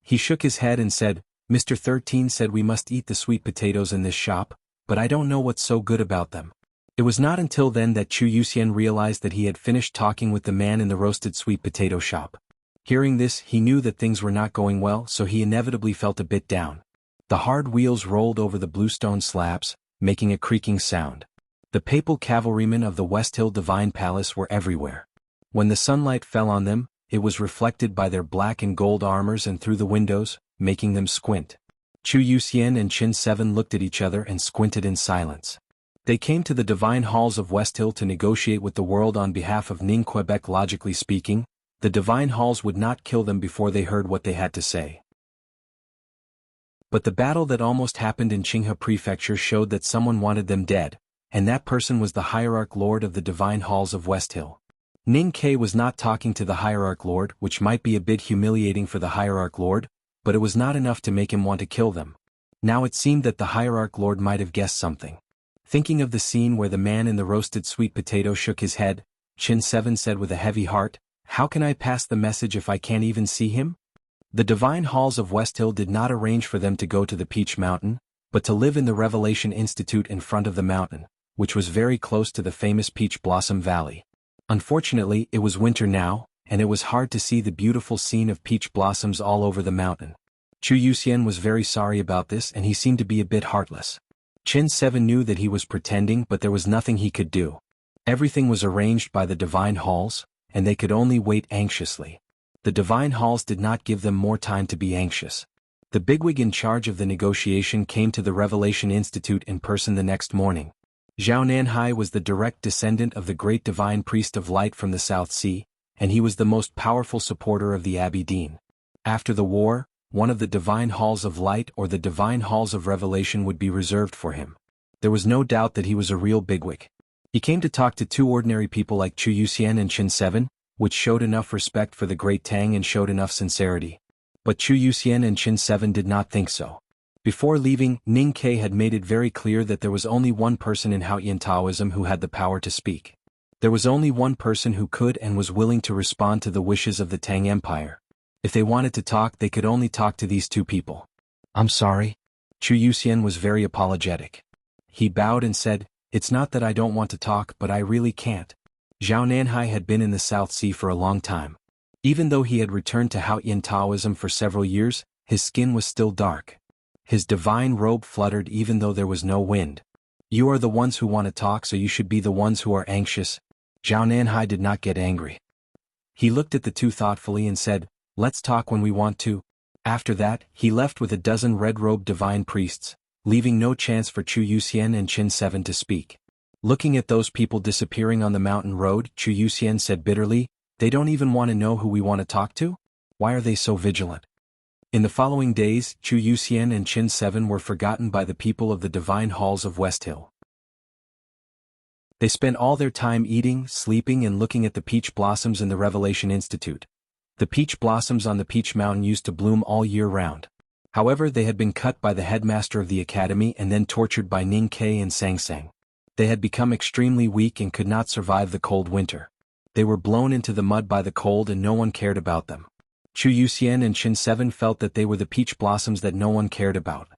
He shook his head and said, "Mr. 13 said we must eat the sweet potatoes in this shop, but I don't know what's so good about them." It was not until then that Chu Yuxian realized that he had finished talking with the man in the roasted sweet potato shop. Hearing this, he knew that things were not going well, so he inevitably felt a bit down. The hard wheels rolled over the bluestone slabs, making a creaking sound. The papal cavalrymen of the West Hill Divine Palace were everywhere. When the sunlight fell on them, it was reflected by their black and gold armors and through the windows, making them squint. Chu Yuxian and Qin 7 looked at each other and squinted in silence. They came to the divine halls of West Hill to negotiate with the world on behalf of Ning Quebec. Logically speaking, the divine halls would not kill them before they heard what they had to say. But the battle that almost happened in Qinghe Prefecture showed that someone wanted them dead, and that person was the Hierarch Lord of the Divine Halls of West Hill. Ning Ke was not talking to the Hierarch Lord, which might be a bit humiliating for the Hierarch Lord, but it was not enough to make him want to kill them. Now it seemed that the Hierarch Lord might have guessed something. Thinking of the scene where the man in the roasted sweet potato shook his head, Qin 7 said with a heavy heart, "How can I pass the message if I can't even see him?" The Divine Halls of West Hill did not arrange for them to go to the Peach Mountain, but to live in the Revelation Institute in front of the mountain, which was very close to the famous Peach Blossom Valley. Unfortunately, it was winter now, and it was hard to see the beautiful scene of peach blossoms all over the mountain. Chu Yuxian was very sorry about this, and he seemed to be a bit heartless. Qin 7 knew that he was pretending, but there was nothing he could do. Everything was arranged by the Divine Halls, and they could only wait anxiously. The Divine Halls did not give them more time to be anxious. The bigwig in charge of the negotiation came to the Revelation Institute in person the next morning. Zhao Nanhai was the direct descendant of the great divine priest of light from the South Sea, and he was the most powerful supporter of the Abbey Dean. After the war, one of the divine halls of light or the divine halls of revelation would be reserved for him. There was no doubt that he was a real bigwig. He came to talk to two ordinary people like Chu Yuxian and Qin Seven, which showed enough respect for the great Tang and showed enough sincerity. But Chu Yuxian and Qin Seven did not think so. Before leaving, Ning Ke had made it very clear that there was only one person in Haoyan Taoism who had the power to speak. There was only one person who could and was willing to respond to the wishes of the Tang Empire. If they wanted to talk, they could only talk to these two people. I'm sorry. Chu Yuxian was very apologetic. He bowed and said, "It's not that I don't want to talk, but I really can't." Zhao Nanhai had been in the South Sea for a long time. Even though he had returned to Haoyan Taoism for several years, his skin was still dark. His divine robe fluttered even though there was no wind. You are the ones who want to talk, so you should be the ones who are anxious. Zhao Nanhai did not get angry. He looked at the two thoughtfully and said, "Let's talk when we want to." After that, he left with a dozen red-robed divine priests, leaving no chance for Chu Yuxian and Qin Seven to speak. Looking at those people disappearing on the mountain road, Chu Yuxian said bitterly, "They don't even want to know who we want to talk to? Why are they so vigilant?" In the following days, Chu Yuxian and Qin Seven were forgotten by the people of the divine halls of West Hill. They spent all their time eating, sleeping and looking at the peach blossoms in the Revelation Institute. The peach blossoms on the Peach Mountain used to bloom all year round. However, they had been cut by the headmaster of the academy and then tortured by Ning Ke and Sang Sang. They had become extremely weak and could not survive the cold winter. They were blown into the mud by the cold and no one cared about them. Chu Yuxian and Qin Seven felt that they were the peach blossoms that no one cared about.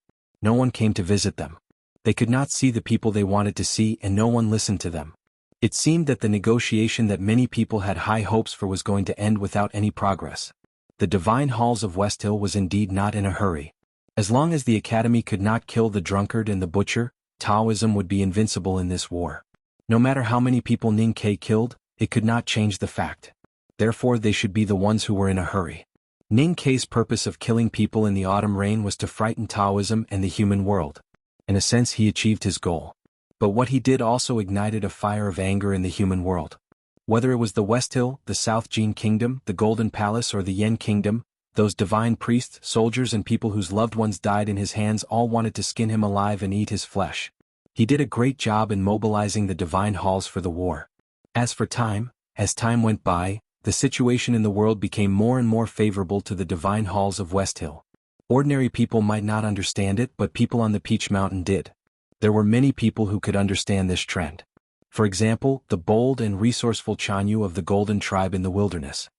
No one came to visit them. They could not see the people they wanted to see and no one listened to them. It seemed that the negotiation that many people had high hopes for was going to end without any progress. The divine halls of West Hill was indeed not in a hurry. As long as the academy could not kill the drunkard and the butcher, Taoism would be invincible in this war. No matter how many people Ning Ke killed, it could not change the fact. Therefore they should be the ones who were in a hurry. Ning Ke's purpose of killing people in the autumn rain was to frighten Taoism and the human world. In a sense he achieved his goal. But what he did also ignited a fire of anger in the human world. Whether it was the West Hill, the South Jin Kingdom, the Golden Palace or the Yen Kingdom, those divine priests, soldiers and people whose loved ones died in his hands all wanted to skin him alive and eat his flesh. He did a great job in mobilizing the divine halls for the war. As time went by, the situation in the world became more and more favorable to the divine halls of West Hill. Ordinary people might not understand it, but people on the Peach Mountain did. There were many people who could understand this trend. For example, the bold and resourceful Chanyu of the Golden Tribe in the wilderness.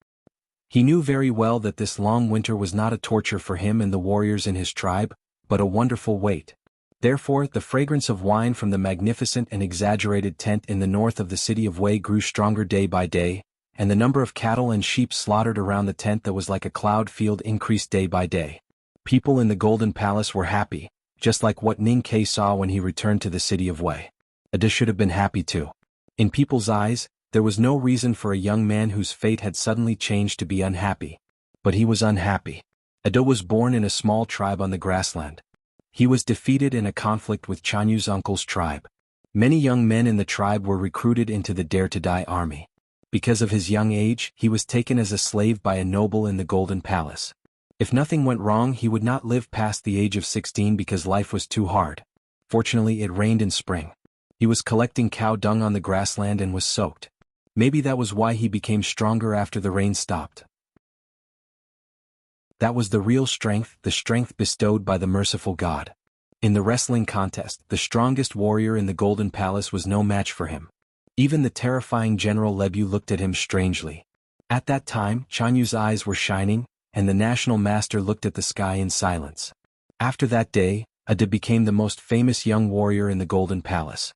He knew very well that this long winter was not a torture for him and the warriors in his tribe, but a wonderful wait. Therefore, the fragrance of wine from the magnificent and exaggerated tent in the north of the city of Wei grew stronger day by day, and the number of cattle and sheep slaughtered around the tent that was like a cloud field increased day by day. People in the Golden Palace were happy, just like what Ning Ke saw when he returned to the city of Wei. Ada should have been happy too. In people's eyes, there was no reason for a young man whose fate had suddenly changed to be unhappy. But he was unhappy. Ada was born in a small tribe on the grassland. He was defeated in a conflict with Chanyu's uncle's tribe. Many young men in the tribe were recruited into the Dare to Die army. Because of his young age, he was taken as a slave by a noble in the Golden Palace. If nothing went wrong, he would not live past the age of 16 because life was too hard. Fortunately, it rained in spring. He was collecting cow dung on the grassland and was soaked. Maybe that was why he became stronger after the rain stopped. That was the real strength, the strength bestowed by the merciful God. In the wrestling contest, the strongest warrior in the Golden Palace was no match for him. Even the terrifying General Lebu looked at him strangely. At that time, Chanyu's eyes were shining, and the national master looked at the sky in silence. After that day, Ada became the most famous young warrior in the Golden Palace.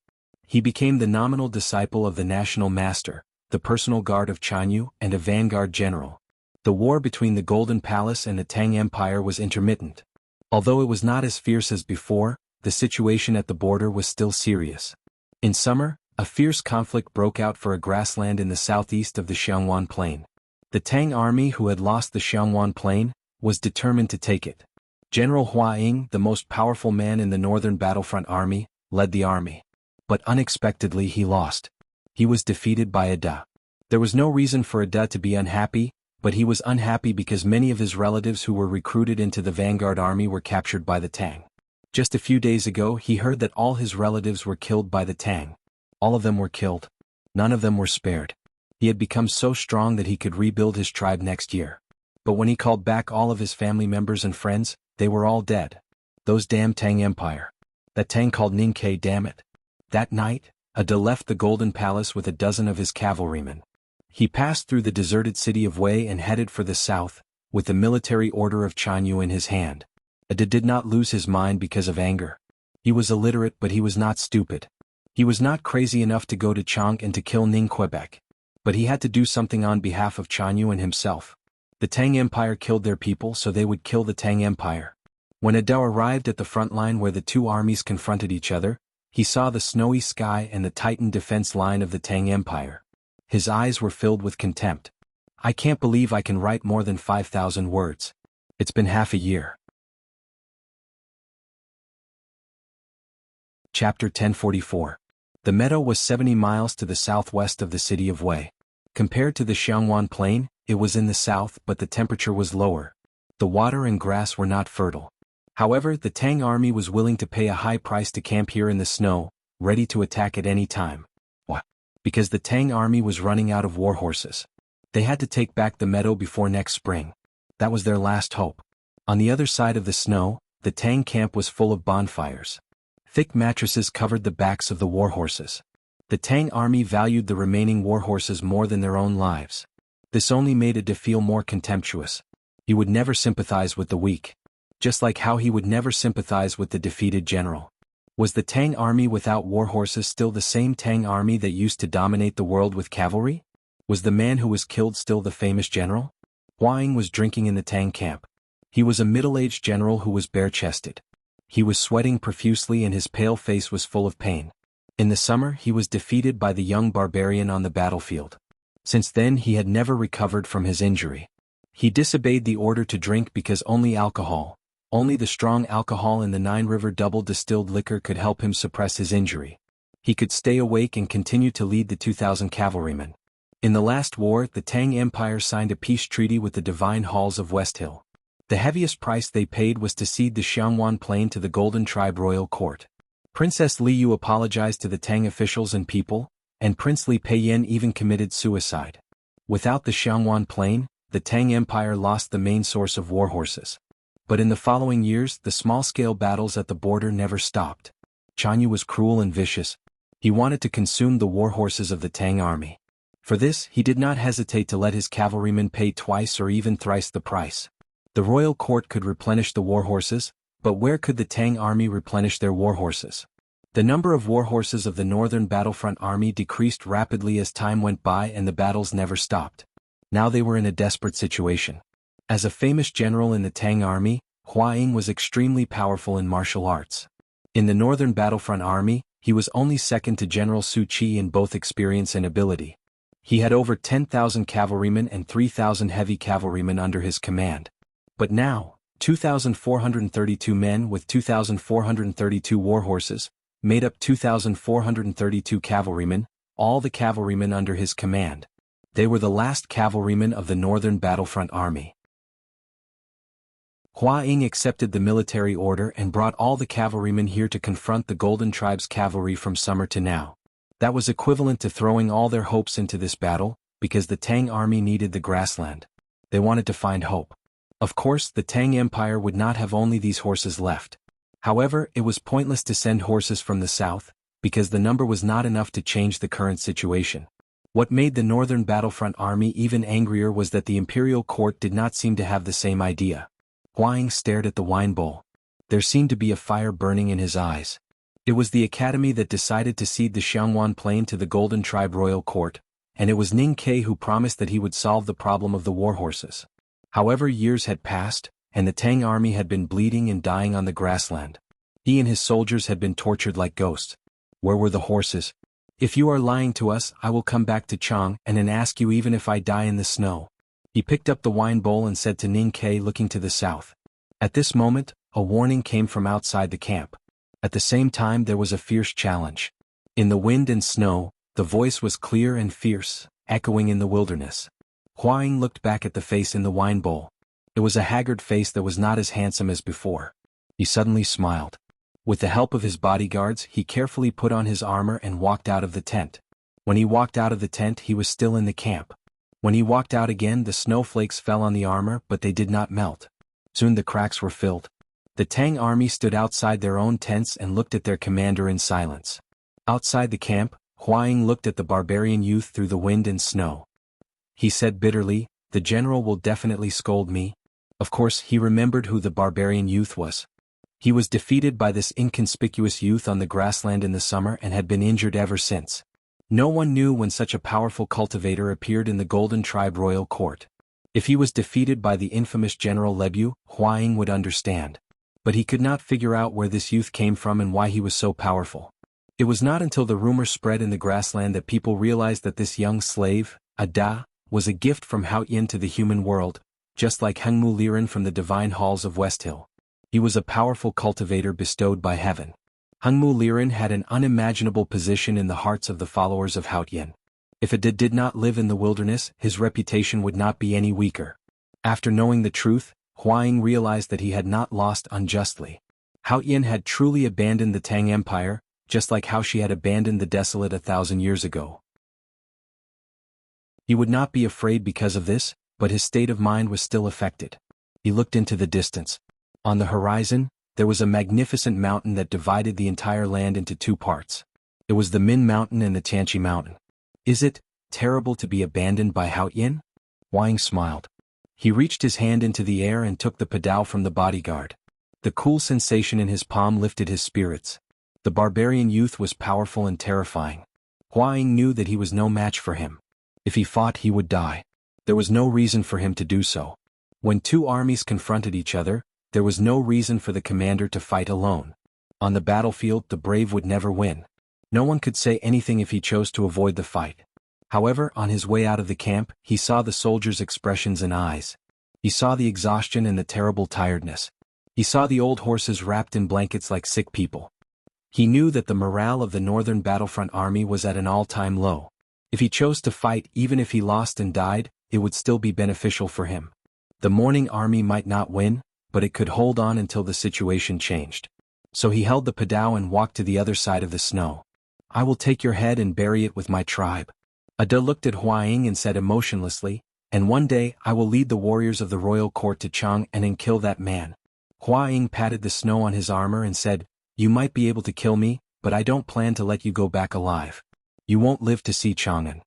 He became the nominal disciple of the national master, the personal guard of Chanyu, and a vanguard general. The war between the Golden Palace and the Tang Empire was intermittent. Although it was not as fierce as before, the situation at the border was still serious. In summer, a fierce conflict broke out for a grassland in the southeast of the Xiangwan Plain. The Tang army, who had lost the Xiangwan Plain, was determined to take it. General Hua Ying, the most powerful man in the northern battlefront army, led the army. but unexpectedly he lost. He was defeated by Ada. There was no reason for Ada to be unhappy, but he was unhappy because many of his relatives who were recruited into the vanguard army were captured by the Tang. Just a few days ago he heard that all his relatives were killed by the Tang. All of them were killed. None of them were spared. He had become so strong that he could rebuild his tribe next year. But when he called back all of his family members and friends, they were all dead. Those damn Tang Empire. That Tang called Ninkei, damn it. That night, Ada left the Golden Palace with a dozen of his cavalrymen. He passed through the deserted city of Wei and headed for the south, with the military order of Chanyu in his hand. Ada did not lose his mind because of anger. He was illiterate, but he was not stupid. He was not crazy enough to go to Chang and to kill Ning Quebec. But he had to do something on behalf of Chanyu and himself. The Tang Empire killed their people, so they would kill the Tang Empire. When Ada arrived at the front line where the two armies confronted each other, he saw the snowy sky and the tightened defense line of the Tang Empire. His eyes were filled with contempt. I can't believe I can write more than 5,000 words. It's been half a year. Chapter 1044. The meadow was 70 miles to the southwest of the city of Wei. Compared to the Xiangwan Plain, it was in the south, but the temperature was lower. The water and grass were not fertile. However, the Tang army was willing to pay a high price to camp here in the snow, ready to attack at any time. Why? Because the Tang army was running out of war horses. They had to take back the meadow before next spring. That was their last hope. On the other side of the snow, the Tang camp was full of bonfires. Thick mattresses covered the backs of the war horses. The Tang army valued the remaining war horses more than their own lives. This only made Ada feel more contemptuous. He would never sympathize with the weak. Just like how he would never sympathize with the defeated general. Was the Tang army without war horses still the same Tang army that used to dominate the world with cavalry? Was the man who was killed still the famous general? Hua Ying was drinking in the Tang camp. He was a middle-aged general who was bare-chested. He was sweating profusely and his pale face was full of pain. In the summer he was defeated by the young barbarian on the battlefield. Since then he had never recovered from his injury. He disobeyed the order to drink because only the strong alcohol in the Nine River double distilled liquor could help him suppress his injury. He could stay awake and continue to lead the 2,000 cavalrymen. In the last war, the Tang Empire signed a peace treaty with the Divine Halls of West Hill. The heaviest price they paid was to cede the Xiangwan Plain to the Golden Tribe Royal Court. Princess Li Yu apologized to the Tang officials and people, and Prince Li Peiyan even committed suicide. Without the Xiangwan Plain, the Tang Empire lost the main source of war horses. But in the following years, the small-scale battles at the border never stopped. Chanyu was cruel and vicious. He wanted to consume the war horses of the Tang army. For this, he did not hesitate to let his cavalrymen pay twice or even thrice the price. The royal court could replenish the war horses, but where could the Tang army replenish their war horses? The number of war horses of the northern battlefront army decreased rapidly as time went by and the battles never stopped. Now they were in a desperate situation. As a famous general in the Tang army, Hua Ying was extremely powerful in martial arts. In the northern battlefront army, he was only second to General Su Qi in both experience and ability. He had over 10,000 cavalrymen and 3,000 heavy cavalrymen under his command. But now, 2,432 men with 2,432 war horses, made up 2,432 cavalrymen, all the cavalrymen under his command. They were the last cavalrymen of the northern battlefront army. Hua Ying accepted the military order and brought all the cavalrymen here to confront the Golden Tribe's cavalry from summer to now. That was equivalent to throwing all their hopes into this battle, because the Tang army needed the grassland. They wanted to find hope. Of course, the Tang Empire would not have only these horses left. However, it was pointless to send horses from the south, because the number was not enough to change the current situation. What made the northern battlefront army even angrier was that the imperial court did not seem to have the same idea. Hua Ying stared at the wine bowl. There seemed to be a fire burning in his eyes. It was the academy that decided to cede the Xiangwan Plain to the Golden Tribe Royal Court, and it was Ning Ke who promised that he would solve the problem of the war horses. However, years had passed, and the Tang army had been bleeding and dying on the grassland. He and his soldiers had been tortured like ghosts. Where were the horses? If you are lying to us, I will come back to Chang and then ask you even if I die in the snow. He picked up the wine bowl and said to Ning Ke, looking to the south. At this moment, a warning came from outside the camp. At the same time there was a fierce challenge. In the wind and snow, the voice was clear and fierce, echoing in the wilderness. Hua Ying looked back at the face in the wine bowl. It was a haggard face that was not as handsome as before. He suddenly smiled. With the help of his bodyguards, he carefully put on his armor and walked out of the tent. When he walked out of the tent, he was still in the camp. When he walked out again, the snowflakes fell on the armor, but they did not melt. Soon the cracks were filled. The Tang army stood outside their own tents and looked at their commander in silence. Outside the camp, Hua Ying looked at the barbarian youth through the wind and snow. He said bitterly, "The general will definitely scold me." Of course, he remembered who the barbarian youth was. He was defeated by this inconspicuous youth on the grassland in the summer and had been injured ever since. No one knew when such a powerful cultivator appeared in the Golden Tribe royal court. If he was defeated by the infamous General Lebu, Hua Ying would understand. But he could not figure out where this youth came from and why he was so powerful. It was not until the rumor spread in the grassland that people realized that this young slave, Ada, was a gift from Haoyin to the human world, just like Hengmu Liren from the divine halls of Westhill. He was a powerful cultivator bestowed by heaven. Hengmu Liren had an unimaginable position in the hearts of the followers of Haoyin. If Ada did not live in the wilderness, his reputation would not be any weaker. After knowing the truth, Hua Ying realized that he had not lost unjustly. Haoyin had truly abandoned the Tang Empire, just like how she had abandoned the desolate 1,000 years ago. He would not be afraid because of this, but his state of mind was still affected. He looked into the distance. On the horizon, there was a magnificent mountain that divided the entire land into two parts. It was the Min Mountain and the Tianqi Mountain. Is it terrible to be abandoned by Haoyin? Hua Ying smiled. He reached his hand into the air and took the padao from the bodyguard. The cool sensation in his palm lifted his spirits. The barbarian youth was powerful and terrifying. Hua Ying knew that he was no match for him. If he fought, he would die. There was no reason for him to do so. When two armies confronted each other, there was no reason for the commander to fight alone. On the battlefield, the brave would never win. No one could say anything if he chose to avoid the fight. However, on his way out of the camp, he saw the soldiers' expressions and eyes. He saw the exhaustion and the terrible tiredness. He saw the old horses wrapped in blankets like sick people. He knew that the morale of the Northern Battlefront Army was at an all-time low. If he chose to fight, even if he lost and died, it would still be beneficial for him. The Morning Army might not win, but it could hold on until the situation changed. So he held the padao and walked to the other side of the snow. "I will take your head and bury it with my tribe." Ada looked at Hua Ying and said emotionlessly, "And one day I will lead the warriors of the royal court to Chang and kill that man." Hua Ying patted the snow on his armor and said, "You might be able to kill me, but I don't plan to let you go back alive. You won't live to see Chang'an."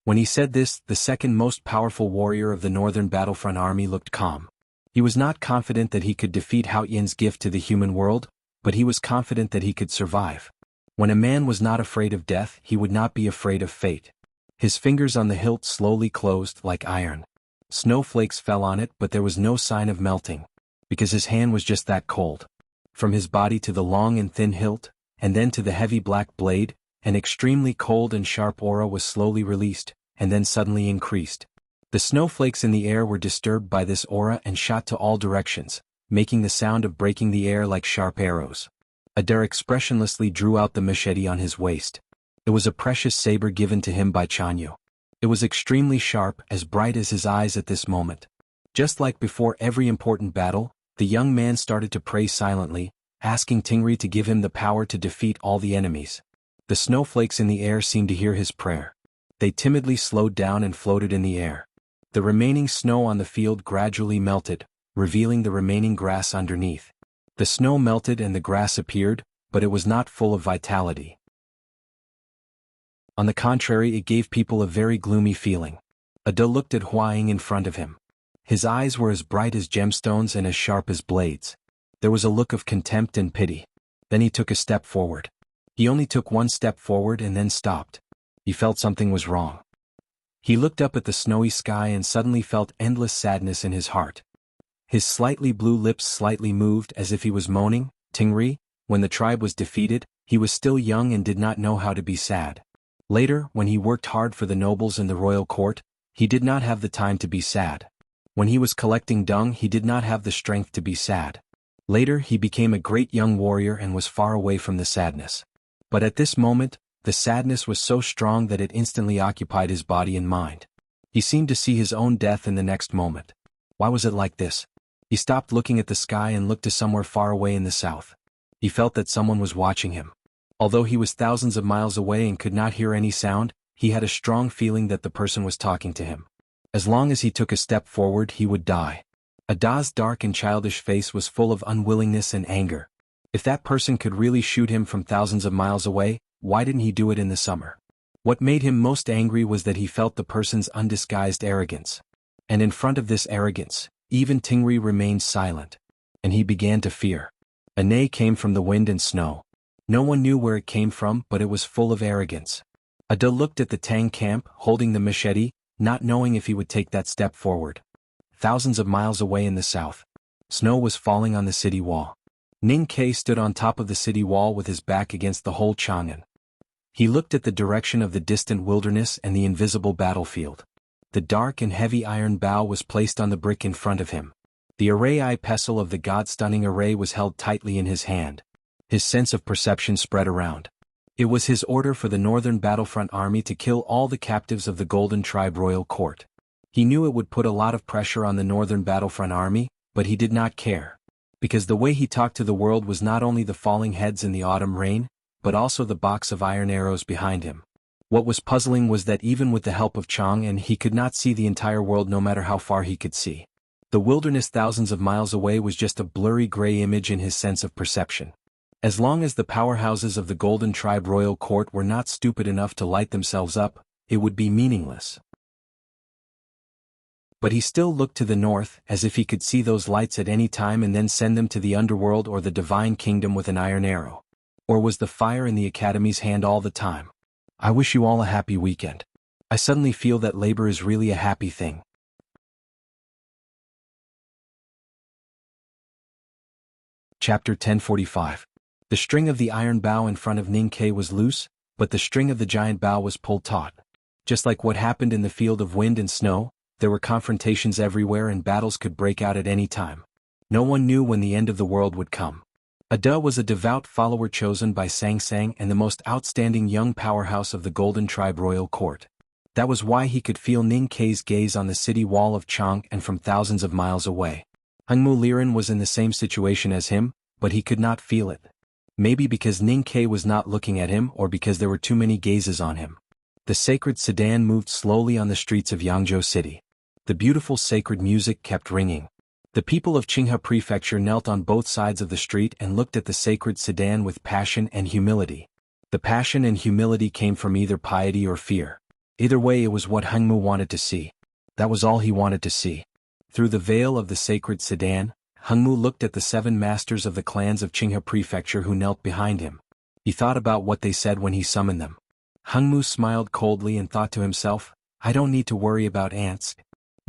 When he said this, the second most powerful warrior of the Northern Battlefront Army looked calm. He was not confident that he could defeat Haoyin's gift to the human world, but he was confident that he could survive. When a man was not afraid of death, he would not be afraid of fate. His fingers on the hilt slowly closed like iron. Snowflakes fell on it, but there was no sign of melting, because his hand was just that cold. From his body to the long and thin hilt, and then to the heavy black blade, an extremely cold and sharp aura was slowly released, and then suddenly increased. The snowflakes in the air were disturbed by this aura and shot to all directions, making the sound of breaking the air like sharp arrows. Adair expressionlessly drew out the machete on his waist. It was a precious saber given to him by Chanyu. It was extremely sharp, as bright as his eyes at this moment. Just like before every important battle, the young man started to pray silently, asking Tingri to give him the power to defeat all the enemies. The snowflakes in the air seemed to hear his prayer. They timidly slowed down and floated in the air. The remaining snow on the field gradually melted, revealing the remaining grass underneath. The snow melted and the grass appeared, but it was not full of vitality. On the contrary, it gave people a very gloomy feeling. Ada looked at Hua Ying in front of him. His eyes were as bright as gemstones and as sharp as blades. There was a look of contempt and pity. Then he took a step forward. He only took one step forward and then stopped. He felt something was wrong. He looked up at the snowy sky and suddenly felt endless sadness in his heart. His slightly blue lips slightly moved as if he was moaning. Tingri, when the tribe was defeated, he was still young and did not know how to be sad. Later, when he worked hard for the nobles in the royal court, he did not have the time to be sad. When he was collecting dung, he did not have the strength to be sad. Later, he became a great young warrior and was far away from the sadness. But at this moment, The sadness was so strong that it instantly occupied his body and mind. He seemed to see his own death in the next moment. Why was it like this? He stopped looking at the sky and looked to somewhere far away in the south. He felt that someone was watching him. Although he was thousands of miles away and could not hear any sound, he had a strong feeling that the person was talking to him. As long as he took a step forward, he would die. Ada's dark and childish face was full of unwillingness and anger. If that person could really shoot him from thousands of miles away, why didn't he do it in the summer? What made him most angry was that he felt the person's undisguised arrogance. And in front of this arrogance, even Tingri remained silent. And he began to fear. A neigh came from the wind and snow. No one knew where it came from, but it was full of arrogance. Ada looked at the Tang camp, holding the machete, not knowing if he would take that step forward. Thousands of miles away in the south, snow was falling on the city wall. Ning Ke stood on top of the city wall with his back against the whole Chang'an. He looked at the direction of the distant wilderness and the invisible battlefield. The dark and heavy iron bow was placed on the brick in front of him. The array pestle of the god-stunning array was held tightly in his hand. His sense of perception spread around. It was his order for the northern battlefront army to kill all the captives of the Golden Tribe Royal Court. He knew it would put a lot of pressure on the northern battlefront army, but he did not care. Because the way he talked to the world was not only the falling heads in the autumn rain, but also the box of iron arrows behind him. What was puzzling was that even with the help of Chang'an, he could not see the entire world no matter how far he could see. The wilderness thousands of miles away was just a blurry gray image in his sense of perception. As long as the powerhouses of the Golden Tribe Royal Court were not stupid enough to light themselves up, it would be meaningless. But he still looked to the north, as if he could see those lights at any time and then send them to the underworld or the divine kingdom with an iron arrow. Or was the fire in the Academy's hand all the time? I wish you all a happy weekend. I suddenly feel that labor is really a happy thing. Chapter 1045. The string of the iron bow in front of Ning Ke was loose, but the string of the giant bow was pulled taut. Just like what happened in the field of wind and snow, there were confrontations everywhere and battles could break out at any time. No one knew when the end of the world would come. Ada was a devout follower chosen by Sang Sang and the most outstanding young powerhouse of the Golden Tribe Royal Court. That was why he could feel Ning Ke's gaze on the city wall of Chang and from thousands of miles away. Hengmu Liren was in the same situation as him, but he could not feel it. Maybe because Ning Ke was not looking at him or because there were too many gazes on him. The sacred sedan moved slowly on the streets of Yangzhou City. The beautiful sacred music kept ringing. The people of Qinghe Prefecture knelt on both sides of the street and looked at the sacred sedan with passion and humility. The passion and humility came from either piety or fear. Either way, it was what Hengmu wanted to see. That was all he wanted to see. Through the veil of the sacred sedan, Hengmu looked at the 7 masters of the clans of Qinghe Prefecture who knelt behind him. He thought about what they said when he summoned them. Hengmu smiled coldly and thought to himself, I don't need to worry about ants.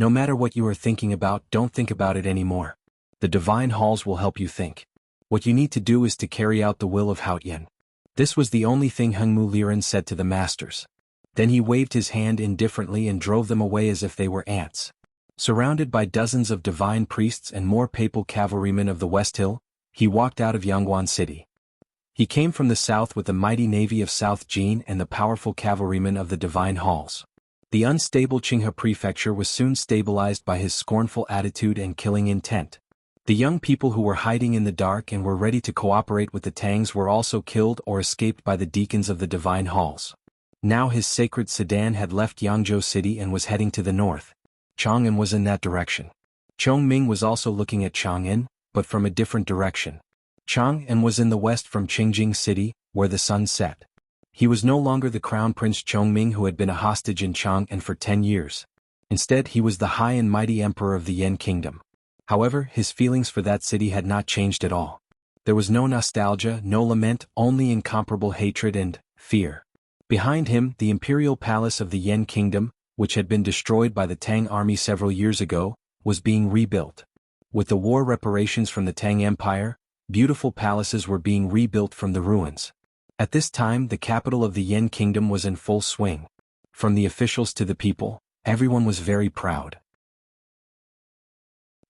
No matter what you are thinking about, don't think about it anymore. The divine halls will help you think. What you need to do is to carry out the will of Haotian. This was the only thing Hengmu Liren said to the masters. Then he waved his hand indifferently and drove them away as if they were ants. Surrounded by dozens of divine priests and more papal cavalrymen of the West Hill, he walked out of Yangguan City. He came from the south with the mighty navy of South Jin and the powerful cavalrymen of the divine halls. The unstable Qinghe Prefecture was soon stabilized by his scornful attitude and killing intent. The young people who were hiding in the dark and were ready to cooperate with the Tangs were also killed or escaped by the deacons of the divine halls. Now his sacred sedan had left Yangzhou City and was heading to the north. Chang'an was in that direction. Chongming was also looking at Chang'an, but from a different direction. Chang'an was in the west from Qingjing City, where the sun set. He was no longer the Crown Prince Chongming who had been a hostage in Chang'an for 10 years. Instead, he was the high and mighty emperor of the Yan Kingdom. However, his feelings for that city had not changed at all. There was no nostalgia, no lament, only incomparable hatred and fear. Behind him, the imperial palace of the Yan Kingdom, which had been destroyed by the Tang army several years ago, was being rebuilt. With the war reparations from the Tang Empire, beautiful palaces were being rebuilt from the ruins. At this time, the capital of the Yan Kingdom was in full swing. From the officials to the people, everyone was very proud.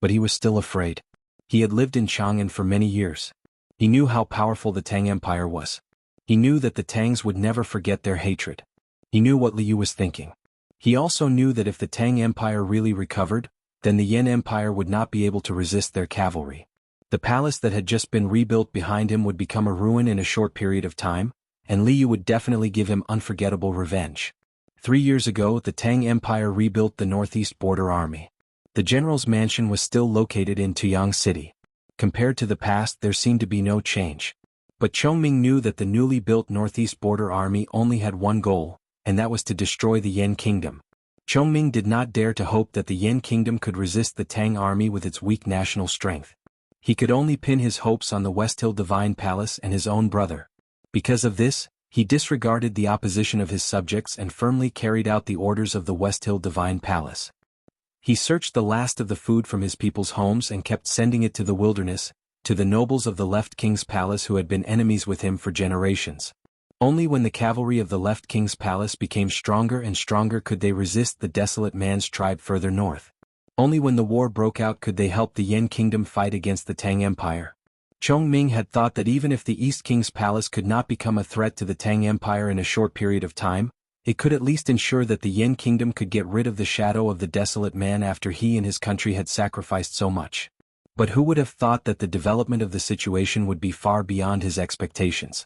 But he was still afraid. He had lived in Chang'an for many years. He knew how powerful the Tang Empire was. He knew that the Tangs would never forget their hatred. He knew what Liu was thinking. He also knew that if the Tang Empire really recovered, then the Yan Empire would not be able to resist their cavalry. The palace that had just been rebuilt behind him would become a ruin in a short period of time, and Liu would definitely give him unforgettable revenge. 3 years ago, the Tang Empire rebuilt the northeast border army. The general's mansion was still located in Tuyang City. Compared to the past, there seemed to be no change. But Chongming knew that the newly built northeast border army only had one goal, and that was to destroy the Yan kingdom. Chongming did not dare to hope that the Yan kingdom could resist the Tang army with its weak national strength. He could only pin his hopes on the West Hill Divine Palace and his own brother. Because of this, he disregarded the opposition of his subjects and firmly carried out the orders of the West Hill Divine Palace. He searched the last of the food from his people's homes and kept sending it to the wilderness, to the nobles of the left king's palace who had been enemies with him for generations. Only when the cavalry of the left king's palace became stronger and stronger could they resist the desolate man's tribe further north. Only when the war broke out could they help the Yan kingdom fight against the Tang Empire. Chongming had thought that even if the East King's palace could not become a threat to the Tang Empire in a short period of time, it could at least ensure that the Yan kingdom could get rid of the shadow of the desolate man after he and his country had sacrificed so much. But who would have thought that the development of the situation would be far beyond his expectations?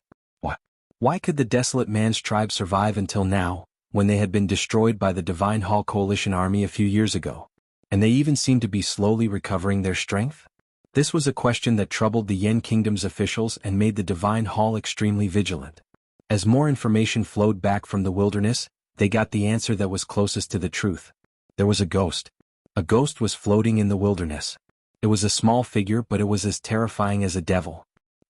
Why could the desolate man's tribe survive until now, when they had been destroyed by the Divine Hall Coalition army a few years ago? And they even seemed to be slowly recovering their strength? This was a question that troubled the Yan kingdom's officials and made the Divine Hall extremely vigilant. As more information flowed back from the wilderness, they got the answer that was closest to the truth. There was a ghost. A ghost was floating in the wilderness. It was a small figure, but it was as terrifying as a devil.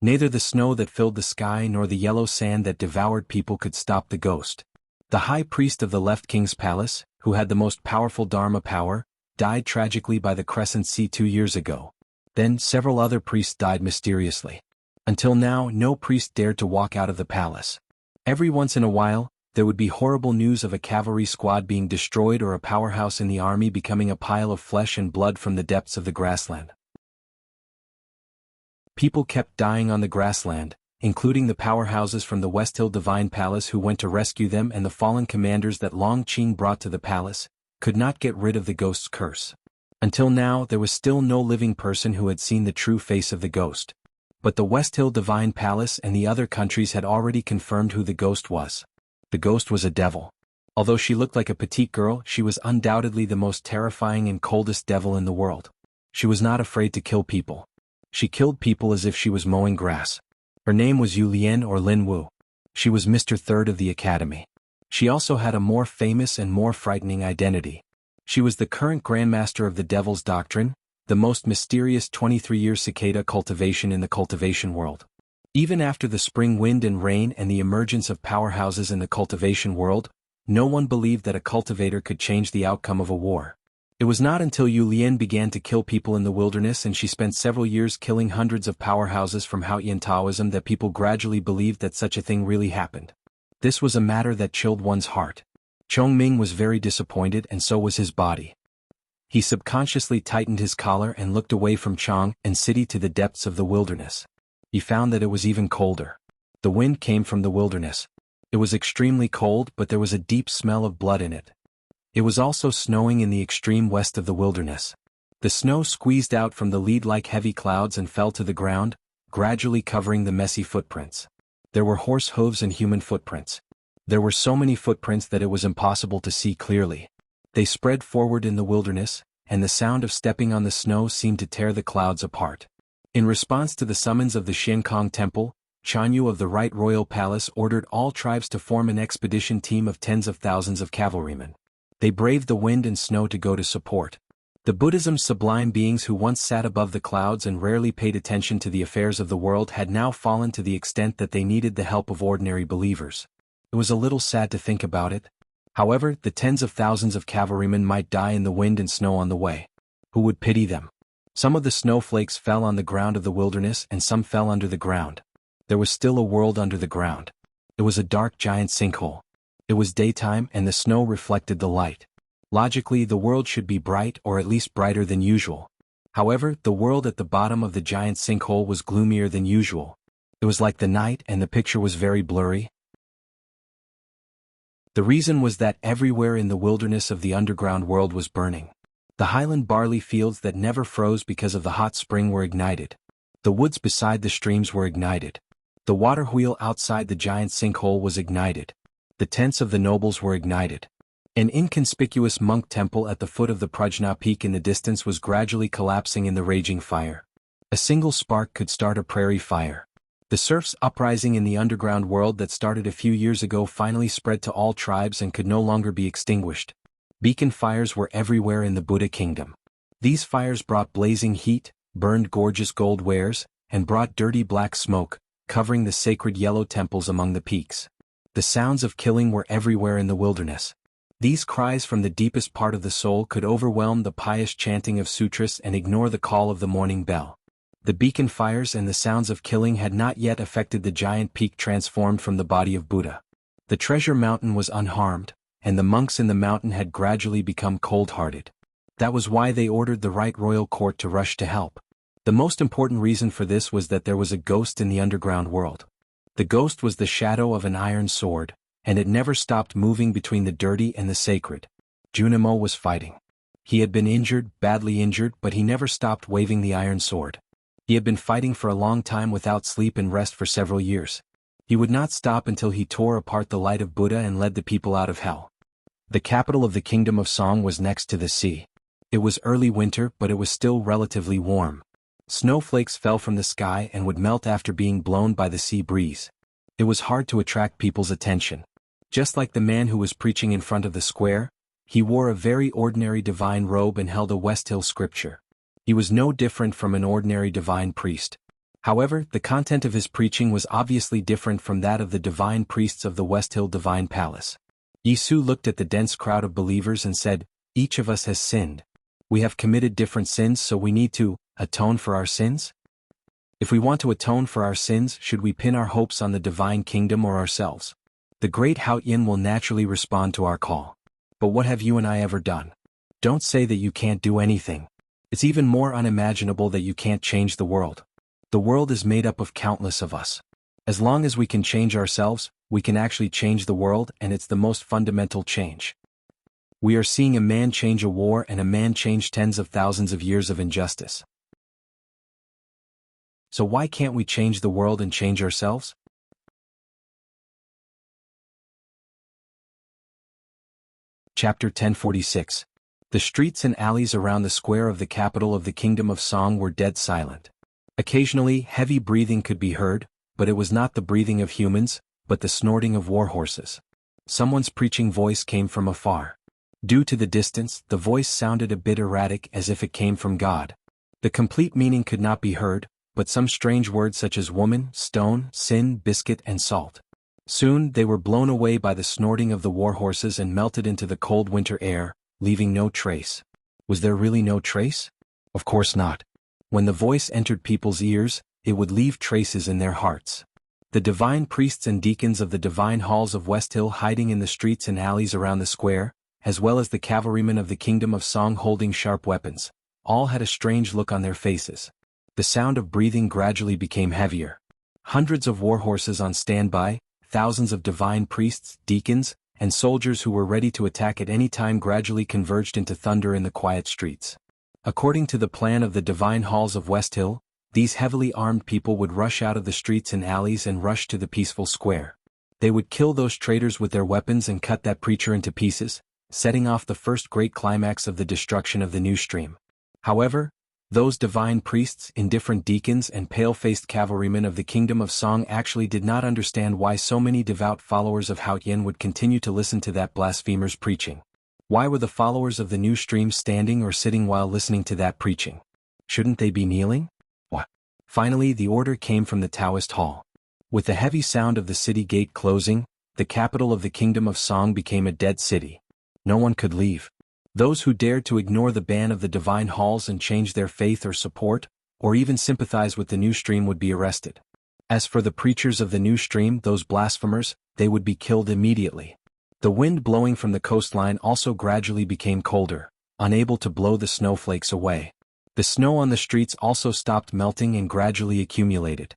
Neither the snow that filled the sky nor the yellow sand that devoured people could stop the ghost. The high priest of the left king's palace, who had the most powerful Dharma power, died tragically by the Crescent Sea 2 years ago. Then several other priests died mysteriously. Until now, no priest dared to walk out of the palace. Every once in a while, there would be horrible news of a cavalry squad being destroyed or a powerhouse in the army becoming a pile of flesh and blood from the depths of the grassland. People kept dying on the grassland, including the powerhouses from the West Hill Divine Palace who went to rescue them, and the fallen commanders that Long Qing brought to the palace could not get rid of the ghost's curse. Until now, there was still no living person who had seen the true face of the ghost. But the West Hill Divine Palace and the other countries had already confirmed who the ghost was. The ghost was a devil. Although she looked like a petite girl, she was undoubtedly the most terrifying and coldest devil in the world. She was not afraid to kill people. She killed people as if she was mowing grass. Her name was Yu Lian or Lin Wu. She was Mr. Third of the Academy. She also had a more famous and more frightening identity. She was the current Grandmaster of the Devil's Doctrine, the most mysterious 23-year cicada cultivation in the cultivation world. Even after the spring wind and rain and the emergence of powerhouses in the cultivation world, no one believed that a cultivator could change the outcome of a war. It was not until Yu Lian began to kill people in the wilderness and she spent several years killing hundreds of powerhouses from Haotian Taoism that people gradually believed that such a thing really happened. This was a matter that chilled one's heart. Chongming was very disappointed, and so was his body. He subconsciously tightened his collar and looked away from Chong and City to the depths of the wilderness. He found that it was even colder. The wind came from the wilderness. It was extremely cold, but there was a deep smell of blood in it. It was also snowing in the extreme west of the wilderness. The snow squeezed out from the lead-like heavy clouds and fell to the ground, gradually covering the messy footprints. There were horse hooves and human footprints. There were so many footprints that it was impossible to see clearly. They spread forward in the wilderness, and the sound of stepping on the snow seemed to tear the clouds apart. In response to the summons of the Xiankong Temple, Chanyu of the Right Royal Palace ordered all tribes to form an expedition team of tens of thousands of cavalrymen. They braved the wind and snow to go to support. The Buddhism's sublime beings who once sat above the clouds and rarely paid attention to the affairs of the world had now fallen to the extent that they needed the help of ordinary believers. It was a little sad to think about it. However, the tens of thousands of cavalrymen might die in the wind and snow on the way. Who would pity them? Some of the snowflakes fell on the ground of the wilderness and some fell under the ground. There was still a world under the ground. It was a dark giant sinkhole. It was daytime and the snow reflected the light. Logically, the world should be bright, or at least brighter than usual. However, the world at the bottom of the giant sinkhole was gloomier than usual. It was like the night and the picture was very blurry. The reason was that everywhere in the wilderness of the underground world was burning. The highland barley fields that never froze because of the hot spring were ignited. The woods beside the streams were ignited. The water wheel outside the giant sinkhole was ignited. The tents of the nobles were ignited. An inconspicuous monk temple at the foot of the Prajna peak in the distance was gradually collapsing in the raging fire. A single spark could start a prairie fire. The serfs' uprising in the underground world that started a few years ago finally spread to all tribes and could no longer be extinguished. Beacon fires were everywhere in the Buddha kingdom. These fires brought blazing heat, burned gorgeous gold wares, and brought dirty black smoke, covering the sacred yellow temples among the peaks. The sounds of killing were everywhere in the wilderness. These cries from the deepest part of the soul could overwhelm the pious chanting of sutras and ignore the call of the morning bell. The beacon fires and the sounds of killing had not yet affected the giant peak transformed from the body of Buddha. The treasure mountain was unharmed, and the monks in the mountain had gradually become cold-hearted. That was why they ordered the right royal court to rush to help. The most important reason for this was that there was a ghost in the underground world. The ghost was the shadow of an iron sword, and it never stopped moving between the dirty and the sacred. Junimo was fighting. He had been injured, badly injured, but he never stopped waving the iron sword. He had been fighting for a long time without sleep and rest for several years. He would not stop until he tore apart the light of Buddha and led the people out of hell. The capital of the kingdom of Song was next to the sea. It was early winter, but it was still relatively warm. Snowflakes fell from the sky and would melt after being blown by the sea breeze. It was hard to attract people's attention. Just like the man who was preaching in front of the square, he wore a very ordinary divine robe and held a West Hill scripture. He was no different from an ordinary divine priest. However, the content of his preaching was obviously different from that of the divine priests of the West Hill Divine Palace. Yisu looked at the dense crowd of believers and said, "Each of us has sinned. We have committed different sins, so we need to atone for our sins? If we want to atone for our sins, should we pin our hopes on the divine kingdom or ourselves? The great Haoyin will naturally respond to our call. But what have you and I ever done? Don't say that you can't do anything. It's even more unimaginable that you can't change the world. The world is made up of countless of us. As long as we can change ourselves, we can actually change the world, and it's the most fundamental change. We are seeing a man change a war and a man change tens of thousands of years of injustice. So why can't we change the world and change ourselves?" Chapter 1046. The streets and alleys around the square of the capital of the Kingdom of Song were dead silent. Occasionally, heavy breathing could be heard, but it was not the breathing of humans, but the snorting of war horses. Someone's preaching voice came from afar. Due to the distance, the voice sounded a bit erratic, as if it came from God. The complete meaning could not be heard, but some strange words such as woman, stone, sin, biscuit, and salt. Soon they were blown away by the snorting of the war horses and melted into the cold winter air, leaving no trace. Was there really no trace? Of course not. When the voice entered people's ears, it would leave traces in their hearts. The divine priests and deacons of the divine halls of West Hill hiding in the streets and alleys around the square, as well as the cavalrymen of the Kingdom of Song holding sharp weapons, all had a strange look on their faces. The sound of breathing gradually became heavier. Hundreds of war horses on standby, thousands of divine priests, deacons, and soldiers who were ready to attack at any time gradually converged into thunder in the quiet streets. According to the plan of the divine halls of West Hill, these heavily armed people would rush out of the streets and alleys and rush to the peaceful square. They would kill those traitors with their weapons and cut that preacher into pieces, setting off the first great climax of the destruction of the new stream. However, those divine priests, indifferent deacons, and pale-faced cavalrymen of the Kingdom of Song actually did not understand why so many devout followers of Haoyin would continue to listen to that blasphemer's preaching. Why were the followers of the new stream standing or sitting while listening to that preaching? Shouldn't they be kneeling? What? Finally, the order came from the Taoist hall. With the heavy sound of the city gate closing, the capital of the Kingdom of Song became a dead city. No one could leave. Those who dared to ignore the ban of the divine halls and change their faith or support, or even sympathize with the new stream would be arrested. As for the preachers of the new stream, those blasphemers, they would be killed immediately. The wind blowing from the coastline also gradually became colder, unable to blow the snowflakes away. The snow on the streets also stopped melting and gradually accumulated.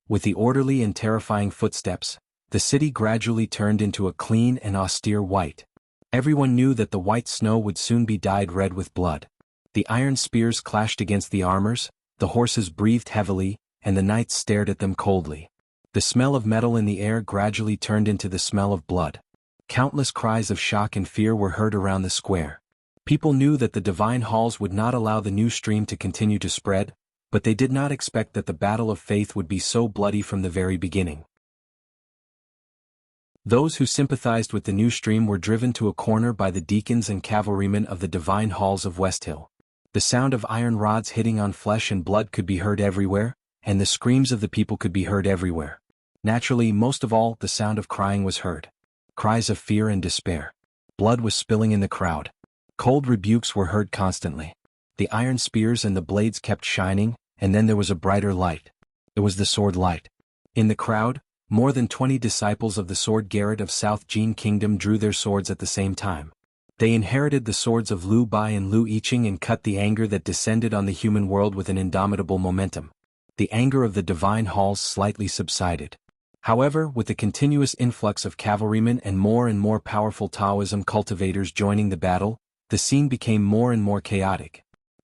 With the orderly and terrifying footsteps, the city gradually turned into a clean and austere white. Everyone knew that the white snow would soon be dyed red with blood. The iron spears clashed against the armors, the horses breathed heavily, and the knights stared at them coldly. The smell of metal in the air gradually turned into the smell of blood. Countless cries of shock and fear were heard around the square. People knew that the divine halls would not allow the new stream to continue to spread, but they did not expect that the battle of faith would be so bloody from the very beginning. Those who sympathized with the new stream were driven to a corner by the deacons and cavalrymen of the divine halls of Westhill. The sound of iron rods hitting on flesh and blood could be heard everywhere, and the screams of the people could be heard everywhere. Naturally, most of all, the sound of crying was heard. Cries of fear and despair. Blood was spilling in the crowd. Cold rebukes were heard constantly. The iron spears and the blades kept shining, and then there was a brighter light. It was the sword light. In the crowd, more than 20 disciples of the sword Garrett of South Jin Kingdom drew their swords at the same time. They inherited the swords of Liu Bai and Liu Yiqing and cut the anger that descended on the human world with an indomitable momentum. The anger of the divine halls slightly subsided. However, with the continuous influx of cavalrymen and more powerful Taoism cultivators joining the battle, the scene became more and more chaotic.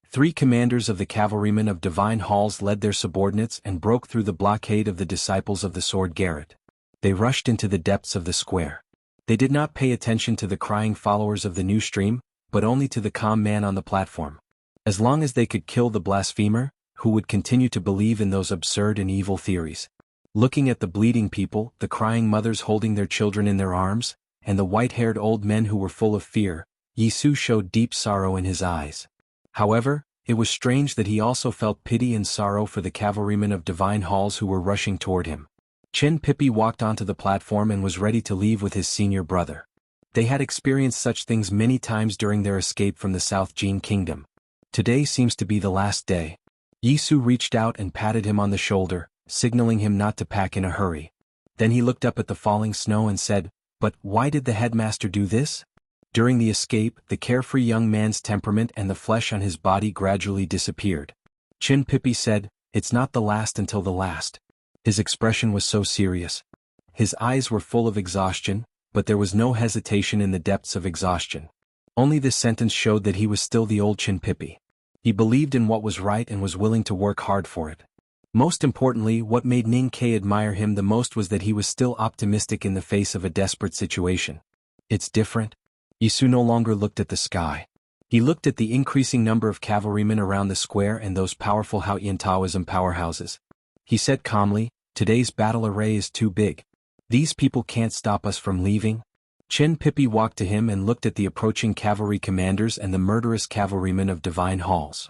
3 commanders of the cavalrymen of divine halls led their subordinates and broke through the blockade of the disciples of the sword Garrett. They rushed into the depths of the square. They did not pay attention to the crying followers of the new stream, but only to the calm man on the platform. As long as they could kill the blasphemer, who would continue to believe in those absurd and evil theories. Looking at the bleeding people, the crying mothers holding their children in their arms, and the white-haired old men who were full of fear, Yisu showed deep sorrow in his eyes. However, it was strange that he also felt pity and sorrow for the cavalrymen of divine halls who were rushing toward him. Chen Pippi walked onto the platform and was ready to leave with his senior brother. They had experienced such things many times during their escape from the South Jin Kingdom. Today seems to be the last day. Yisu reached out and patted him on the shoulder, signaling him not to pack in a hurry. Then he looked up at the falling snow and said, "But why did the headmaster do this?" During the escape, the carefree young man's temperament and the flesh on his body gradually disappeared. Chen Pippi said, "It's not the last until the last." His expression was so serious. His eyes were full of exhaustion, but there was no hesitation in the depths of exhaustion. Only this sentence showed that he was still the old Chen Pippi. He believed in what was right and was willing to work hard for it. Most importantly, what made Ning Ke admire him the most was that he was still optimistic in the face of a desperate situation. "It's different." Yisu no longer looked at the sky. He looked at the increasing number of cavalrymen around the square and those powerful Haoyan Taoism powerhouses. He said calmly, "Today's battle array is too big. These people can't stop us from leaving." Chen Pippi walked to him and looked at the approaching cavalry commanders and the murderous cavalrymen of divine halls.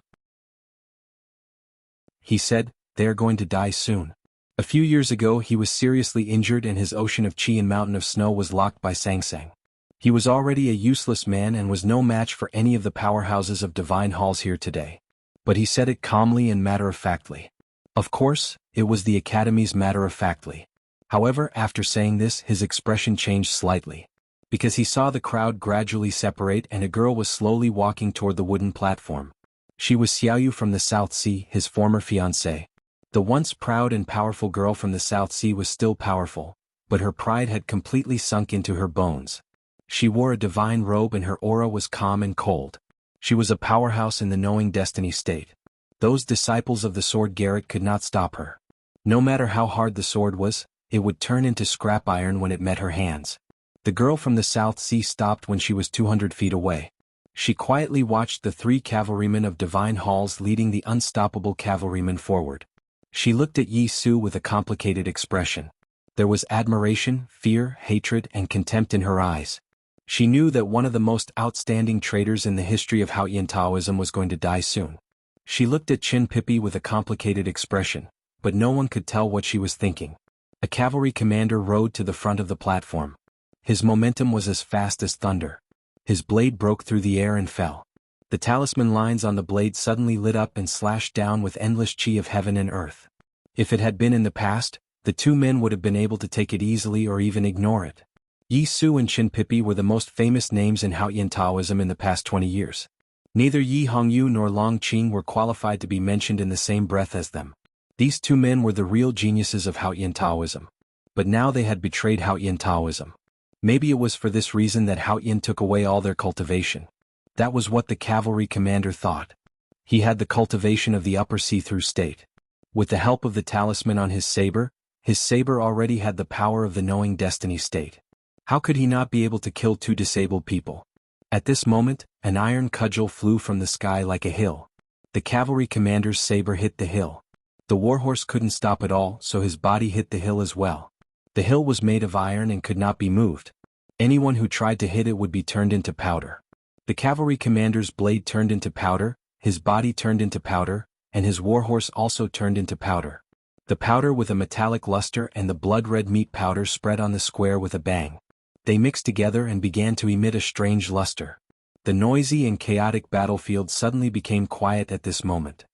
He said, "They are going to die soon." A few years ago he was seriously injured and his ocean of chi and mountain of snow was locked by Sangsang. He was already a useless man and was no match for any of the powerhouses of divine halls here today. But he said it calmly and matter-of-factly. Of course, it was the Academy's matter-of-factly. However, after saying this, his expression changed slightly. Because he saw the crowd gradually separate and a girl was slowly walking toward the wooden platform. She was Xiaoyu from the South Sea, his former fiancée. The once proud and powerful girl from the South Sea was still powerful, but her pride had completely sunk into her bones. She wore a divine robe and her aura was calm and cold. She was a powerhouse in the knowing destiny state. Those disciples of the sword Garrett could not stop her. No matter how hard the sword was, it would turn into scrap iron when it met her hands. The girl from the South Sea stopped when she was 200 feet away. She quietly watched the 3 cavalrymen of divine halls leading the unstoppable cavalrymen forward. She looked at Yi Su with a complicated expression. There was admiration, fear, hatred, and contempt in her eyes. She knew that one of the most outstanding traitors in the history of Haoyan Taoism was going to die soon. She looked at Chen Pippi with a complicated expression, but no one could tell what she was thinking. A cavalry commander rode to the front of the platform. His momentum was as fast as thunder. His blade broke through the air and fell. The talisman lines on the blade suddenly lit up and slashed down with endless chi of heaven and earth. If it had been in the past, the 2 men would have been able to take it easily or even ignore it. Yi Su and Chen Pippi were the most famous names in Haoyan Taoism in the past 20 years. Neither Yi Hongyu nor Long Qing were qualified to be mentioned in the same breath as them. These two men were the real geniuses of Haoyan Taoism. But now they had betrayed Haoyan Taoism. Maybe it was for this reason that Haoyan took away all their cultivation. That was what the cavalry commander thought. He had the cultivation of the upper see-through state. With the help of the talisman on his saber already had the power of the knowing destiny state. How could he not be able to kill two disabled people? At this moment, an iron cudgel flew from the sky like a hill. The cavalry commander's saber hit the hill. The warhorse couldn't stop at all, so his body hit the hill as well. The hill was made of iron and could not be moved. Anyone who tried to hit it would be turned into powder. The cavalry commander's blade turned into powder, his body turned into powder, and his warhorse also turned into powder. The powder with a metallic luster and the blood-red meat powder spread on the square with a bang. They mixed together and began to emit a strange luster. The noisy and chaotic battlefield suddenly became quiet at this moment.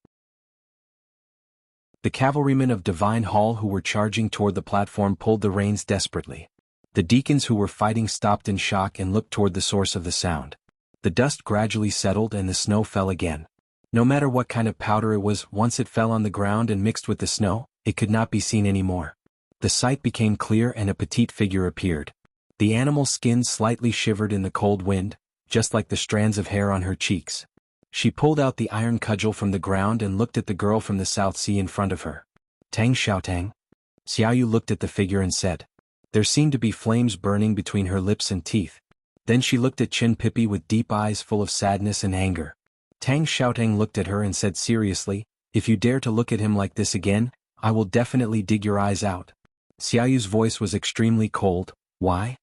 The cavalrymen of Divine Hall who were charging toward the platform pulled the reins desperately. The deacons who were fighting stopped in shock and looked toward the source of the sound. The dust gradually settled and the snow fell again. No matter what kind of powder it was, once it fell on the ground and mixed with the snow, it could not be seen anymore. The sight became clear and a petite figure appeared. The animal's skin slightly shivered in the cold wind, just like the strands of hair on her cheeks. She pulled out the iron cudgel from the ground and looked at the girl from the South Sea in front of her. Tang Xiaotang. Xiaoyu looked at the figure and said. There seemed to be flames burning between her lips and teeth. Then she looked at Qin Pipi with deep eyes full of sadness and anger. Tang Xiaotang looked at her and said seriously, if you dare to look at him like this again, I will definitely dig your eyes out. Xiaoyu's voice was extremely cold. Why?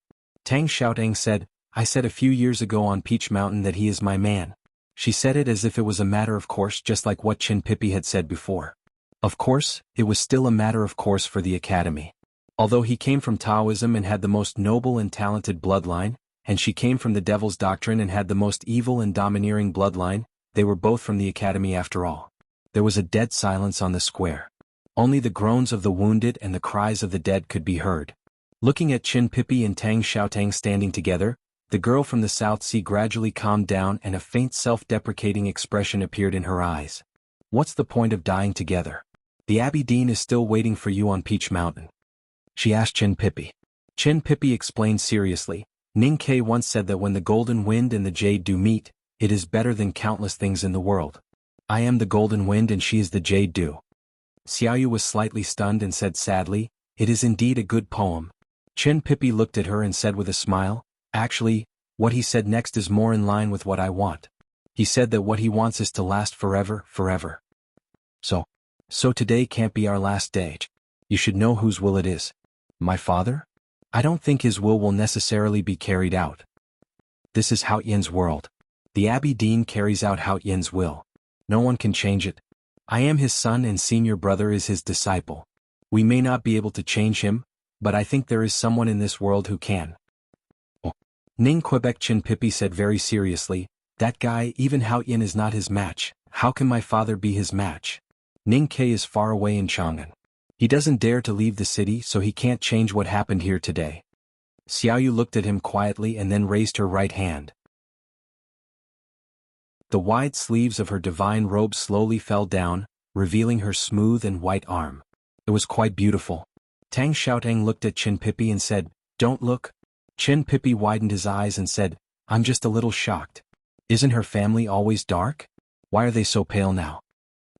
Tang Xiaotang said, I said a few years ago on Peach Mountain that he is my man. She said it as if it was a matter of course, just like what Qin Pipi had said before. Of course, it was still a matter of course for the academy. Although he came from Taoism and had the most noble and talented bloodline, and she came from the Devil's Doctrine and had the most evil and domineering bloodline, they were both from the academy after all. There was a dead silence on the square. Only the groans of the wounded and the cries of the dead could be heard. Looking at Qin Pipi and Tang Xiaotang standing together, the girl from the South Sea gradually calmed down and a faint self-deprecating expression appeared in her eyes. What's the point of dying together? The Abbey Dean is still waiting for you on Peach Mountain. She asked Qin Pipi. Qin Pipi explained seriously, Ning Ke once said that when the golden wind and the jade do meet, it is better than countless things in the world. I am the golden wind and she is the jade dew. Xiaoyu was slightly stunned and said sadly, it is indeed a good poem. Qin Pipi looked at her and said with a smile, actually, what he said next is more in line with what I want. He said that what he wants is to last forever, forever. So today can't be our last day. You should know whose will it is. My father? I don't think his will necessarily be carried out. This is Haoyan's world. The Abbey Dean carries out Haoyan's will. No one can change it. I am his son and senior brother is his disciple. We may not be able to change him, but I think there is someone in this world who can. Ning Quebec Qin Pipi said very seriously, that guy, even Haoyan is not his match. How can my father be his match? Ning Ke is far away in Chang'an. He doesn't dare to leave the city so he can't change what happened here today. Xiaoyu looked at him quietly and then raised her right hand. The wide sleeves of her divine robe slowly fell down, revealing her smooth and white arm. It was quite beautiful. Tang Xiaotang looked at Qin Pipi and said, don't look. Qin Pipi widened his eyes and said, I'm just a little shocked. Isn't her family always dark? Why are they so pale now?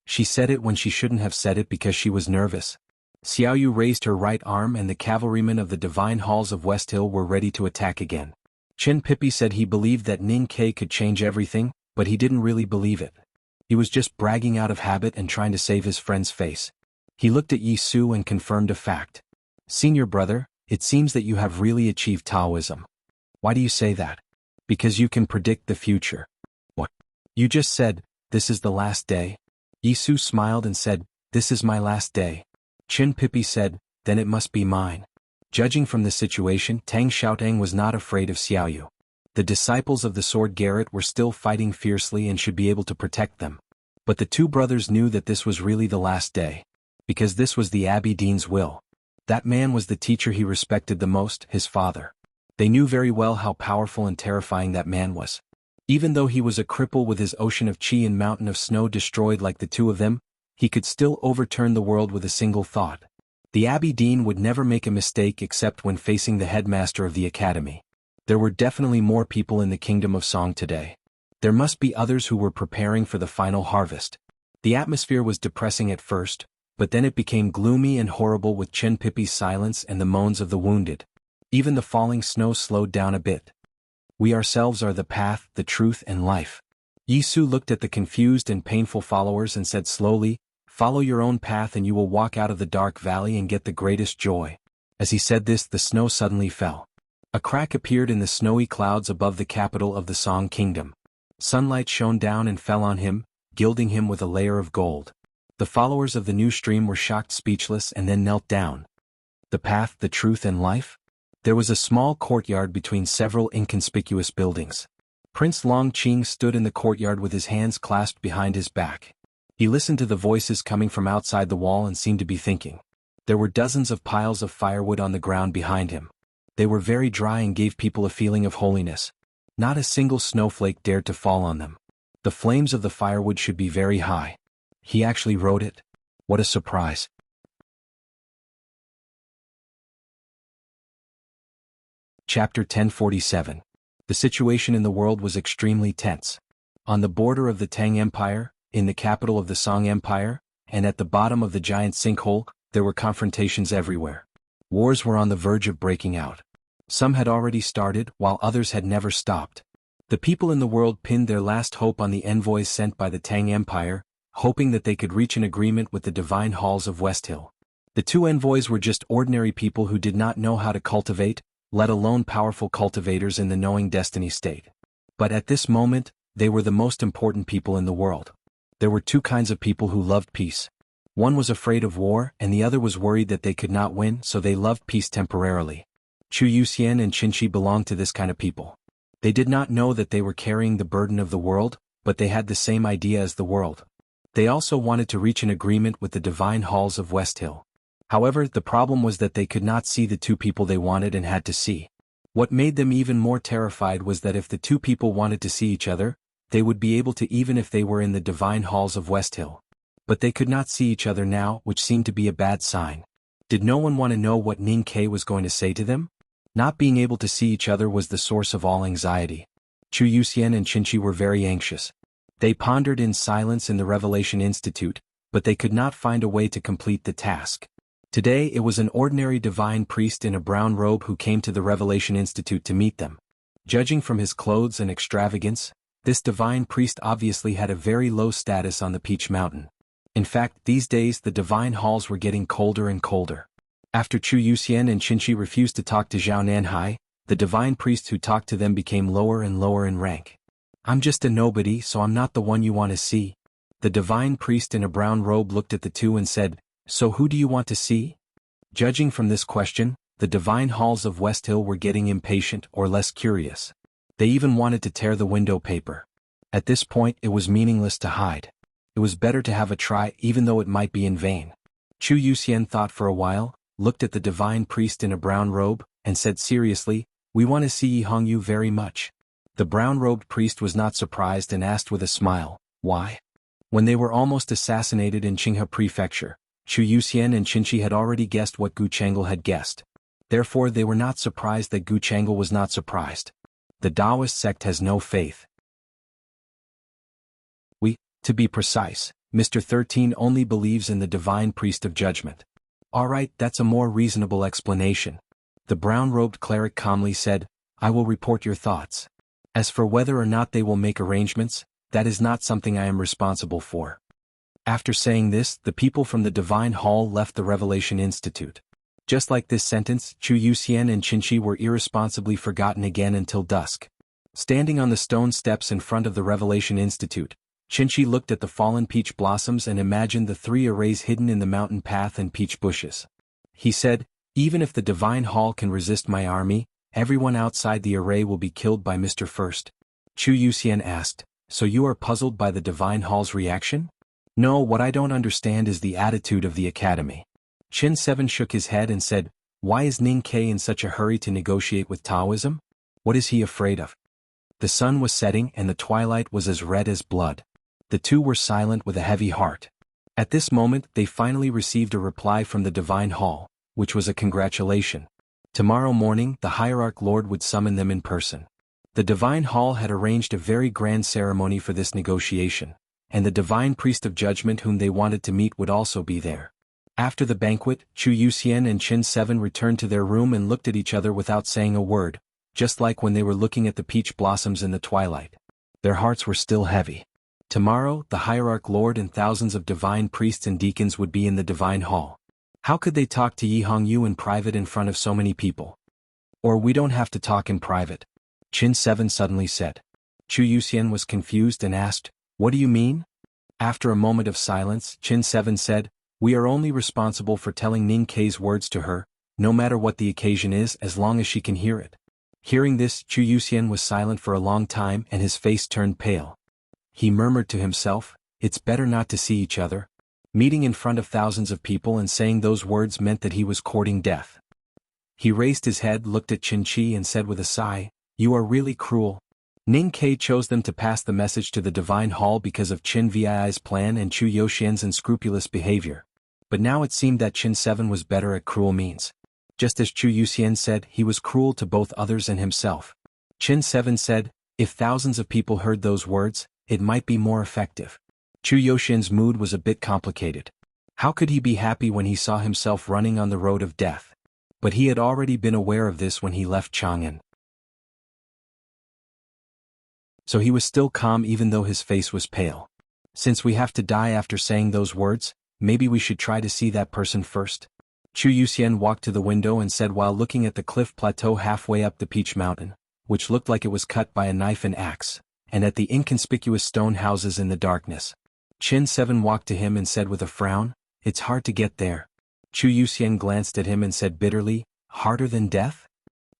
She said it when she shouldn't have said it because she was nervous. Xiaoyu raised her right arm and the cavalrymen of the Divine Halls of West Hill were ready to attack again. Qin Pipi said he believed that Ning Ke could change everything, but he didn't really believe it. He was just bragging out of habit and trying to save his friend's face. He looked at Yi Su and confirmed a fact. Senior brother, it seems that you have really achieved Taoism. Why do you say that? Because you can predict the future. What? You just said, this is the last day? Yi Su smiled and said, this is my last day. Qin Pipi said, then it must be mine. Judging from the situation, Tang Xiaotang was not afraid of Xiaoyu. The disciples of the Sword Garret were still fighting fiercely and should be able to protect them. But the two brothers knew that this was really the last day. Because this was the Abbey Dean's will. That man was the teacher he respected the most, his father. They knew very well how powerful and terrifying that man was. Even though he was a cripple with his ocean of qi and mountain of snow destroyed like the two of them, He could still overturn the world with a single thought. The Abbey Dean would never make a mistake except when facing the headmaster of the academy. There were definitely more people in the Kingdom of Song today. There must be others who were preparing for the final harvest. The atmosphere was depressing at first, but then it became gloomy and horrible with Chen Pippi's silence and the moans of the wounded. Even the falling snow slowed down a bit. We ourselves are the path, the truth and life. Yisu looked at the confused and painful followers and said slowly, "Follow your own path and you will walk out of the dark valley and get the greatest joy." As he said this, the snow suddenly fell. A crack appeared in the snowy clouds above the capital of the Song Kingdom. Sunlight shone down and fell on him, gilding him with a layer of gold. The followers of the new stream were shocked speechless and then knelt down. The path, the truth and life? There was a small courtyard between several inconspicuous buildings. Prince Long Qing stood in the courtyard with his hands clasped behind his back. He listened to the voices coming from outside the wall and seemed to be thinking. There were dozens of piles of firewood on the ground behind him. They were very dry and gave people a feeling of holiness. Not a single snowflake dared to fall on them. The flames of the firewood should be very high. He actually wrote it. What a surprise. Chapter 1047. The situation in the world was extremely tense. On the border of the Tang Empire, in the capital of the Song Empire, and at the bottom of the giant sinkhole, there were confrontations everywhere. Wars were on the verge of breaking out. Some had already started, while others had never stopped. The people in the world pinned their last hope on the envoys sent by the Tang Empire, hoping that they could reach an agreement with the divine halls of West Hill. The two envoys were just ordinary people who did not know how to cultivate, let alone powerful cultivators in the knowing destiny state. But at this moment, they were the most important people in the world. There were two kinds of people who loved peace. One was afraid of war and the other was worried that they could not win, so they loved peace temporarily. Chu Yuxian and Qinshi belonged to this kind of people. They did not know that they were carrying the burden of the world, but they had the same idea as the world. They also wanted to reach an agreement with the divine halls of West Hill. However, the problem was that they could not see the two people they wanted and had to see. What made them even more terrified was that if the two people wanted to see each other, they would be able to even if they were in the divine halls of West Hill. But they could not see each other now, which seemed to be a bad sign. Did no one want to know what Ning Ke was going to say to them? Not being able to see each other was the source of all anxiety. Chu Yuxian and Qinshi were very anxious. They pondered in silence in the Revelation Institute, but they could not find a way to complete the task. Today it was an ordinary divine priest in a brown robe who came to the Revelation Institute to meet them. Judging from his clothes and extravagance, this divine priest obviously had a very low status on the Peach Mountain. In fact, these days the divine halls were getting colder and colder. After Chu Yuxian and Qinshi refused to talk to Zhao Nanhai, the divine priest who talked to them became lower and lower in rank. "I'm just a nobody, so I'm not the one you want to see." The divine priest in a brown robe looked at the two and said, "So who do you want to see?" Judging from this question, the divine halls of West Hill were getting impatient or less curious. They even wanted to tear the window paper. At this point it was meaningless to hide. It was better to have a try even though it might be in vain. Chu Yuxian thought for a while, looked at the divine priest in a brown robe, and said seriously, "We want to see Yi Hongyu very much." The brown-robed priest was not surprised and asked with a smile, "Why?" When they were almost assassinated in Qinghe Prefecture, Chu Yuxian and Qinshi had already guessed what Gu Chang'e had guessed. Therefore they were not surprised that Gu Chang'e was not surprised. The Taoist sect has no faith. To be precise, Mr. 13 only believes in the divine priest of judgment. "Alright, that's a more reasonable explanation." The brown-robed cleric calmly said, "I will report your thoughts. As for whether or not they will make arrangements, that is not something I am responsible for." After saying this, the people from the Divine Hall left the Revelation Institute. Just like this sentence, Chu Yuxian and Qinshi were irresponsibly forgotten again until dusk. Standing on the stone steps in front of the Revelation Institute, Qinshi looked at the fallen peach blossoms and imagined the three arrays hidden in the mountain path and peach bushes. He said, "Even if the Divine Hall can resist my army, everyone outside the array will be killed by Mr. First." Chu Yuxian asked, "So you are puzzled by the Divine Hall's reaction?" "No, what I don't understand is the attitude of the Academy." Qin 7 shook his head and said, "Why is Ning Ke in such a hurry to negotiate with Taoism? What is he afraid of?" The sun was setting and the twilight was as red as blood. The two were silent with a heavy heart. At this moment they finally received a reply from the Divine Hall, which was a congratulation. Tomorrow morning the Hierarch Lord would summon them in person. The Divine Hall had arranged a very grand ceremony for this negotiation, and the Divine Priest of Judgment whom they wanted to meet would also be there. After the banquet, Chu Yuxian and Qin 7 returned to their room and looked at each other without saying a word, just like when they were looking at the peach blossoms in the twilight. Their hearts were still heavy. Tomorrow, the Hierarch Lord and thousands of divine priests and deacons would be in the Divine Hall. How could they talk to Yi Hongyu in private in front of so many people? Or we don't have to talk in private, Qin 7 suddenly said. Chu Yuxian was confused and asked, "What do you mean?" After a moment of silence, Qin 7 said, "We are only responsible for telling Ning Kei's words to her, no matter what the occasion is, as long as she can hear it." Hearing this, Chu Yuxian was silent for a long time and his face turned pale. He murmured to himself, "It's better not to see each other." Meeting in front of thousands of people and saying those words meant that he was courting death. He raised his head, looked at Qin Chi and said with a sigh, "You are really cruel." Ning Kei chose them to pass the message to the Divine Hall because of Qin Vi's plan and Chu Yuxian's unscrupulous behavior. But now it seemed that Qin 7 was better at cruel means. Just as Chu Yuxian said, he was cruel to both others and himself. Qin 7 said, "If thousands of people heard those words, it might be more effective." Chu Yuxian's mood was a bit complicated. How could he be happy when he saw himself running on the road of death? But he had already been aware of this when he left Chang'an. So he was still calm even though his face was pale. "Since we have to die after saying those words, maybe we should try to see that person first." Chu Yuxian walked to the window and said while looking at the cliff plateau halfway up the Peach Mountain, which looked like it was cut by a knife and axe, and at the inconspicuous stone houses in the darkness. Qin 7 walked to him and said with a frown, "It's hard to get there." Chu Yuxian glanced at him and said bitterly, "Harder than death?"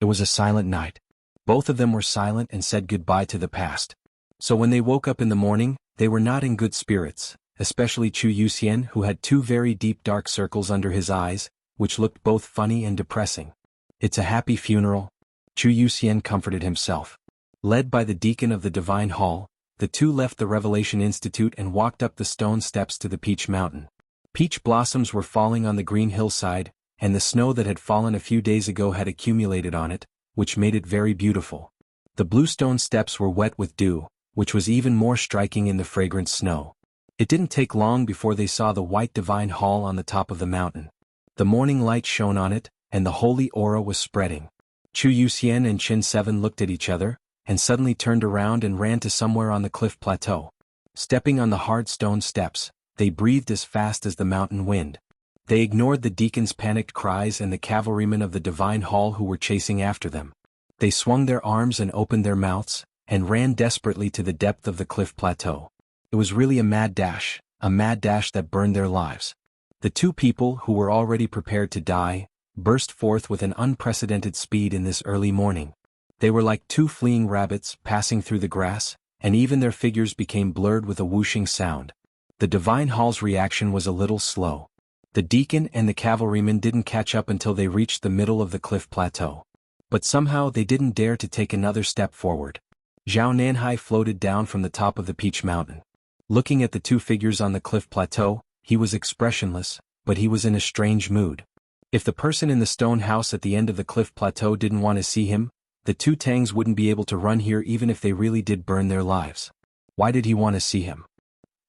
It was a silent night. Both of them were silent and said goodbye to the past. So when they woke up in the morning, they were not in good spirits, especially Chu Yuxian, who had two very deep dark circles under his eyes, which looked both funny and depressing. "It's a happy funeral," Chu Yuxian comforted himself. Led by the deacon of the Divine Hall, the two left the Revelation Institute and walked up the stone steps to the Peach Mountain. Peach blossoms were falling on the green hillside, and the snow that had fallen a few days ago had accumulated on it, which made it very beautiful. The blue stone steps were wet with dew, which was even more striking in the fragrant snow. It didn't take long before they saw the white Divine Hall on the top of the mountain. The morning light shone on it, and the holy aura was spreading. Chu Yuxian and Qin 7 looked at each other, and suddenly turned around and ran to somewhere on the cliff plateau. Stepping on the hard stone steps, they breathed as fast as the mountain wind. They ignored the deacon's panicked cries and the cavalrymen of the Divine Hall who were chasing after them. They swung their arms and opened their mouths, and ran desperately to the depth of the cliff plateau. It was really a mad dash that burned their lives. The two people who were already prepared to die, burst forth with an unprecedented speed in this early morning. They were like two fleeing rabbits passing through the grass, and even their figures became blurred with a whooshing sound. The Divine Hall's reaction was a little slow. The deacon and the cavalrymen didn't catch up until they reached the middle of the cliff plateau. But somehow they didn't dare to take another step forward. Zhao Nanhai floated down from the top of the Peach Mountain. Looking at the two figures on the cliff plateau, he was expressionless, but he was in a strange mood. If the person in the stone house at the end of the cliff plateau didn't want to see him, the two Tangs wouldn't be able to run here even if they really did burn their lives. Why did he want to see him?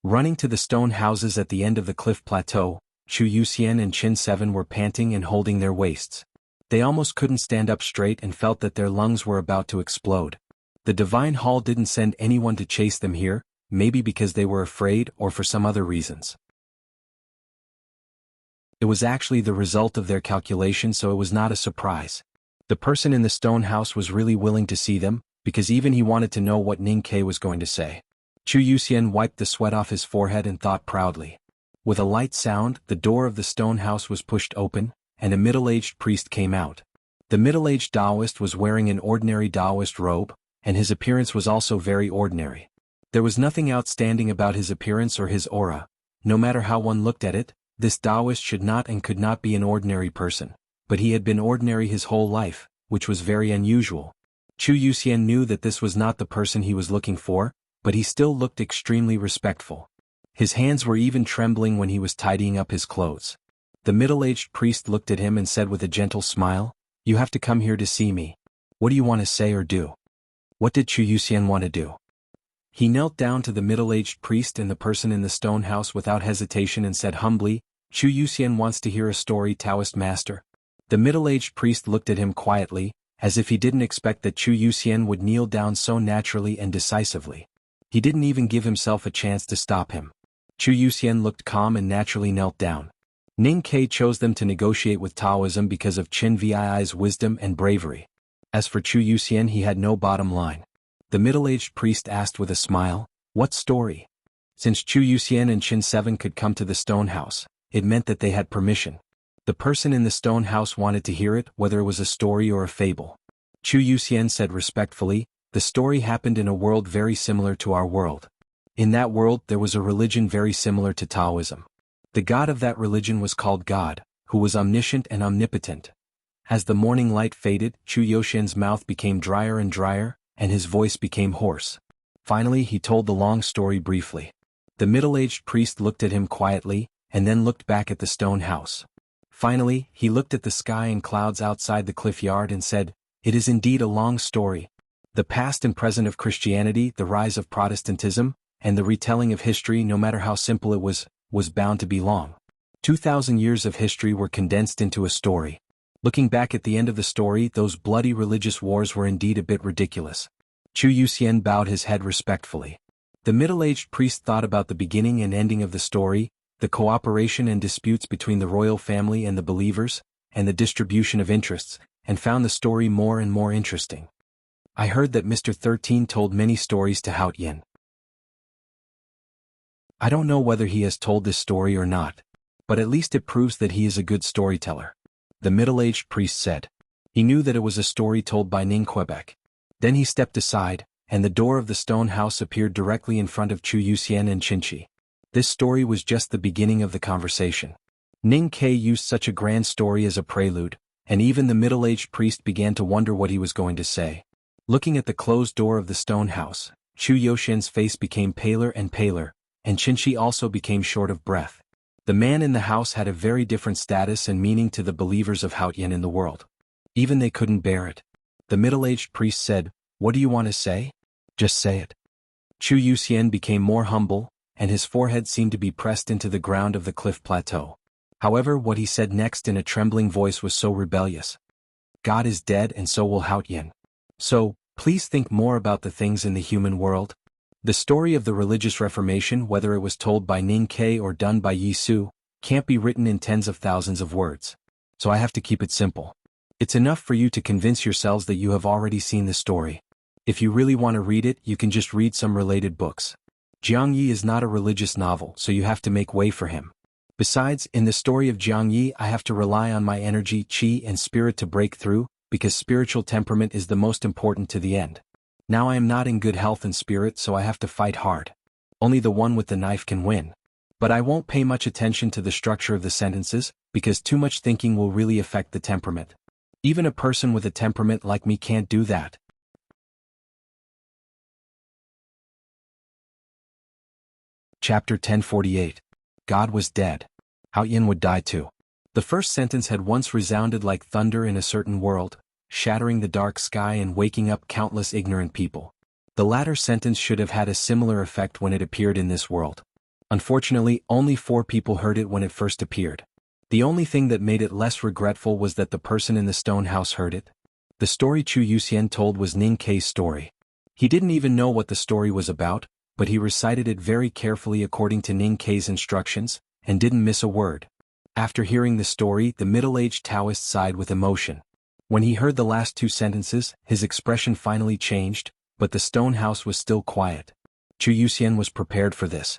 Running to the stone houses at the end of the cliff plateau, Chu Yuxian and Qin 7 were panting and holding their waists. They almost couldn't stand up straight and felt that their lungs were about to explode. The Divine Hall didn't send anyone to chase them here, maybe because they were afraid or for some other reasons. It was actually the result of their calculation, so it was not a surprise. The person in the stone house was really willing to see them, because even he wanted to know what Ning Kei was going to say. Chu Yuxian wiped the sweat off his forehead and thought proudly. With a light sound, the door of the stone house was pushed open, and a middle-aged priest came out. The middle-aged Taoist was wearing an ordinary Taoist robe, and his appearance was also very ordinary. There was nothing outstanding about his appearance or his aura. No matter how one looked at it, this Taoist should not and could not be an ordinary person, but he had been ordinary his whole life, which was very unusual. Chu Yuxian knew that this was not the person he was looking for, but he still looked extremely respectful. His hands were even trembling when he was tidying up his clothes. The middle-aged priest looked at him and said with a gentle smile, "You have to come here to see me. What do you want to say or do?" What did Chu Yuxian want to do? He knelt down to the middle-aged priest and the person in the stone house without hesitation and said humbly, "Chu Yuxian wants to hear a story, Taoist master." The middle-aged priest looked at him quietly, as if he didn't expect that Chu Yuxian would kneel down so naturally and decisively. He didn't even give himself a chance to stop him. Chu Yuxian looked calm and naturally knelt down. Ning Ke chose them to negotiate with Taoism because of Qin Vii's wisdom and bravery. As for Chu Yuxian, he had no bottom line. The middle-aged priest asked with a smile, "What story?" Since Chu Yuxian and Qin 7 could come to the stone house, it meant that they had permission. The person in the stone house wanted to hear it, whether it was a story or a fable. Chu Yuxian said respectfully, "The story happened in a world very similar to our world. In that world there was a religion very similar to Taoism. The god of that religion was called God, who was omniscient and omnipotent." As the morning light faded, Chu Yuxian's mouth became drier and drier, and his voice became hoarse. Finally he told the long story briefly. The middle-aged priest looked at him quietly, and then looked back at the stone house. Finally, he looked at the sky and clouds outside the cliff yard and said, "It is indeed a long story. The past and present of Christianity, the rise of Protestantism, and the retelling of history, no matter how simple it was bound to be long. 2,000 years of history were condensed into a story. Looking back at the end of the story, those bloody religious wars were indeed a bit ridiculous." Chu Yuxian bowed his head respectfully. The middle-aged priest thought about the beginning and ending of the story, the cooperation and disputes between the royal family and the believers, and the distribution of interests, and found the story more and more interesting. "I heard that Mr. 13 told many stories to Haotian. I don't know whether he has told this story or not, but at least it proves that he is a good storyteller," the middle-aged priest said. He knew that it was a story told by Ning Quebec. Then he stepped aside, and the door of the stone house appeared directly in front of Chu Yuxian and Qinchi. This story was just the beginning of the conversation. Ning Ke used such a grand story as a prelude, and even the middle-aged priest began to wonder what he was going to say. Looking at the closed door of the stone house, Chu Yuxian's face became paler and paler, and Qinchi also became short of breath. The man in the house had a very different status and meaning to the believers of Haotian in the world. Even they couldn't bear it. The middle-aged priest said, "What do you want to say? Just say it." Chu Yuxian became more humble, and his forehead seemed to be pressed into the ground of the cliff plateau. However, what he said next in a trembling voice was so rebellious. "God is dead and so will Haotian. So, please think more about the things in the human world." The story of the religious reformation, whether it was told by Ning Ke or done by Yi Su, can't be written in tens of thousands of words. So I have to keep it simple. It's enough for you to convince yourselves that you have already seen the story. If you really want to read it, you can just read some related books. Jiang Yi is not a religious novel, so you have to make way for him. Besides, in the story of Jiang Yi, I have to rely on my energy, qi, and spirit to break through, because spiritual temperament is the most important to the end. Now I am not in good health and spirit, so I have to fight hard. Only the one with the knife can win. But I won't pay much attention to the structure of the sentences, because too much thinking will really affect the temperament. Even a person with a temperament like me can't do that. Chapter 1048. God was dead. Haotian would die too. The first sentence had once resounded like thunder in a certain world, shattering the dark sky and waking up countless ignorant people. The latter sentence should have had a similar effect when it appeared in this world. Unfortunately, only 4 people heard it when it first appeared. The only thing that made it less regretful was that the person in the stone house heard it. The story Chu Yuxian told was Ning Ke's story. He didn't even know what the story was about, but he recited it very carefully according to Ning Ke's instructions, and didn't miss a word. After hearing the story, the middle-aged Taoist sighed with emotion. When he heard the last 2 sentences, his expression finally changed, but the stone house was still quiet. Chu Yuxian was prepared for this.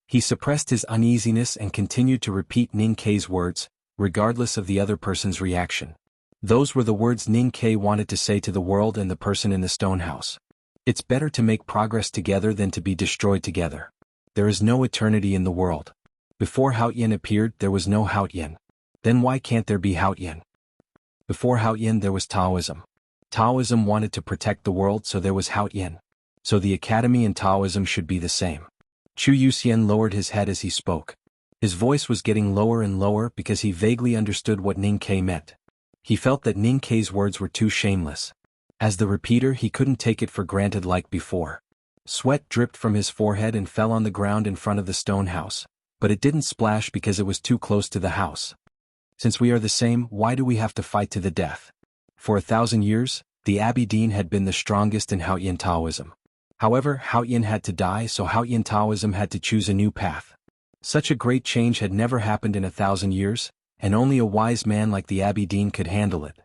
He suppressed his uneasiness and continued to repeat Ning Ke's words, regardless of the other person's reaction. Those were the words Ning Ke wanted to say to the world and the person in the stone house. It's better to make progress together than to be destroyed together. There is no eternity in the world. Before Haotian appeared, there was no Haotian. Then why can't there be Haotian? Before Haotian there was Taoism. Taoism wanted to protect the world, so there was Haotian. So the academy and Taoism should be the same. Chu Yuxian lowered his head as he spoke. His voice was getting lower and lower because he vaguely understood what Ning Ke meant. He felt that Ning Ke's words were too shameless. As the repeater, he couldn't take it for granted like before. Sweat dripped from his forehead and fell on the ground in front of the stone house, but it didn't splash because it was too close to the house. Since we are the same, why do we have to fight to the death? For 1,000 years, the Abbey Dean had been the strongest in Haoyin Taoism. However, Haoyin had to die, so Haoyin Taoism had to choose a new path. Such a great change had never happened in 1,000 years, and only a wise man like the Abbey Dean could handle it.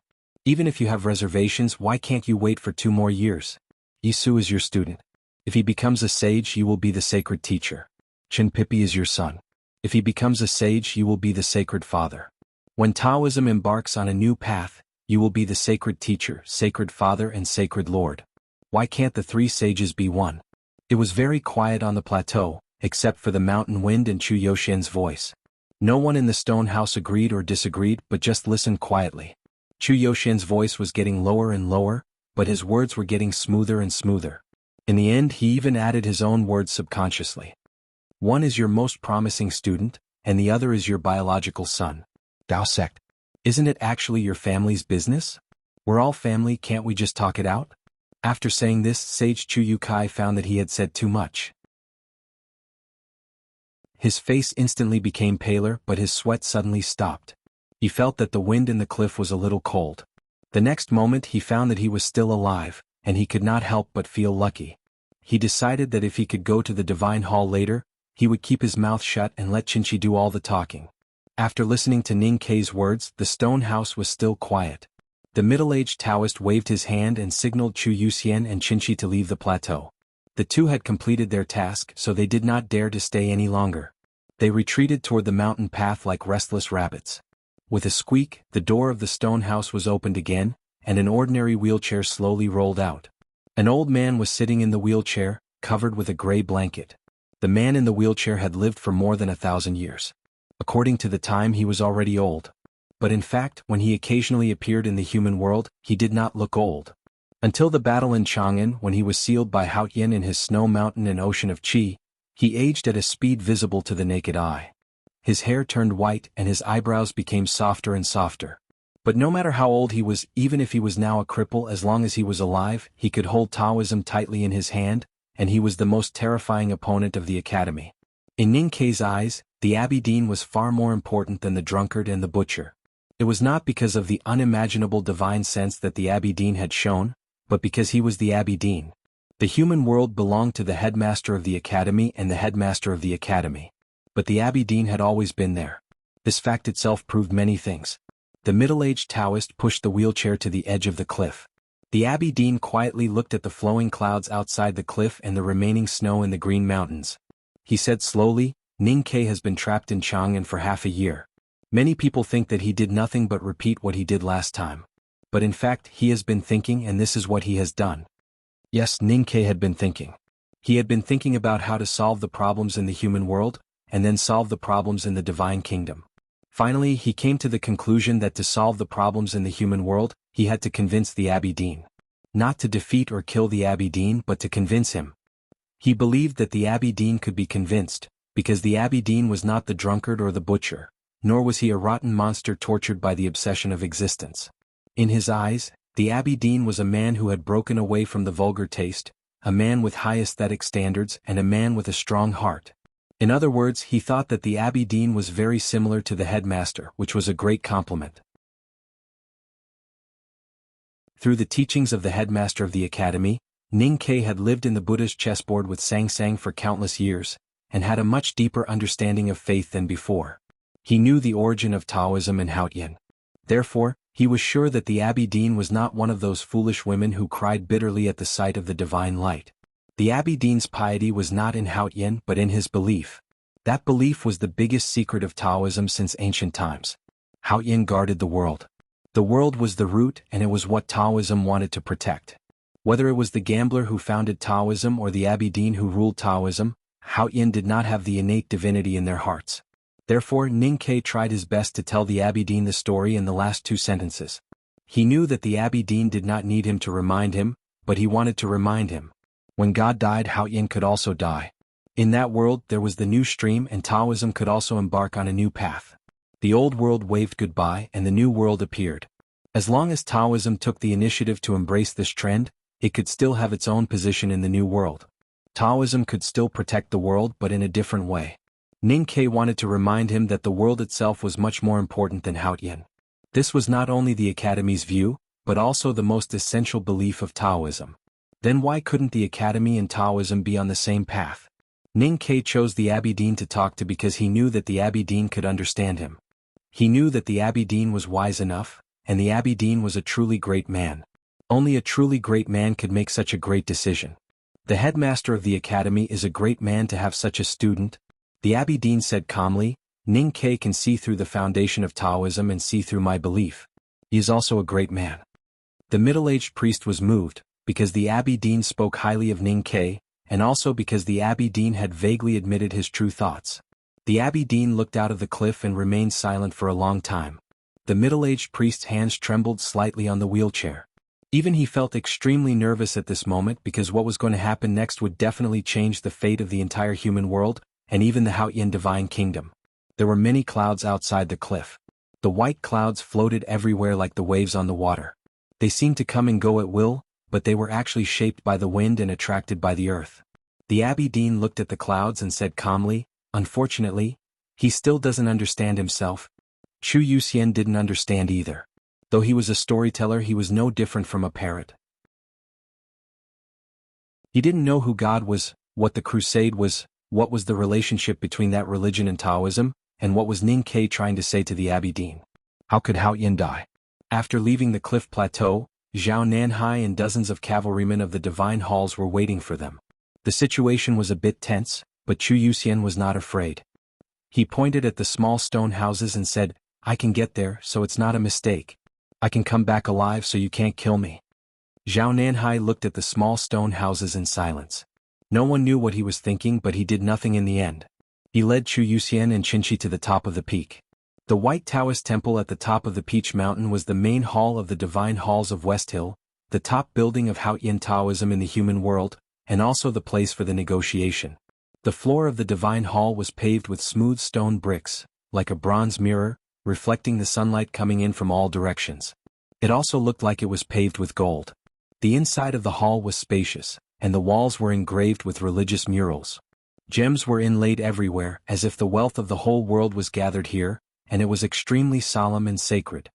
Even if you have reservations, why can't you wait for 2 more years? Yisu is your student. If he becomes a sage, you will be the sacred teacher. Chen Pipi is your son. If he becomes a sage, you will be the sacred father. When Taoism embarks on a new path, you will be the sacred teacher, sacred father, and sacred lord. Why can't the 3 sages be one? It was very quiet on the plateau, except for the mountain wind and Chu Yuxian's voice. No one in the stone house agreed or disagreed, but just listened quietly. Chu Yuxian's voice was getting lower and lower, but his words were getting smoother and smoother. In the end, he even added his own words subconsciously. One is your most promising student, and the other is your biological son. Dao sect. Isn't it actually your family's business? We're all family, can't we just talk it out? After saying this, Sage Chu Yukai found that he had said too much. His face instantly became paler, but his sweat suddenly stopped. He felt that the wind in the cliff was a little cold. The next moment he found that he was still alive, and he could not help but feel lucky. He decided that if he could go to the Divine Hall later, he would keep his mouth shut and let Qinshi do all the talking. After listening to Ning Ke's words, the stone house was still quiet. The middle-aged Taoist waved his hand and signaled Chu Yuxian and Qinshi to leave the plateau. The two had completed their task, so they did not dare to stay any longer. They retreated toward the mountain path like restless rabbits. With a squeak, the door of the stone house was opened again, and an ordinary wheelchair slowly rolled out. An old man was sitting in the wheelchair, covered with a gray blanket. The man in the wheelchair had lived for more than 1,000 years. According to the time, he was already old. But in fact, when he occasionally appeared in the human world, he did not look old. Until the battle in Chang'an, when he was sealed by Haoyin in his snow mountain and ocean of Qi, he aged at a speed visible to the naked eye. His hair turned white and his eyebrows became softer and softer. But no matter how old he was, even if he was now a cripple, as long as he was alive, he could hold Taoism tightly in his hand, and he was the most terrifying opponent of the academy. In Ning Ke's eyes, the Abbey Dean was far more important than the drunkard and the butcher. It was not because of the unimaginable divine sense that the Abbey Dean had shown, but because he was the Abbey Dean. The human world belonged to the headmaster of the academy and the headmaster of the academy. But the Abbey Dean had always been there. This fact itself proved many things. The middle-aged Taoist pushed the wheelchair to the edge of the cliff. The Abbey Dean quietly looked at the flowing clouds outside the cliff and the remaining snow in the Green Mountains. He said slowly, Ning Ke has been trapped in Chang'an for half a year. Many people think that he did nothing but repeat what he did last time. But in fact, he has been thinking, and this is what he has done. Yes, Ning Ke had been thinking. He had been thinking about how to solve the problems in the human world, and then solve the problems in the divine kingdom. Finally, he came to the conclusion that to solve the problems in the human world, he had to convince the Abbey Dean. Not to defeat or kill the Abbey Dean, but to convince him. He believed that the Abbey Dean could be convinced, because the Abbey Dean was not the drunkard or the butcher, nor was he a rotten monster tortured by the obsession of existence. In his eyes, the Abbey Dean was a man who had broken away from the vulgar taste, a man with high aesthetic standards, and a man with a strong heart. In other words, he thought that the Abbey Dean was very similar to the headmaster, which was a great compliment. Through the teachings of the headmaster of the academy, Ning Ke had lived in the Buddha's chessboard with Sang Sang for countless years, and had a much deeper understanding of faith than before. He knew the origin of Taoism and Haoyin. Therefore, he was sure that the Abbey Dean was not one of those foolish women who cried bitterly at the sight of the divine light. The Abbey Dean's piety was not in Haoyin but in his belief. That belief was the biggest secret of Taoism since ancient times. Haoyin guarded the world. The world was the root, and it was what Taoism wanted to protect. Whether it was the gambler who founded Taoism or the Abbey Dean who ruled Taoism, Haoyin did not have the innate divinity in their hearts. Therefore, Ning Ke tried his best to tell the Abbey Dean the story in the last 2 sentences. He knew that the Abbey Dean did not need him to remind him, but he wanted to remind him. When God died, Haoyin could also die. In that world there was the new stream, and Taoism could also embark on a new path. The old world waved goodbye and the new world appeared. As long as Taoism took the initiative to embrace this trend, it could still have its own position in the new world. Taoism could still protect the world, but in a different way. Ning Ke wanted to remind him that the world itself was much more important than Haotian. This was not only the Academy's view, but also the most essential belief of Taoism. Then why couldn't the Academy and Taoism be on the same path? Ning Ke chose the Abbey Dean to talk to because he knew that the Abbey Dean could understand him. He knew that the Abbey Dean was wise enough, and the Abbey Dean was a truly great man. Only a truly great man could make such a great decision. The headmaster of the academy is a great man to have such a student. The Abbey Dean said calmly, Ning Ke can see through the foundation of Taoism and see through my belief. He is also a great man. The middle-aged priest was moved, because the Abbey Dean spoke highly of Ning Ke, and also because the Abbey Dean had vaguely admitted his true thoughts. The Abbey Dean looked out of the cliff and remained silent for a long time. The middle-aged priest's hands trembled slightly on the wheelchair. Even he felt extremely nervous at this moment because what was going to happen next would definitely change the fate of the entire human world, and even the Haotian divine kingdom. There were many clouds outside the cliff. The white clouds floated everywhere like the waves on the water. They seemed to come and go at will, but they were actually shaped by the wind and attracted by the earth. The Abbey Dean looked at the clouds and said calmly, unfortunately, he still doesn't understand himself. Chu Yuxian didn't understand either. Though he was a storyteller, he was no different from a parrot. He didn't know who God was, what the crusade was, what was the relationship between that religion and Taoism, and what was Ning Ke trying to say to the Abbey Dean. How could Haotian die? After leaving the cliff plateau, Zhao Nanhai and dozens of cavalrymen of the divine halls were waiting for them. The situation was a bit tense, but Chu Yuxian was not afraid. He pointed at the small stone houses and said, I can get there, so it's not a mistake. I can come back alive so you can't kill me. Zhao Nanhai looked at the small stone houses in silence. No one knew what he was thinking, but he did nothing in the end. He led Chu Yuxian and Qinshi to the top of the peak. The White Taoist Temple at the top of the Peach Mountain was the main hall of the Divine Halls of West Hill, the top building of Haotian Taoism in the human world, and also the place for the negotiation. The floor of the Divine Hall was paved with smooth stone bricks, like a bronze mirror, reflecting the sunlight coming in from all directions. It also looked like it was paved with gold. The inside of the hall was spacious, and the walls were engraved with religious murals. Gems were inlaid everywhere, as if the wealth of the whole world was gathered here, and it was extremely solemn and sacred.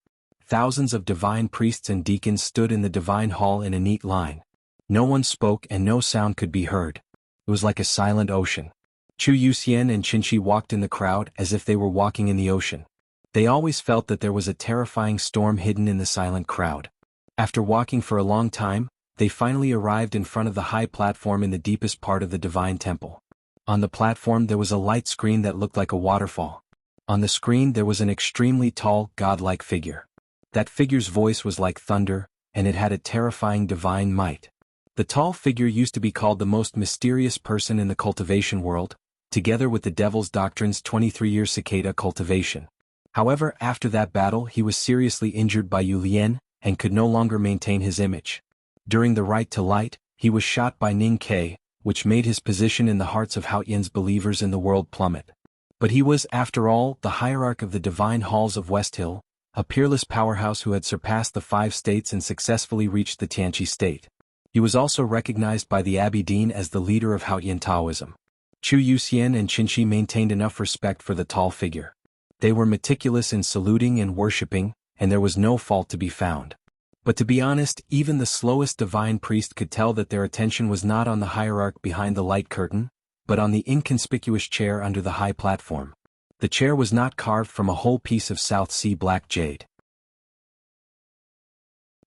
Thousands of divine priests and deacons stood in the divine hall in a neat line. No one spoke and no sound could be heard. It was like a silent ocean. Chu Yuxian and Qinshi walked in the crowd as if they were walking in the ocean. They always felt that there was a terrifying storm hidden in the silent crowd. After walking for a long time, they finally arrived in front of the high platform in the deepest part of the divine temple. On the platform there was a light screen that looked like a waterfall. On the screen there was an extremely tall, godlike figure. That figure's voice was like thunder, and it had a terrifying divine might. The tall figure used to be called the most mysterious person in the cultivation world, together with the Devil's Doctrine's 23-year cicada cultivation. However, after that battle he was seriously injured by Yu Lian, and could no longer maintain his image. During the Right to Light, he was shot by Ning Ke, which made his position in the hearts of Haotian's believers in the world plummet. But he was, after all, the hierarch of the Divine Halls of West Hill, a peerless powerhouse who had surpassed the 5 states and successfully reached the Tianqi state. He was also recognized by the Abbey Dean as the leader of Haotian Taoism. Chu Yuxian and Qinshi maintained enough respect for the tall figure. They were meticulous in saluting and worshipping, and there was no fault to be found. But to be honest, even the slowest divine priest could tell that their attention was not on the hierarch behind the light curtain, but on the inconspicuous chair under the high platform. The chair was not carved from a whole piece of South Sea black jade.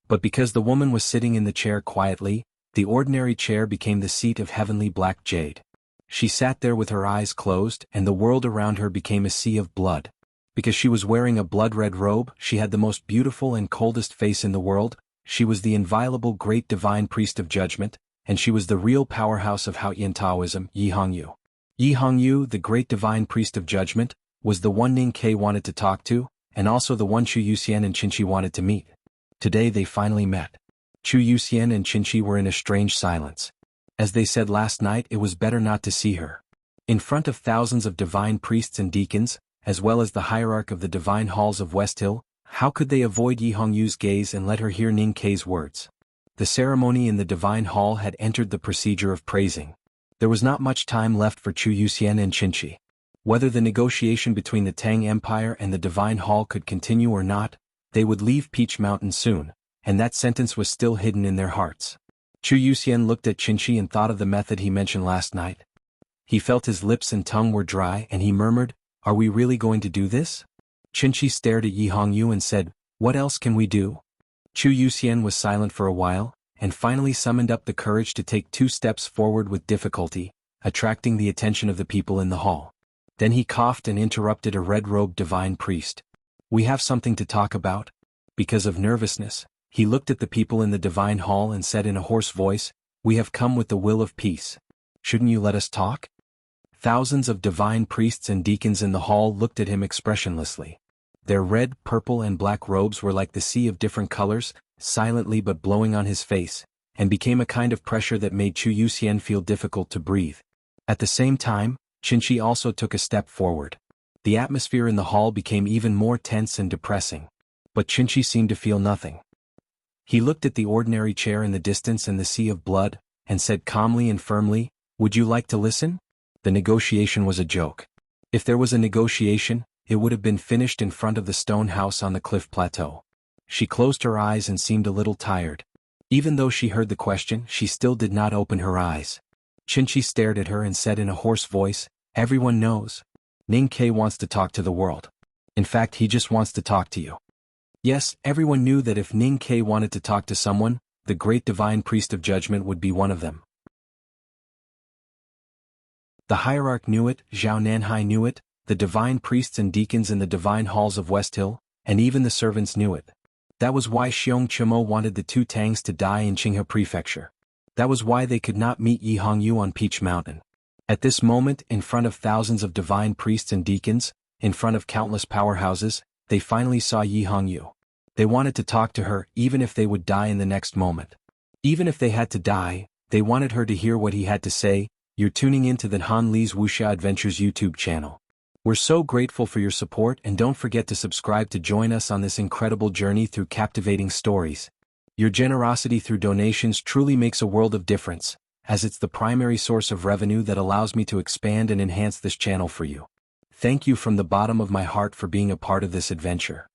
But because the woman was sitting in the chair quietly, the ordinary chair became the seat of heavenly black jade. She sat there with her eyes closed, and the world around her became a sea of blood. Because she was wearing a blood-red robe, she had the most beautiful and coldest face in the world, she was the inviolable great divine priest of judgment, and she was the real powerhouse of Haotian Taoism, Yi Hongyu. Yi Hongyu, the great divine priest of judgment, was the one Ning Ke wanted to talk to, and also the one Chu Yuxian and Qinshi wanted to meet. Today they finally met. Chu Yuxian and Qinshi were in a strange silence. As they said last night, it was better not to see her. In front of thousands of divine priests and deacons, as well as the hierarch of the divine halls of West Hill, how could they avoid Yi Hongyu's gaze and let her hear Ning Kei's words? The ceremony in the divine hall had entered the procedure of praising. There was not much time left for Chu Yuxian and Qinshi. Whether the negotiation between the Tang Empire and the divine hall could continue or not, they would leave Peach Mountain soon, and that sentence was still hidden in their hearts. Chu Yuxian looked at Qinshi and thought of the method he mentioned last night. He felt his lips and tongue were dry and he murmured, "Are we really going to do this?" Qinshi stared at Yi Hongyu and said, "What else can we do?" Chu Yuxian was silent for a while, and finally summoned up the courage to take 2 steps forward with difficulty, attracting the attention of the people in the hall. Then he coughed and interrupted a red-robed divine priest. "We have something to talk about." Because of nervousness, he looked at the people in the divine hall and said in a hoarse voice, "We have come with the will of peace. Shouldn't you let us talk?" Thousands of divine priests and deacons in the hall looked at him expressionlessly. Their red, purple and black robes were like the sea of different colors, silently but blowing on his face, and became a kind of pressure that made Chu Yuxian feel difficult to breathe. At the same time, Qinshi also took a step forward. The atmosphere in the hall became even more tense and depressing. But Qinshi seemed to feel nothing. He looked at the ordinary chair in the distance and the sea of blood, and said calmly and firmly, "Would you like to listen?" The negotiation was a joke. If there was a negotiation, it would have been finished in front of the stone house on the cliff plateau. She closed her eyes and seemed a little tired. Even though she heard the question, she still did not open her eyes. Qinshi stared at her and said in a hoarse voice, "Everyone knows. Ning Kei wants to talk to the world. In fact, he just wants to talk to you." Yes, everyone knew that if Ning Kei wanted to talk to someone, the great divine priest of judgment would be one of them. The hierarch knew it, Zhao Nanhai knew it, the divine priests and deacons in the divine halls of West Hill, and even the servants knew it. That was why Xiong Chimo wanted the 2 Tangs to die in Qinghe Prefecture. That was why they could not meet Yi Hongyu on Peach Mountain. At this moment, in front of thousands of divine priests and deacons, in front of countless powerhouses, they finally saw Yi Hongyu. They wanted to talk to her even if they would die in the next moment. Even if they had to die, they wanted her to hear what he had to say. You're tuning in to the Han Li's Wuxia Adventures YouTube channel. We're so grateful for your support, and don't forget to subscribe to join us on this incredible journey through captivating stories. Your generosity through donations truly makes a world of difference, as it's the primary source of revenue that allows me to expand and enhance this channel for you. Thank you from the bottom of my heart for being a part of this adventure.